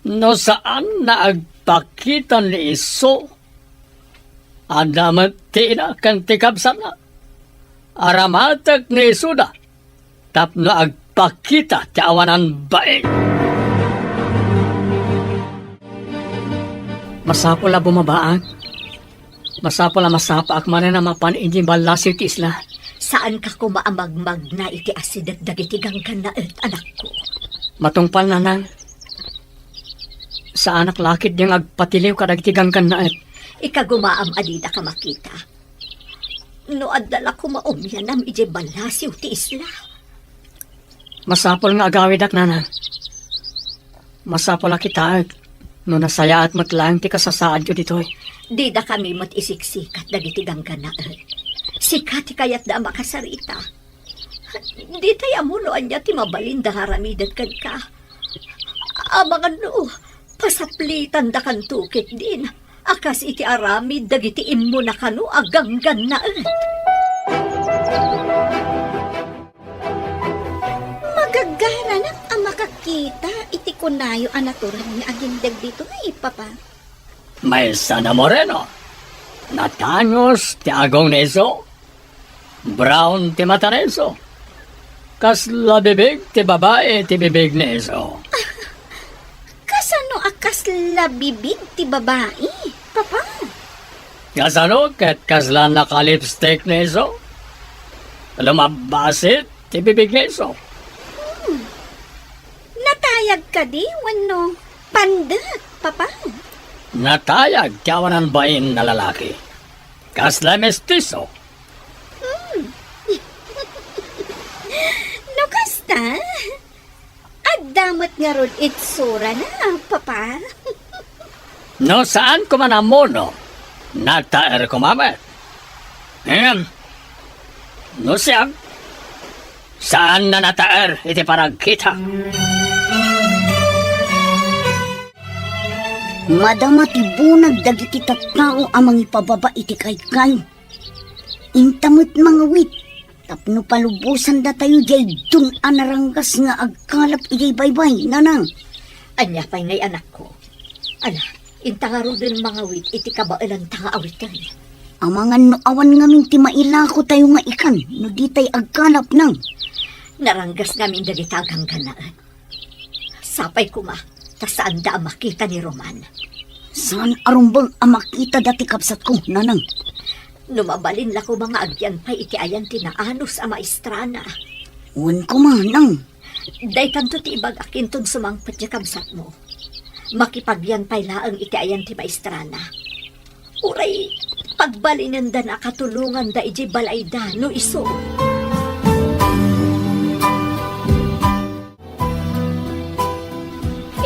No saan na agpakita ni iso? Adamat tina kan tikabsan na. Aramatak ni isuda. Tapno agpakita ti awanan bae. Masapol na bumabaan. Masapol na masapa ak manin na mapan injing balasi ti isla. Saan ka kumaamagmag na iti asidat dagitigang ka na anak ko? Matungpal na nang. Sa anak lakit diyang agpatiliw kadagtigang kanaet. Ikagumaam adida ka makita. No adala ko maumyanam ije balasiw ti isla. Masapol nga agawid ak nanang. Masapol ak kita no nasaya at matlang ti kasasaad ko ditoy. Di da kami matisiksikat dagitigang ka na Sikat kayat da makasarita. Di tayo amuloan niya ti mabalinda haramidan kan ka. Amang ano, pasaplitan da kan tukit din. Akas iti aramid dagiti immo na kanu aganggan na Magagara na ang makakita iti kunayo anaturan ni agindag dito ay papa. May sana moreno. Natanyos ti agong neso. Brown ti mata neso. Kas labibig ti babae ti bibig neso. Kasano akas labibig ti babae, papa? Kasano ket kaslan naka-lipstick neso. Lumabasit ti bibig neso. Natayag ka di, wano pandat, papa. Natayag ti awanan bain na lalaki. Kasla mestizo. No kasta? Agdamot nga rod itsura na, papa. No saan ko man amono, nataer ko mamet. No siyang, saan na nataer iti parang kita? Madama ti bunag dagiti tattao amang ipababa iti kaykay. Intamot mga wit. Tapno palubusan da tayo jay dun anaranggas nga agkalap ijay baybay, nanang. Anya pa'y ngay anak ko. Ala, intangaro din mga wit iti kabailan tanga awitan. Amangan no awan ngamin ti mailako tayo nga ikan, no di tayo agkalap nang. Naranggas ngamin dagitagang ganaan. Sapay ko ma, ta saan da makita ni Roman. Saan arumbang amakita dati kapsat ko, nanang? Numabalin la ko mga agyan pa'y iti ayan tinaanos a maestrana. Uwan ko manang. Day kanto ti ibag akin ton sumangpat niya kamsat mo. Makipagyan pa'y laang iti ayan ti maestrana. Uray, pagbalinan da na katulungan da iji balay da no iso.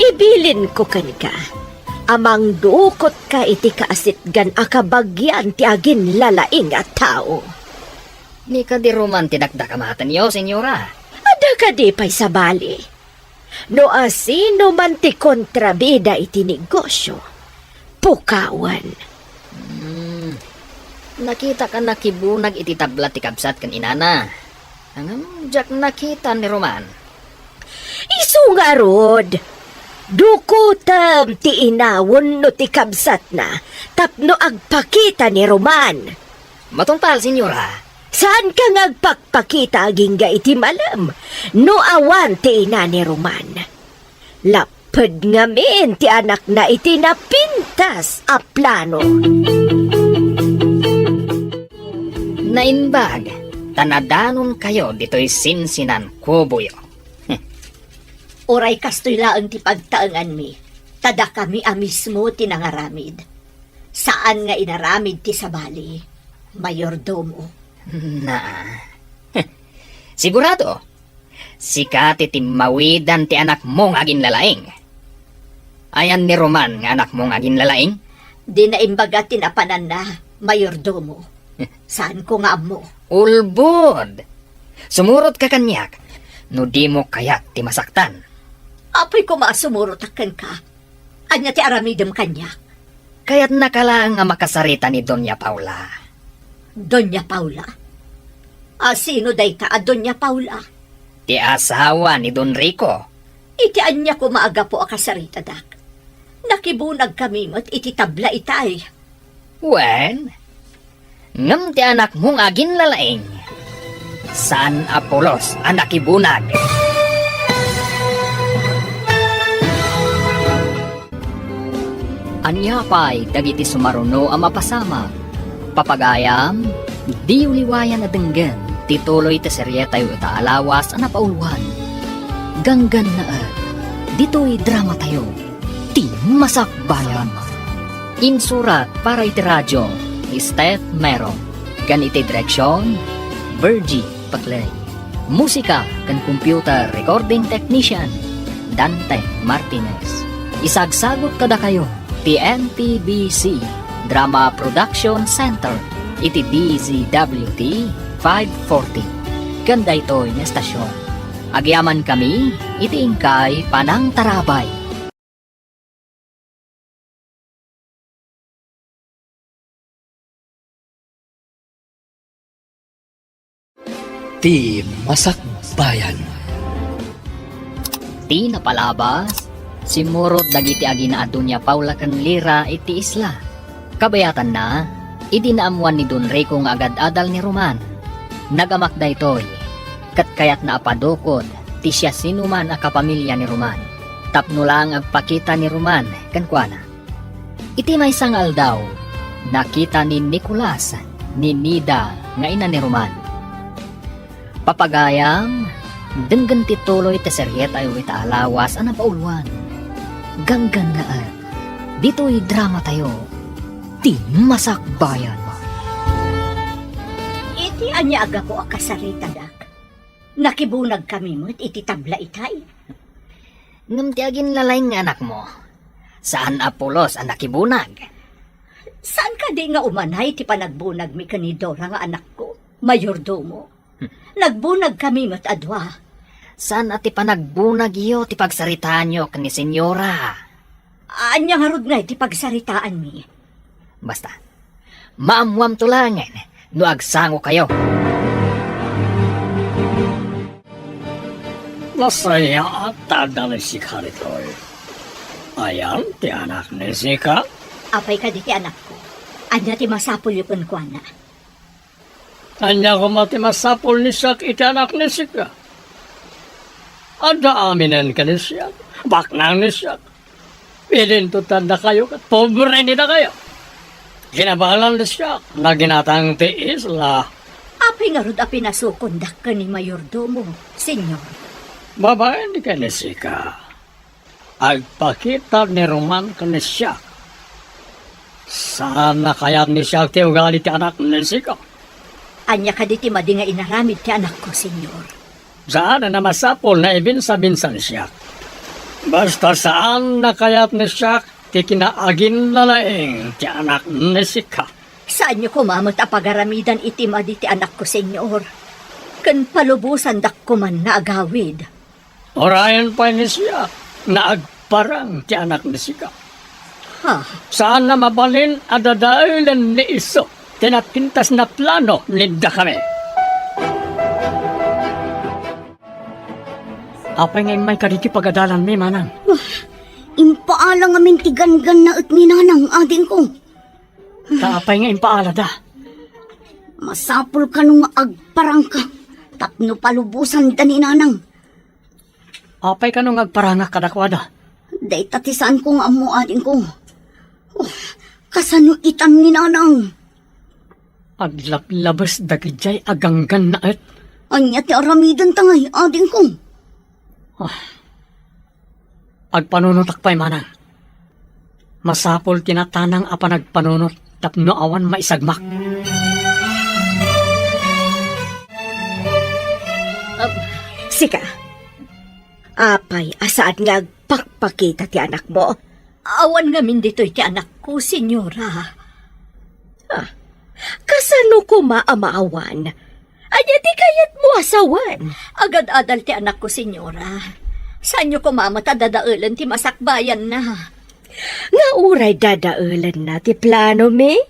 Ibilin ko kanka. Amang dukot ka iti kaasitgan akabagyan ti agin lalaing at tao. Ni ka di roman tinakdakamatan yo, senyora. Ada ka di pa'y sabali. No asino man ti kontrabida iti negosyo. Pukawan. Nakita ka nakibunag iti tabla ti kabsat kan inana. Ang jak nakita ni Roman. Isu nga rod. Dukutam ti inawon no ti kabsat na tapno agpakita ni Roman. Matungpal, senyora. Saan ka ngagpakpakita aging ga iti malam? No awan ti ina ni Roman. Lapad ngamin ti anak na iti napintas a plano. Nainbag, tanadanon kayo dito'y sinsinan kubuyo. Oray kastoy laang ti pagtaangan mi. Tada kami mismo tinangaramid. Saan nga inaramid ti sabali? Mayordomo. Na. Sigurado. Sikat iti mawidan ti anak mong agin lalaing. Ayan ni Roman nga anak mong agin lalaing. Di na imbaga tinapanan na, mayordomo. Saan ko nga mo? Ulbod. Sumurot ka kanyak. No di mo kayat ti masaktan. Apoy ko maasumurot ka. Anya ti aramidem kanya. Kaya't nakalang nga makasarita ni Doña Paula. Doña Paula? Sino day ka, Doña Paula? Ti asawa ni Don Rico. Iti anya ko maaga po akasarita, dak. Nakibunag kami mo't iti tabla itay. Wen, ngam ti anak mong agin lalaing. San Apolos anak ibunag. Anya pa'y dagiti sumaruno ang mapasama. Papagayam, di uliwayan na denggan, tituloy ta seryeta yu ta alawas ang napaulwan. Ganggan na dito'y drama tayo, ti masakbayan. Insurat para iti radyo, ni Steph Mero. Gan iti direksyon, Virgie Patlay. Musika kan computer recording technician, Dante Martinez. Isagsagot kada kayo, PNPBC Drama Production Center, iti DZWT 540. Ganda ito yung estasyon. Agyaman kami, iti ingkay Panang Tarabay. Ti Masakbayan. Ti napalabas, simurot dagiti agina Doña Paula kan lira iti isla. Kabayatan na, idinaamuan ni Don Rico nga agad-adal ni Roman. Nagamak da ito'y, kat kayat na apadukod, ti siya sinuman a kapamilya ni Roman. Tapno lang agpakita ni Roman, kankwana. Iti may sangal daw, nakita ni Nicolas, ni Nida, nga ina ni Roman. Papagayam, denggan tituloy ta seryeta yu ita alawas ang napauluan. Ganggan na dito'y drama tayo, ti masakbayan. Iti anya aga po akasarita, dak. Nakibunag kami mo't iti tabla itay. Ngam ti agin lalaing nga anak mo. Saan Apolos ang nakibunag? Saan ka di nga umanay ti panagbunag mi kanidora nga anak ko, mayordomo? Nagbunag kami mo't adwa. Saan ati panagbunag iyo ti pagsaritaan nyo kani senyora? Anya nga rod nga iti pagsaritaan mi. Basta, maamuam tulangan, no agsango kayo. Masaya at tadali si Karitoy. Ayan, ti anak ni Sika. Apay ka di ti anak ko. Anya ti masapul yung kunkwana. Anya ko matimasapol ni Sak iti anak ni Sika. Ada aminan ka ni Siak. Baknang ni Siak. Pilintutan na kayo kat pobre ni na kayo. Ginabalan ni Siak na ginatang tiis la. Apay nga rod a pinasukondak ka ni mayordomo, senyor. Babae ni ka ni Sika. Agpakita ni Roman ka ni Siak. Sana kaya ni Siak ti ugali ti anak ni Sika. Anya ka di ti madi nga inaramid ti anak ko, senyor. Saan na masapol na ibinsa-binsan siya. Basta saan na kayat ni siya, ti kinaagin lalaing ti anak ni Sika. Saan niyo kumamot a pagaramidan iti madi ti anak ko, senyor? Kan palubusan dak ko man na agawid. Orayan pa ni siya, na agparang ti anak ni Sika. Ha? Saan na mabalin adadailan ni Iso, tinapintas na plano linda kami. Apay ngayon may kaditi pagadalan mi, manang. Impaalang amin ti gangan na at ninanang ading ko. Kaapay ngayon paalada. Masapul ka nung agparang ka. Tapno palubusan da ninanang. Apay ka nung agparanga kadakwada. Day tatisan ko nga mo ading ko. Kasano itan ninanang. Aglaplabas dagijay aganggan na at. Anya ti aramidan tangay ading ko. Agpanunot akpay manang. Masapol tinatanang apa nagpanunot tapno awan maisagmak. Sika, apay asaan nga agpakpakita ti anak mo? Awan ngamin dito iti anak ko, senyora. Kasano ko maamaawan? Anya ti kayat mo asawan? Agad-adal ti anak ko, senyora. Saan nyo kumamata dadaulan ti masakbayan na? Nga uray dadaulan na ti plano me?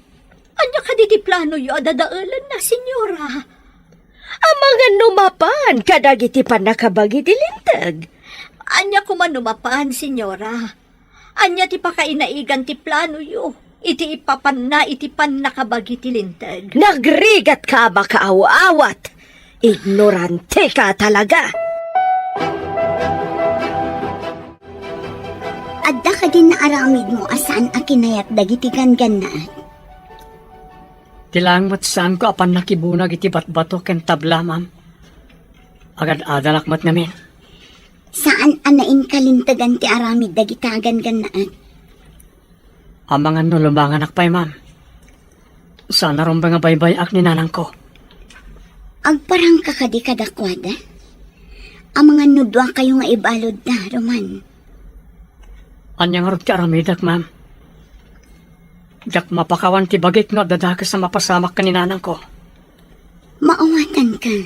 Anya ka di ti plano yo dadaulan na, senyora? Ang mga numapan kadagiti panakabagi ti lintag. Anya kumanumapan, senyora. Anya ti pakainaigan ti plano yo. Iti ipapan na iti pan nakabagi ti lintag. Nagrigat ka ba kaawat? Ignorante ka talaga. Adda ka din na aramid mo asaan akinayat dagiti gangan na. Tilang saan ko apan nakibunag iti batbato ken tabla, ma'am. Agad-adalak mat namin. Saan anain kalintagan ti aramid dagitagan ganaan? Ang mga nulubangan akpay, ma'am. Sana ron ba nga baybay-ak ni nanang ko? Agparang kakadi kadakwada? Ang mga nudwa kayo nga ibalod na, Roman. Anyang arot ti aramidak, ma'am. Jak mapakawan ti bagik no dadakas sa mapasamak ka ni nanang ko. Maawatan ka.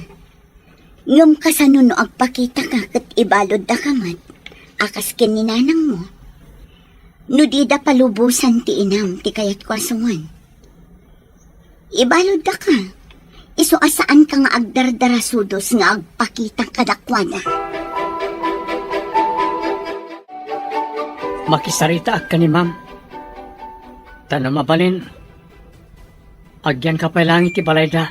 Ngam ka sa nuno agpakita ka kat ibalod da kamat. Akas kin ni nanang mo. Nudida palubusan ti inam ti kayat ko asawan. Ibalod da ka. Iso asaan ka nga agdardarasudos nga agpakita kadakwada. Makisarita ak ka ni ma'am. Tano mabalin. Agyan ka pa lang iti balayda.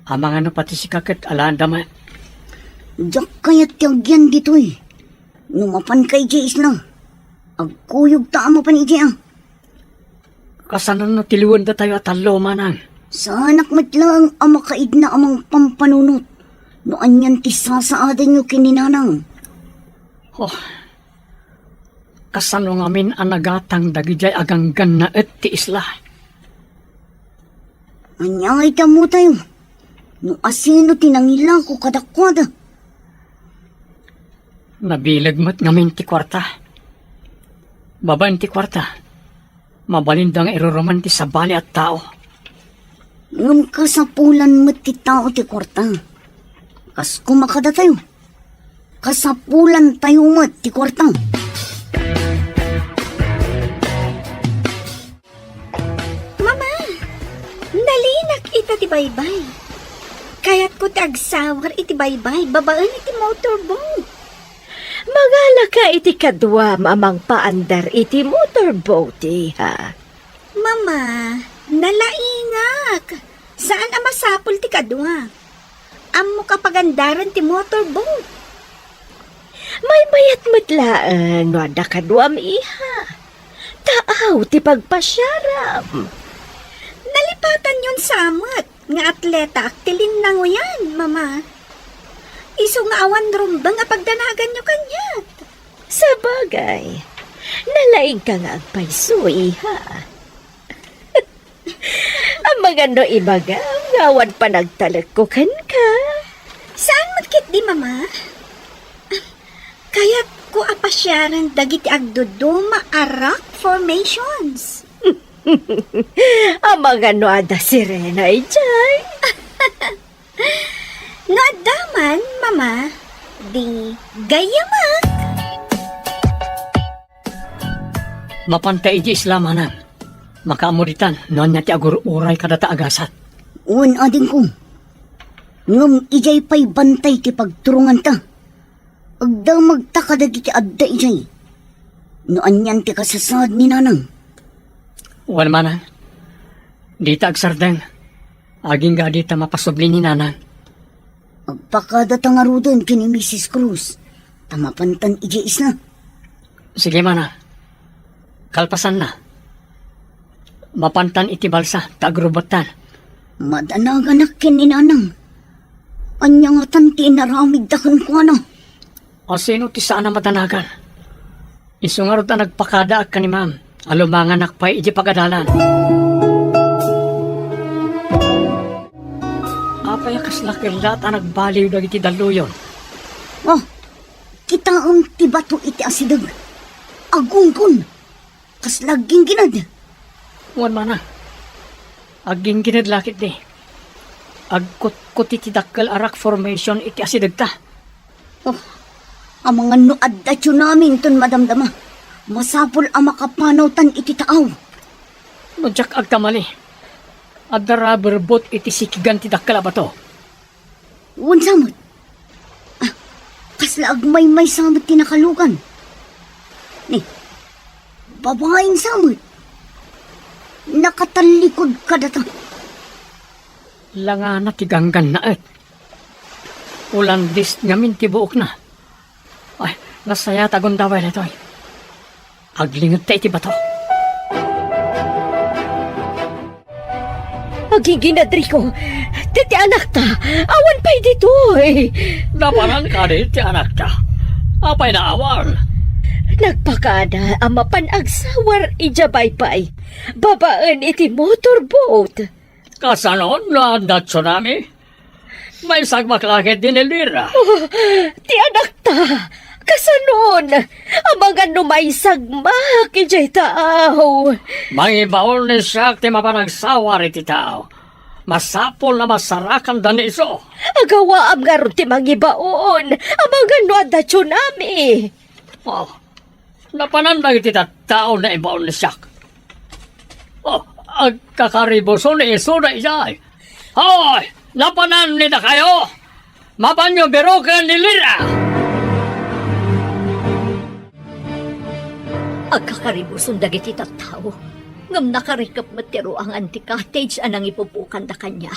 Amang ano pati si kakit alaan daman. Diyak kayat ti agyan dito eh. Numapan kay Jace na. Agkuyog ta mo pa ni Jay ah. Kasanan no tiliwan da tayo at talo manang. Sa anak matlang ang makaid na amang pampanunot. Noan yan ti sasaadan nyo kininanang. Oh. Kasano ngamin ang nagatang dagijay aganggan na et ti isla. Anyay ka mo tayo. No asino tinangila ko kadakwada. Nabilag mo't ngamin ti kwarta. Babaen ti kwarta. Mabalindang iroroman ti sabali at tao. Ngam kasapulan mo't ti tao ti kwarta. Kas kumakada tayo. Kasapulan tayo mo't ti kwarta. Mama, nalinak ita ti baybay. Kayat ko tagsawar iti baybay, babaan iti motorboat. Magala ka iti kadwa mamang paandar iti motorboat ha. Mama, nalaingak. Saan ang masapul ti kadwa? Amo kapagandaran ti motorboat. May mayat matlaan wada kadwam iha. Taaw ti pagpasyaram. Nalipatan yun samot. Nga atleta aktilin na yan, mama. Iso nga awan rumbang nga pagdanagan nyo kanyat. Sa bagay, nalaing ka nga agpayso iha. Ang mga no ibaga, ngawan pa nagtalagkukan ka. Saan magkit di, mama? Kaya't ko apasyaran dagiti agduduma a rock formations. Ang mga no ada sirena ijay. No adaman, mama, di gayaman. Mapantay iti isla manang. Makaamuritan noon niya ti agur-uray kadata agasat. Uwan ading ko. Ngam ijay pa'y bantay ti pagturungan ta. Agda magtakadag iti adda ijay. Noan yan ti kasasad ni nanang. Wan manang. Dita agsardeng. Aging ga dita mapasubli ni nanang. Agpakada tangarudan kini Mrs. Cruz. Tamapantan ijay isna. Sige manang. Kalpasan na. Mapantan iti balsa, tagrubatan. Madanaganak kini nanang. Anya nga tanti naramid dakan ko ano. O sino ti saan na madanagan? Isungarot na nagpakada ka ni ma'am. Alumangan nakpay iti pagadalan. Apay kas lakilat ang nagbaliw dagiti daluyon. Oh, kita ang tibato iti asidag. Agungkon. Kas laging ginad. Wan mana. Aging ginadlakit di. Agkut-kut iti dakkel arak formation iti asidag ta. Oh, ang mga nuad datyo namin ton madamdama. Masapol ang makapanawtan iti taaw. Nodyak agkamali. Adda rubber boat iti sikigan ti dakkel abato. Wan samot. Ah, kasla agmay-may samot tinakalugan. Ni, babaeng samot. Nakatalikod ka data. Langana ti ganggan na et. Ulandis ngamin ti buok na. Ay, nasaya tagon daway na ito'y. Aglingot ta iti bato. Aging ginadri ko. Titi anak ta. Awan pa'y dito eh. Napanan ka rin ti anak ka. Apay na awal. Nagpakada ang mapanagsawar ijabay-bay. Babaan iti motorboat. Kasanon na na tsunami? May sagmaklakit din ilira. Ti anak ta. Kasanon. Ang mga numay sagmak ijay taaw. Mangibaon ni siya ti mapanagsawar iti tao. Masapol na masarakan dan iso. Agawa am nga ron ti mangibaon. Ang mga nuada tsunami. Oh, napanandag iti tao na ibaon ni siya. Oh, agkakariboso ni iso na iyay. Hoy, napanan ni na kayo. Mapanyo berokan ni Lira. Agkakaribuson dagiti tattao. Ngam nakarikap matiro ang anti-cottage anang ipupukan da kanya.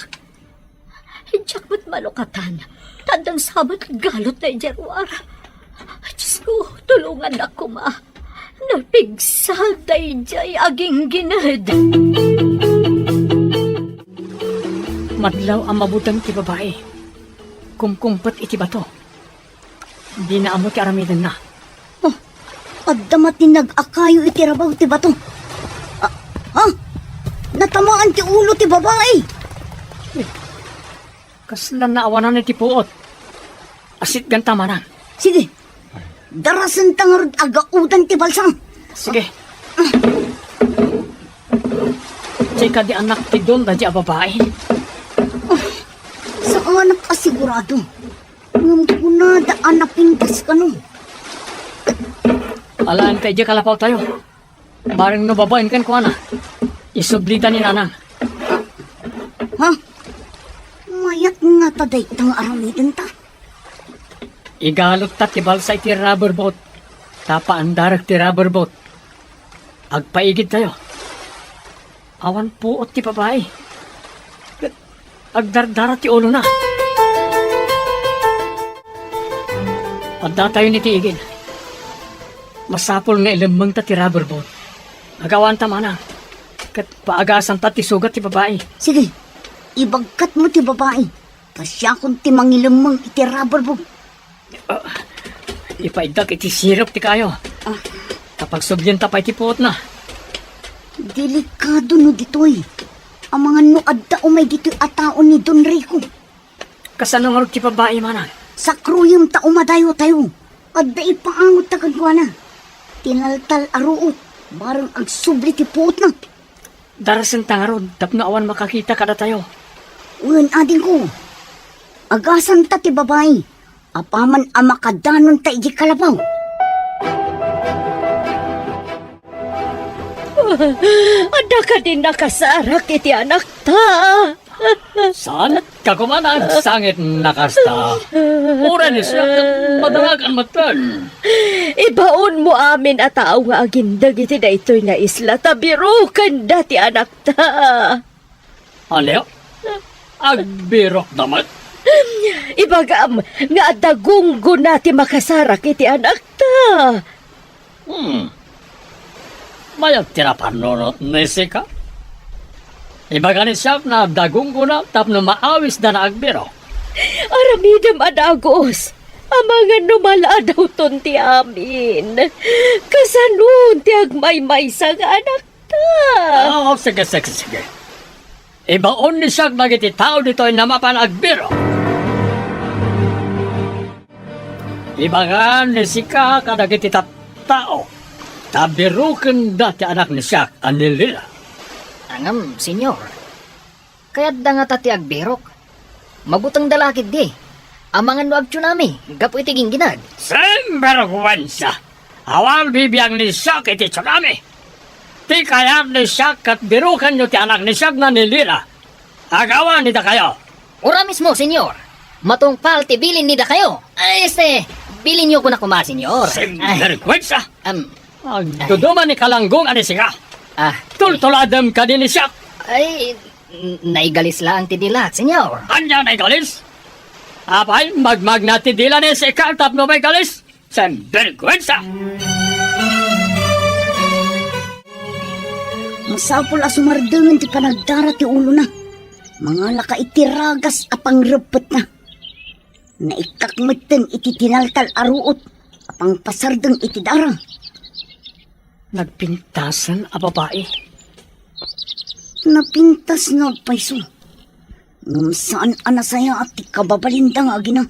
Hidyak mo't malukatan. Tandang sabat galot na ijarwar. Diyos ko, tulungan ako ma. Napigsag da ijay aging ginad. Madlaw ang mabutang ti babae. Kumkumpat iti bato. Di na amo ti aramidan na. Oh, addamat ni nag-akayo iti rabaw ti bato. Natamaan ti ulo ti babae. Kaslan na awanan iti puot. Asit ganta manan. Sige, darasan tangarod agaudan ti balsang. Sige. Tsika di anak ti doon da di a babae. Sa anak asigurado. Ngam ko na da anak pintas ka no. Alaan tayo di kalapaw tayo. Baring no babaen kan ko ana. Isublita ni nanang. Ha? Mayat nga taday tang aramidin ta. Igalot ta ti balsa iti rubber boat. Tapaan darak ti rubber boat. Agpaigid tayo. Awan puot ti babae. Agdardara ti ulo na. Adda tayo ni ti igid. Masapol nga ilamang ta ti rubber boat. Agawan ta manang. Kat paagasan ta ti sugat ti babae. Sige, ibagkat mo ti babae. Kasya kung ti mangilamang iti rubber boat. Ipaidak iti sirop ti kayo. Kapag subyan ta pa iti puot na. Delikado no ditoy. Ang mga nuad ta umay dito'y ataon ni Don Rico. Kasanungarot ti babae manang. Sa kruyom ta umadayo tayo. At da ipaangot ta kagwana. Tinaltal aruot. Barang agsubli ti puot na. Darasan tangarod, tapno awan makakita kada tayo. Uwan ading ko. Agasan ta ti babae. Apaman ang makadanon ta iji kalabaw. Ada ka din nakasarak iti anak ta. Saan? Kakumanang sangit nakasta. Ura ni siya, madalagan matan. Ibaon mo amin at tao nga agindag iti na ito'y nga isla. Tabirukan dati anak ta. Ano? Agbirok naman. Ibagam nga dagunggo nati makasarak iti anak ta. Mayag tinapanunot ni Sika. Ibaga ni siya na dagong ko na tapno maawis na naagbiro. Aramidam adagos. Amangan numala daw ton ti amin. Kasanun ti agmay-may sa anak ta. Oo, sige. Ibaon ni siya magiti tao dito ay namapan agbiro. Ibangan ni sika kadagiti tao. Tabirukin dati anak ni siya anilila. Angam, senyor. Kaya't da nga tati agbirok. Mabutang dalakid di. Amangan no agtsunami, gapu iti ginginad. Sembergwensa. Awal bibiyang ni siya iti tsunami. Ti kayat ni siya kat birukan nyo ti anak ni siya na nilira. Agawan nita kayo. Ora mismo, senyor. Matungpal ti bilin nida kayo. Bilin niyo ko na kuma, senyor. Sembergwensa. Um, Duduman ni kalanggung ani siya. Tultuladam ka din ni siya. Naigalis lang ti dilat, senyor. Anya na galis? Apay, magmag na ti dila ni siya tap no may galis. Sembergwensa. Masapol asumardangan ti panagdara ti ulo na. Mga lakaitiragas apang repet na. Naikakmeten iti tinaltal aruot apang pasardeng iti dara. Nagpintasan a babae. Napintas nga paiso. Ngam saan anasaya at ti kababalindang agina.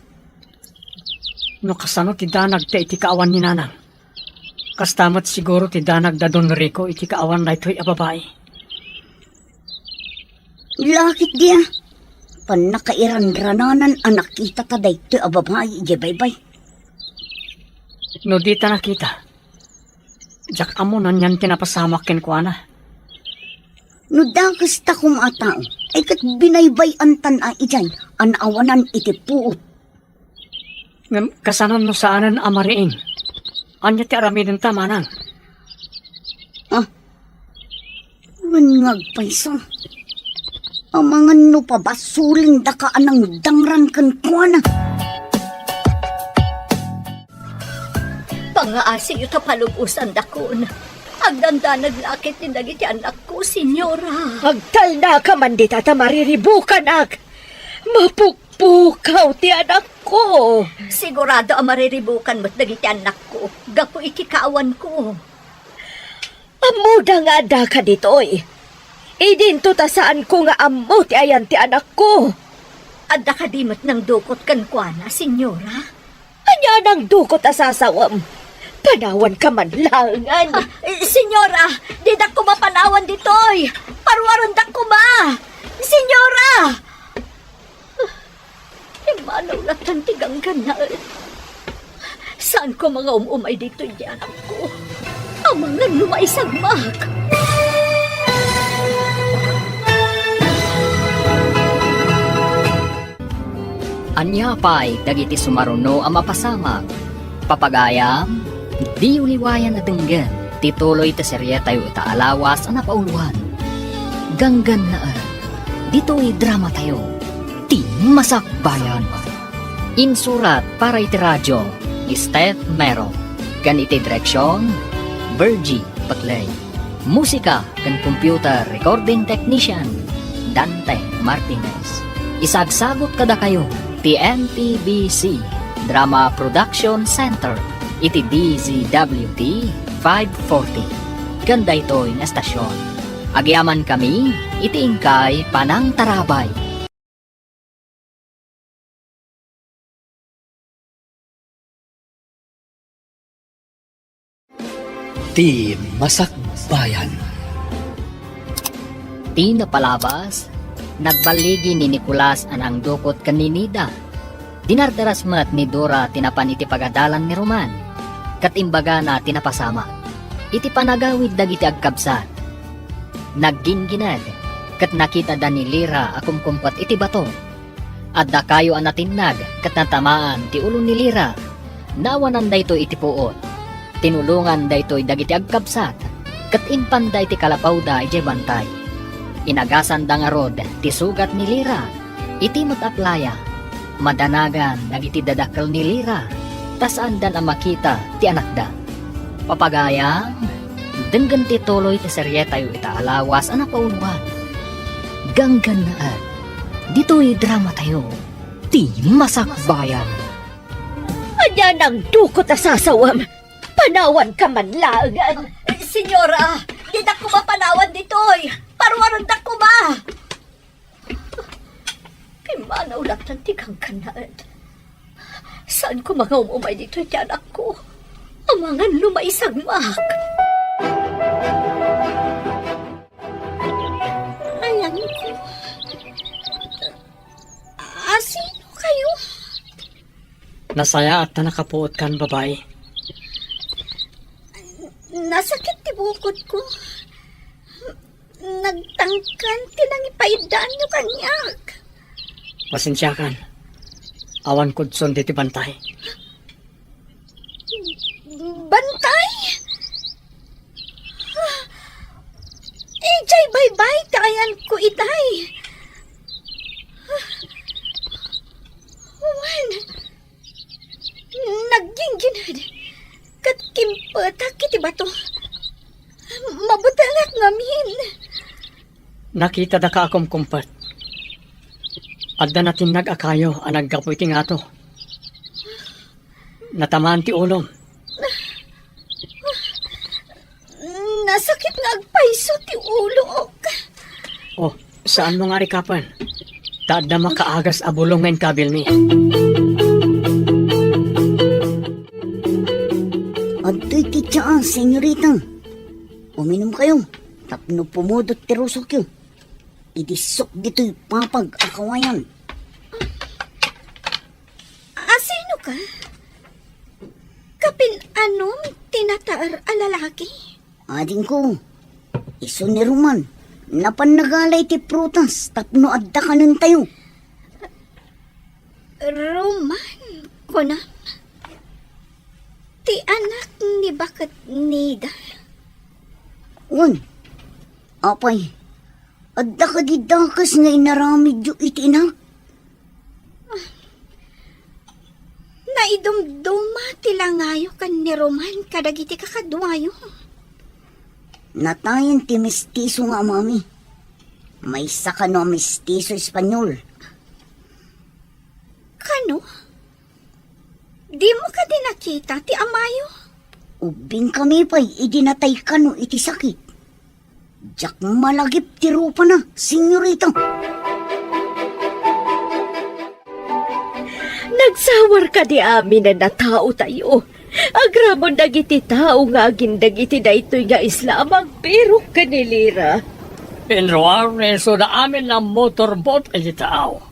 No kasano ti danag ti iti kaawan ni nanang. Kastamat siguro ti danag da Don Rico iti kaawan na ito'y a babae. Lakit dia. Panakairan-rananan anak kita ta daytoy a babae ije baybay. No di ta nakita. Jak amo nan yan kinapasamak ken kuana. No dagas ta kumatao, ay kat binaybay antan a ijay, anawanan iti puot. Ngam kasanon no saanan amariin. Anya ti aramidin tamanang. Wangag paiso. Amangan no pa basuling dakaan ng dangran kan kuana. Pangaasi ito palubusan dakon. Agdanda naglakit ni dagiti anak ko, senyora. Agtal na ka man di tata mariribukan ak. Mapukpukaw ti anak ko. Sigurado ang mariribukan mo't dagiti anak ko. Gapo iti kaawan ko. Amuda nga da ka ditoy. Idinto ta saan ko nga amo ti ayan ti anak ko. Adda kadimot ng dukot kan kuana, senyora. Anya nang dukot asasawam. Panawan ka man langan. Senyora, di da ko mapanawan ditoy. Parwaron da ko ma. Senyora! Imanaw na tantigang ganaan. Saan ko mga umumay dito yan ako? Ang mga lumaisagmak. Anya pa'y dagiti sumaruno ang mapasamak. Papagayam, di uliwayan na denggan. Tituloy ta serye tayo ta alawas ang napauluan. Ganggan na dito'y drama tayo. Ti Masakbayan. Insurat para iti radyo ni Steph Mero. Ganiti direksyon, Virgie Paglay. Musika kan computer recording technician, Dante Martinez. Isagsagot kada kayo ti NTBC Drama Production Center iti DZWT 540. Ganda ito'y nga estasyon. Agyaman kami iti ingkay Panang Tarabay. Ti Masakbayan. Ti napalabas, nagbaligi ni Nicolas anang dukot kaninida. Dinardaras mat ni Dora tinapan iti pagadalan ni Roman. Katimbaga na tinapasama. Iti panagawid dagiti agkabsat. Nagginginad, kat nakita da ni Lira akumkumpat iti bato. At da kayo anatinag, kat natamaan ti ulo ni Lira. Nawanan da ito iti puot. Tinulungan da ito'y dagiti agkabsat. Kat impanday ti kalapaw da iti bantay. Inagasan da nga rod ti sugat ni Lira. Iti mataplaya. Madanagan dagiti dadakkel ni Lira. Tasandan ang makita ti anak da. Papagayang, denggan ti tuloy ti serye tayo itaalawas ang napauluan. Ganggan na dito'y drama tayo. Ti Masakbayan. Anya nang dukot asasawam. Panawan ka man lagan. Senyora, di na ko mapanawan ditoy. Parwaran na ko ba? Pimanaw lang ng tigang kanaan. Saan ko mga umumay dito yung anak ko? Ang mga lumaisagmak. Alam ko. Sino kayo? Nasaya at nakapuot kan babae. Nasakit ti bukod ko. Nagtangkan tinangipaidan nyo kanyak. Pasensya kan. Awan kudson diti bantay. Bantay? Jay bye-bye tayan ko itay. Wan. Nagginginad. Kat kimpatak iti bato. Mabutangak ngamin. Nakita da ka akom kumpat. Adda natin nag-akayo ang naggapoy ti nga to. Natamaan ti ulom. Nasakit nga agpaiso ti ulo. Oh, saan mo nga rikapan? Taad na makaagas abulong ngayon kabil mi. Adoy ti tiyaan, senyorita. Uminom kayo. Tapno pumudot ti rusok yun. Idisok dito'y papag-akawayan. Sino ka? Kapin anom tinataar a lalaki? Ading ko, iso ni Roman, napannagalay ti prutas, tapno adda ka nun tayo. Roman, kunam. Ti anak ni Bakat Nida. Un, apay, adda ka di dakas nga inaramid yu itinak. Naidumduma tilangayo kan ni Roman kadagiti kakadwayo. Natayan ti mestizo nga mami. May saka no mestizo Espanyol. Kano? Di mo ka din nakita ti amayo? Ubing kami pa'y idinatay ka no iti sakit. Diyak malagip ti rupa na, senyorita. Nagsawar ka di amin na natao tayo. Agramon dagiti tao nga agin dagiti daytoy nga isla magpirok kanilira. Pinruar na iso na amin ng motorboat ay tao.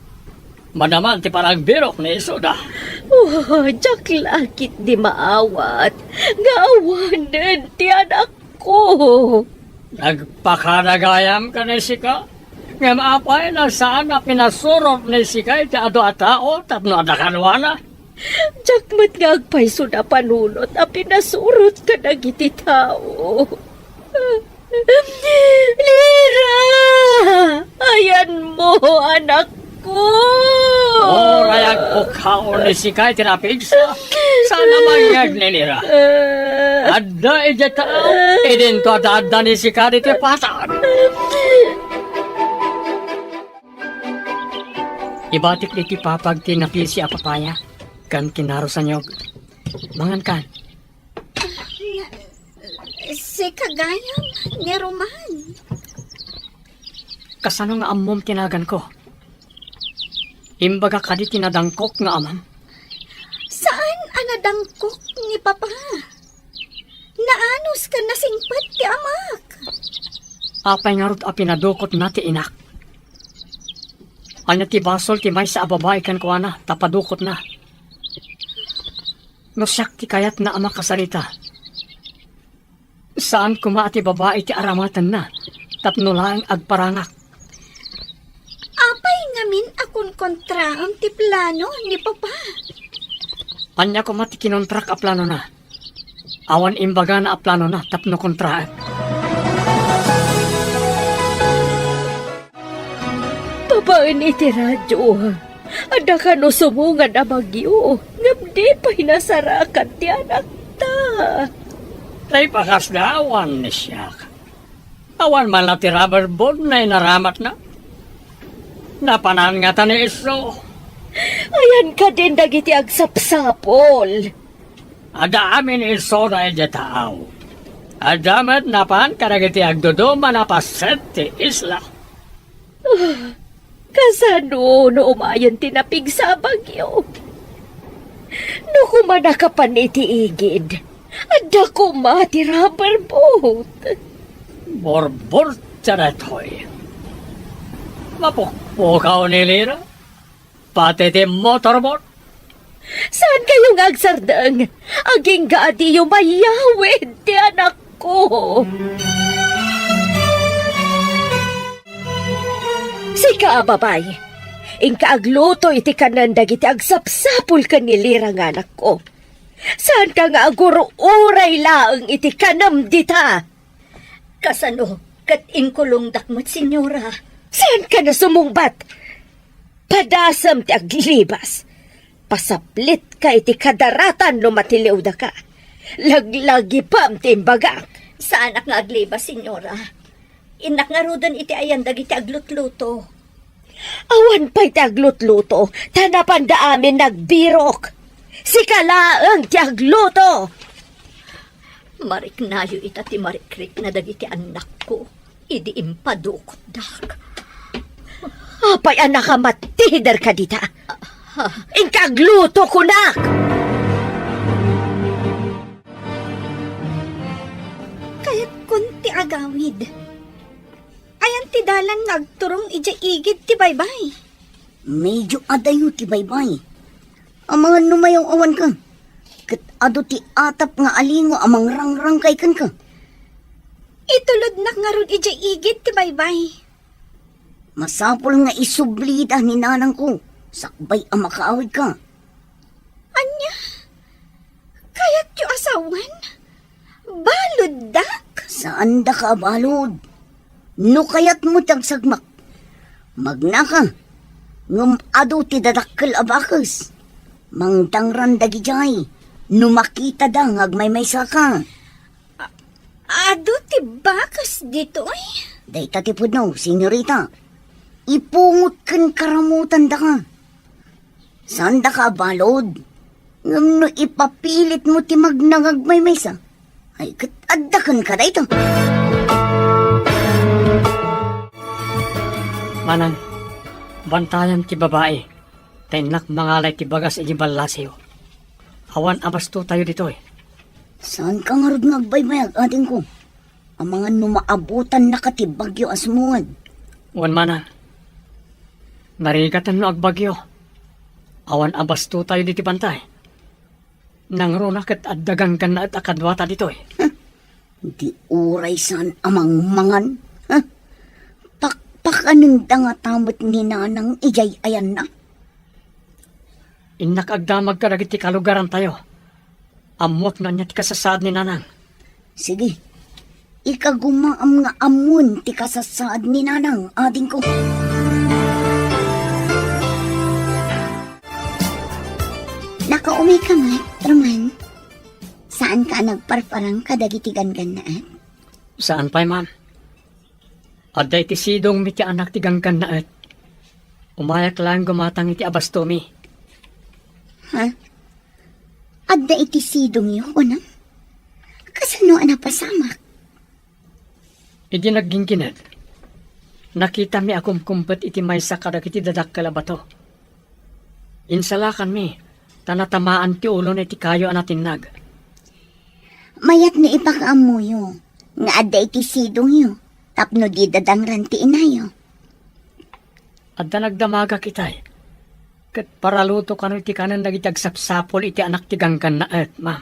Manaman ti parang birok na iso na. Oh, jak lakit di maawat. Nga awanan ti anak ko. Nagpakanagayam ka na sika. Nga maapay na saan na pinasurot na sika iti ado at tao tapno adakanwana. Jakmat nga agpaiso na panunot a pinasurot ka dagiti tao. Lira! Ayan mo, anak ko! Rayag ko kaon ni si Kay tinapigsa. Sana mangyag ni Nira. Adda ija tao. Idin to adda ni si Kay ti patan. Ibatik ni ti papag tinapil si apapaya. Kan kinarusan nyog. Mangan kan. Si kagayam ni Roman. Kasano nga amom tinagan ko. Imbaga kadi tinadangkok nga amam. Saan anadangkok ni Papa? Naanos ka na singpat ti amak? Apay nga rot a pinadukot na ti inak. Anya ti basol ti may sa ababay kan ko na, tapadukot na. No siyak ti kayat na ama kasarita. Saan kuma ti babae ti aramatan na, tapno lang agparangak. Apay ngamin akong kontraon ti plano ni Papa. Anya kuma ti kinontrak a plano na. Awan imbaga na a plano na, tapno kontraan. Babaan iti radyo. Ada ka no sumungan na bagyo. Ngabdi pa hinasarakan ti anak ta. Tay pakas na awan ni siya. Awan man na ti rubber bond na inaramat na. Napanan nga ta ni iso. Ayan ka din dagiti agsapsapol. Ada amin iso na edya taaw. Adamat napan karagiti agdodo manapaset ti isla. Kasano no umayon tinapig sa bagyo? No kumana ka pa ni tiigid, adda ko ti rubber boat. Borbor charatoy. Mapukpukaw ni Lira. Pati ti motorboat. Saan kayong agsardang? Aging gadi yung mayawid ti anak ko. Sika, babay. Ingka agluto iti kanan dagiti agsapsapul ka ni Lira nga anak ko. Saan ka nga aguro uray laang iti kanam dita? Kasano, kat inkulong dakmat, senyora. Saan ka na sumungbat? Padasam ti aglibas. Pasaplit ka iti kadaratan no matiliw da ka. Laglagi pam ti imbagak. Sa anak nga agliba, senyora. Inak nga rudan iti ayan dagiti aglutluto. Awan pa'y ti aglutluto, tanapan da amin nagbirok. Si kalaang ti agluto. Mariknayo ita ti marikrik na dagiti anak ko. Idi impadukot dak. Apay anak ka matider ka dita. Ingkagluto ko nak. Kaya't kunti agawid. Ayan ti dalan nagturong ija igid ti baybay. Medyo adayo ti baybay. Ang mga numayaw awan ka. Kat ado ti atap nga alingo amang rangrang kay kan ka. Itulod nak nga ron ija igid ti baybay. Masapol nga isublida ni nanang ko. Sakbay ang makaawid ka. Anya? Kaya't yu asawan? Balod dak? Saan da ka balod? No kayat mo tagsagmak. Magna ka. Ngum ado ti dadakkel abakas. Mangtangran dagijay. No makita da ngagmay saka. Ado ti bakas dito ay? Dayta ti pudno, senyorita. Ipungot kan karamutan da ka. Saan da ka balod? Ngam no ipapilit mo ti magnangagmay sa. Ay kat addakan ka da ito. Manang, bantayan ti babae. Tenak mangalay ti bagas iti balasiyo. Awan abasto tayo dito eh. Saan ka nga rod ngagbaybayag ating ko? Ang mga numaabutan na katibagyo asmuad. Wan manang. Narigatan no agbagyo. Awan abasto tayo diti bantay. Nang rona kat addagang kan na at akadwata dito eh. Di uray saan amang mangan. Pakpakanang nga tamot ni nanang ijay ayan na. Inak agdamag ka dagiti kalugaran tayo. Amwak na niya ti kasasad ni nanang. Sige, ikagumaam nga amun ti kasasad ni nanang ading ko. Nakaumi ka mat, Roman. Saan ka nagparparang kadagiti gangannaat? Saan pa'y ma'am? Aday ti sidong mi ti anak ti ganggan na et. Umayak lang gumatang iti abastomi. Ha? Adda iti sidong yo, unang? Kasano pasamak? Idi naggingkinad. Nakita mi akum kumpet iti maysa kadag iti dadak kalabato. Insalakan mi, tanatamaan ti ulo na iti kayo anatinag. Mayat ni ipakaamuyo, nga adda iti sidong yo, tapno di dadangran ti inayo. Adda nagdamaga kitay. Kat paraluto kano iti kanan dagiti agsapsapol iti anak ti ganggan na et, ma'am.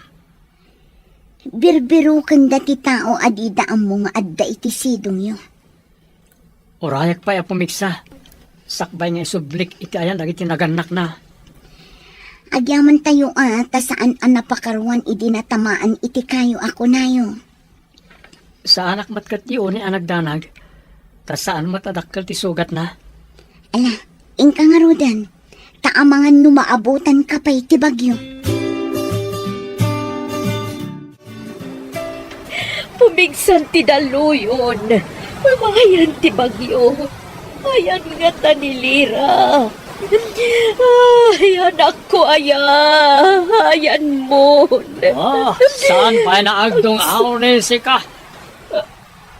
Birbirukan dati tao adidaan mo nga adda iti sidong yo. Urayak pa pumiksa. Sakbay nga isublik iti ayan dagiti naganak na. Agyaman tayo ta saan napakaruan idinatamaan iti kayo ako nayo. Sa anak matkat ti uni anak danag, ta saan matadakkel ti sugat na. Ala, ingka nga rodan, taamangan numaabutan ka pa'y ti bagyo. Pumigsan ti daluyon. Mamahayan ti bagyo. Ayan nga ta ni Lira. Ay, anak ko, ayan mo. Saan pa'y naagdong ako ni Sika?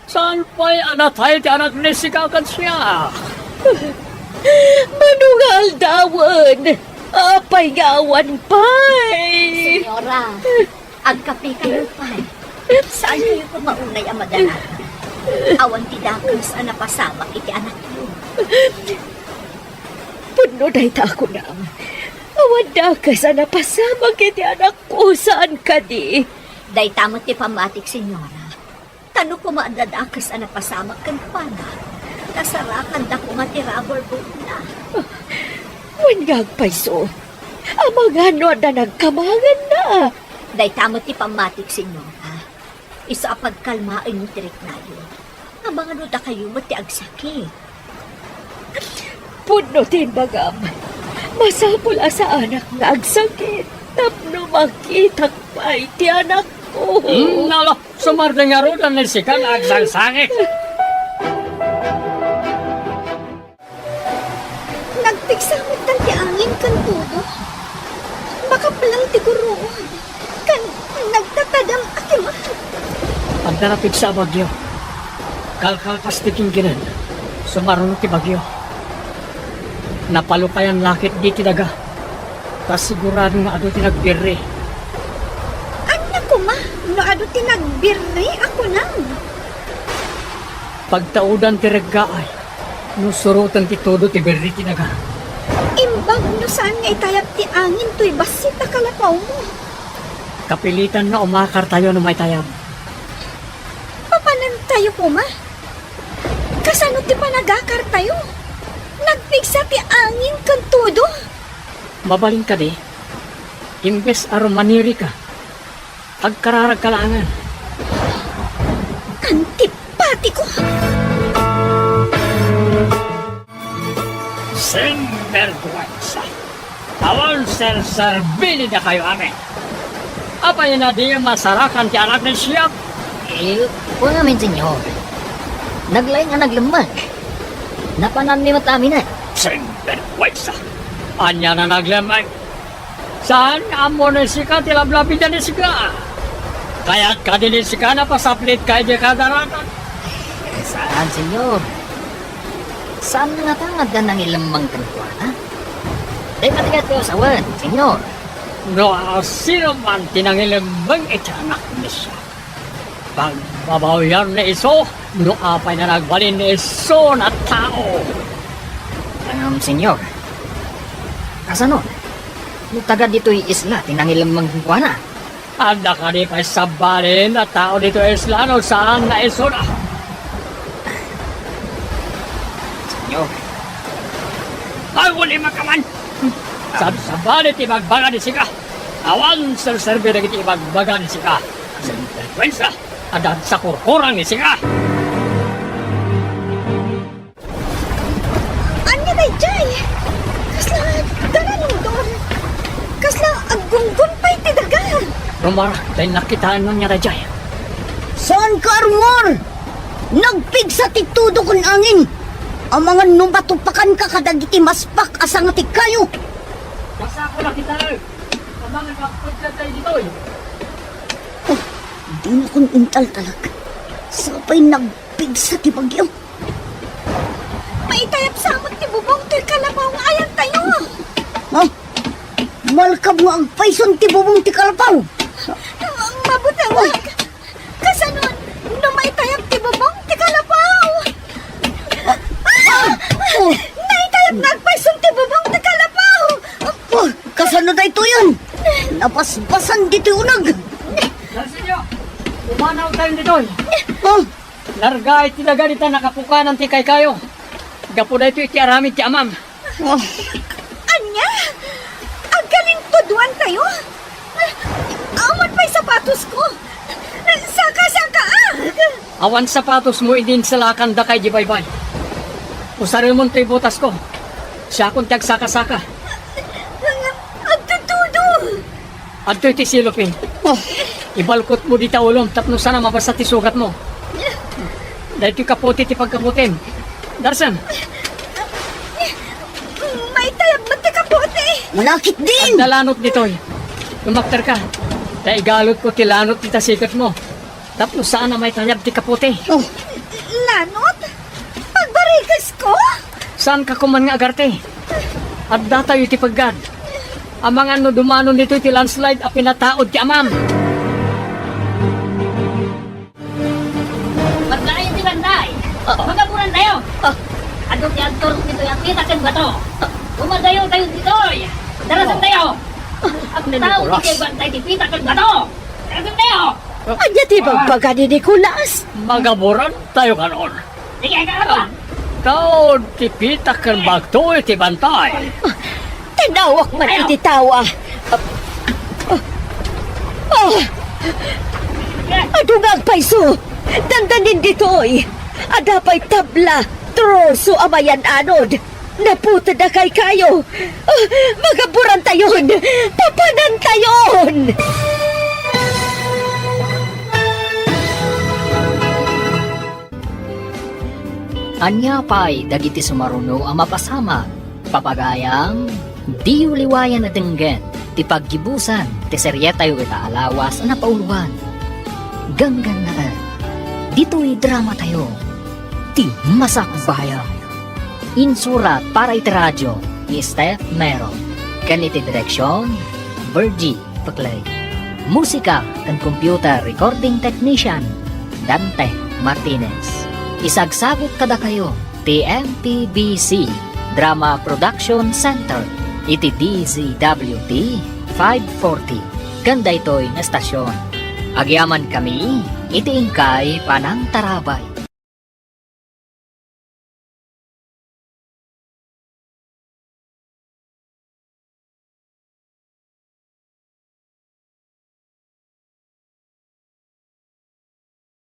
Saan pa'y anatay ti anak ni Sika kan siya? Manungal dawan. Apay gawan pay. Senyora, agkape kayo pa. Saan kayo kumaunay ang madalaga? Awan ti dakos ang napasamak iti anak niyo. Puno dahi ta ako na. Awanda ka sa napasamang kiti anak ko. Saan ka di? Day tamot ti pamatik, senyora. Tano ko maadadakas ang napasamak kan pana. Kasarakan da ko nga ti rubber boat na. Wanyag paiso. Amagano na nagkamangan na. Day tamot ti pamatik, senyora. Isa pagkalmaan yung tirik na yun. Abang ano da kayo mo ti agsakit. Puno tin bagam. Masapul sa anak nga agsakit. Tapno makitak pa iti anak ko. Nalo, sumarte nga ro ni Sika na agsangsangit. Nagpigsamot ng ti angin kan tudo. Baka palang tiguroon. Kan nagtatadam akiman. Pagdarapig sa bagyo, kalkalpastiking ginan, sumarunong ti bagyo. Napalukayan lakit di ti daga, tas sigurado nga ado ti nagbirri. Anak ko ma, no ado tinagbirri ako nang. Pagtaudan ti reggaay, no surutan ti todo ti birri ti daga. Imbag no saan nga itayap ti angin to'y basit na kalapaw mo. Kapilitan na umakar tayo no may tayab. Papanan tayo po ma? Kasano ti panagakar tayo? Nagpigsa ti angin kan todo. Mabaling ka di, imbes aron maniri ka, agkararag kalangan. Antipati ko. Sinvergüenza. Awan ser-serbili na kayo amin. Apa yun na di masarakan ti anak ni siyap? Kung namin, senyor. Naglay nga naglamag. Napananimot amin na. Sinvergüenza. Anya na naglamay. Saan amo ni Sika tilablapin na ni Sika? Kaya't ka din ni Sika na pasaplit kay di kadaratan. Saan, senyor? Saan nga tangad ka nang ilamang kankuana? Dahil matigat ko sa wan, senyor. No, sino man tinangilimbang itanak ni siya. Pagbabawian ni iso, no apay na nagbalin ni iso na tao. Senyor. Kasano? Yung taga dito'y isla, tinangilamang kankuana. Anda ka di pa sabalin na tao dito Islano saan na iso na. Senyor. Ay, wali makaman! Sabalit ibagbaga ni Sika. Awan serserbi na kita ibagbaga ni Sika. Sa interkwensa, adan sa kurkurang ni Sika. Anya day jay. Kasla gananudor. Kasla aggunggun pa'y tidagan. Rumara, dahil nakitaan nun niya na dyan. Saan ka, Armor? Nagpigsa ti tudo kun angin. Ang mga numatupakan ka kadagiti maspak asangati kayo. Basta ako nakita na. Kamangan makapagkat tayo dito eh. Di na kong intal talag. Sapay nagpigsa ti bagyo. Maitayap samot ti bubong to'y kalabaw nga ayan tayo. Ha? Malkab nga ang paison ti bubong ti kalapaw. Mabutawag. Kasanon, no maitayap ti bubong ti kalabaw. Naitayap nagpaison ti bubong ti kalabaw. Oh, kasano da ito yan? Napasbasan dito unag. Narsin nyo, umanaw tayo dito eh. Oh, Largay ti daganita nakapukanan ti kay kayo. Gapo na ito iti aramid ti amam. oh. Anya? Agaling tuduan tayo? Awan pa'y sapatos ko. Saka-saka Awan sapatos mo idin sa lakan da kay di baybay. Usarin mo ti butas ko. Siya akong tiyag saka-saka. Agtutudo. At iti silupin. Oh, Ibalkot mo di ta ulom tapno sana mabasa ti sugat mo. Dahil ti kaputi ti pagkaputin. Darsan, May tayap Manakit din! Ang dalanot nito'y. Tumakter ka. Taigalot ko tilanot kita sikat mo. Tapos saan na may tanyab ti kaputi? Oh, Lanot? Pagbarikas ko? Saan ka kuman nga agarte? At datayo ti paggad. Ang mga no dumano nito ti landslide a pinataod ti amam. Pagkain ti banday. Magaburan tayo. Ano ti antor nito yung kita kan bato. Umadayo tayo dito. Darasan tayo. Ang tao ti bantay ti pita kan bato. Darasan tayo. Anya ti bagbaga ni Nicolas? Magaburan tayo kanon. Sige ka ba? Taod ti pita kan bagto ti bantay. Tinawak man iti tawa. Adungag paiso. Dandanin ditoy. Adapay tabla. Troso amayan anod. Naputa na kay kayo. Magaburan tayon. Papanan tayon. Anya pa'y dagiti sumaruno ang mapasama. Papagayang di uliwayan na denggen. Ti paggibusan, ti serye tayo itaalawas na pauluan. Ganggan na dito'y drama tayo. Ti Masakbayan. Insurat para iti radyo ni Steph Mero. Ganiti direksyon, Virgie Paclay. Musika and computer recording technician, Dante Martinez. Isagsagot kada kayo, TMPBC Drama Production Center, iti DZWT 540. Ganda ito'y na estasyon. Agyaman kami, iti ingkay panang tarabay.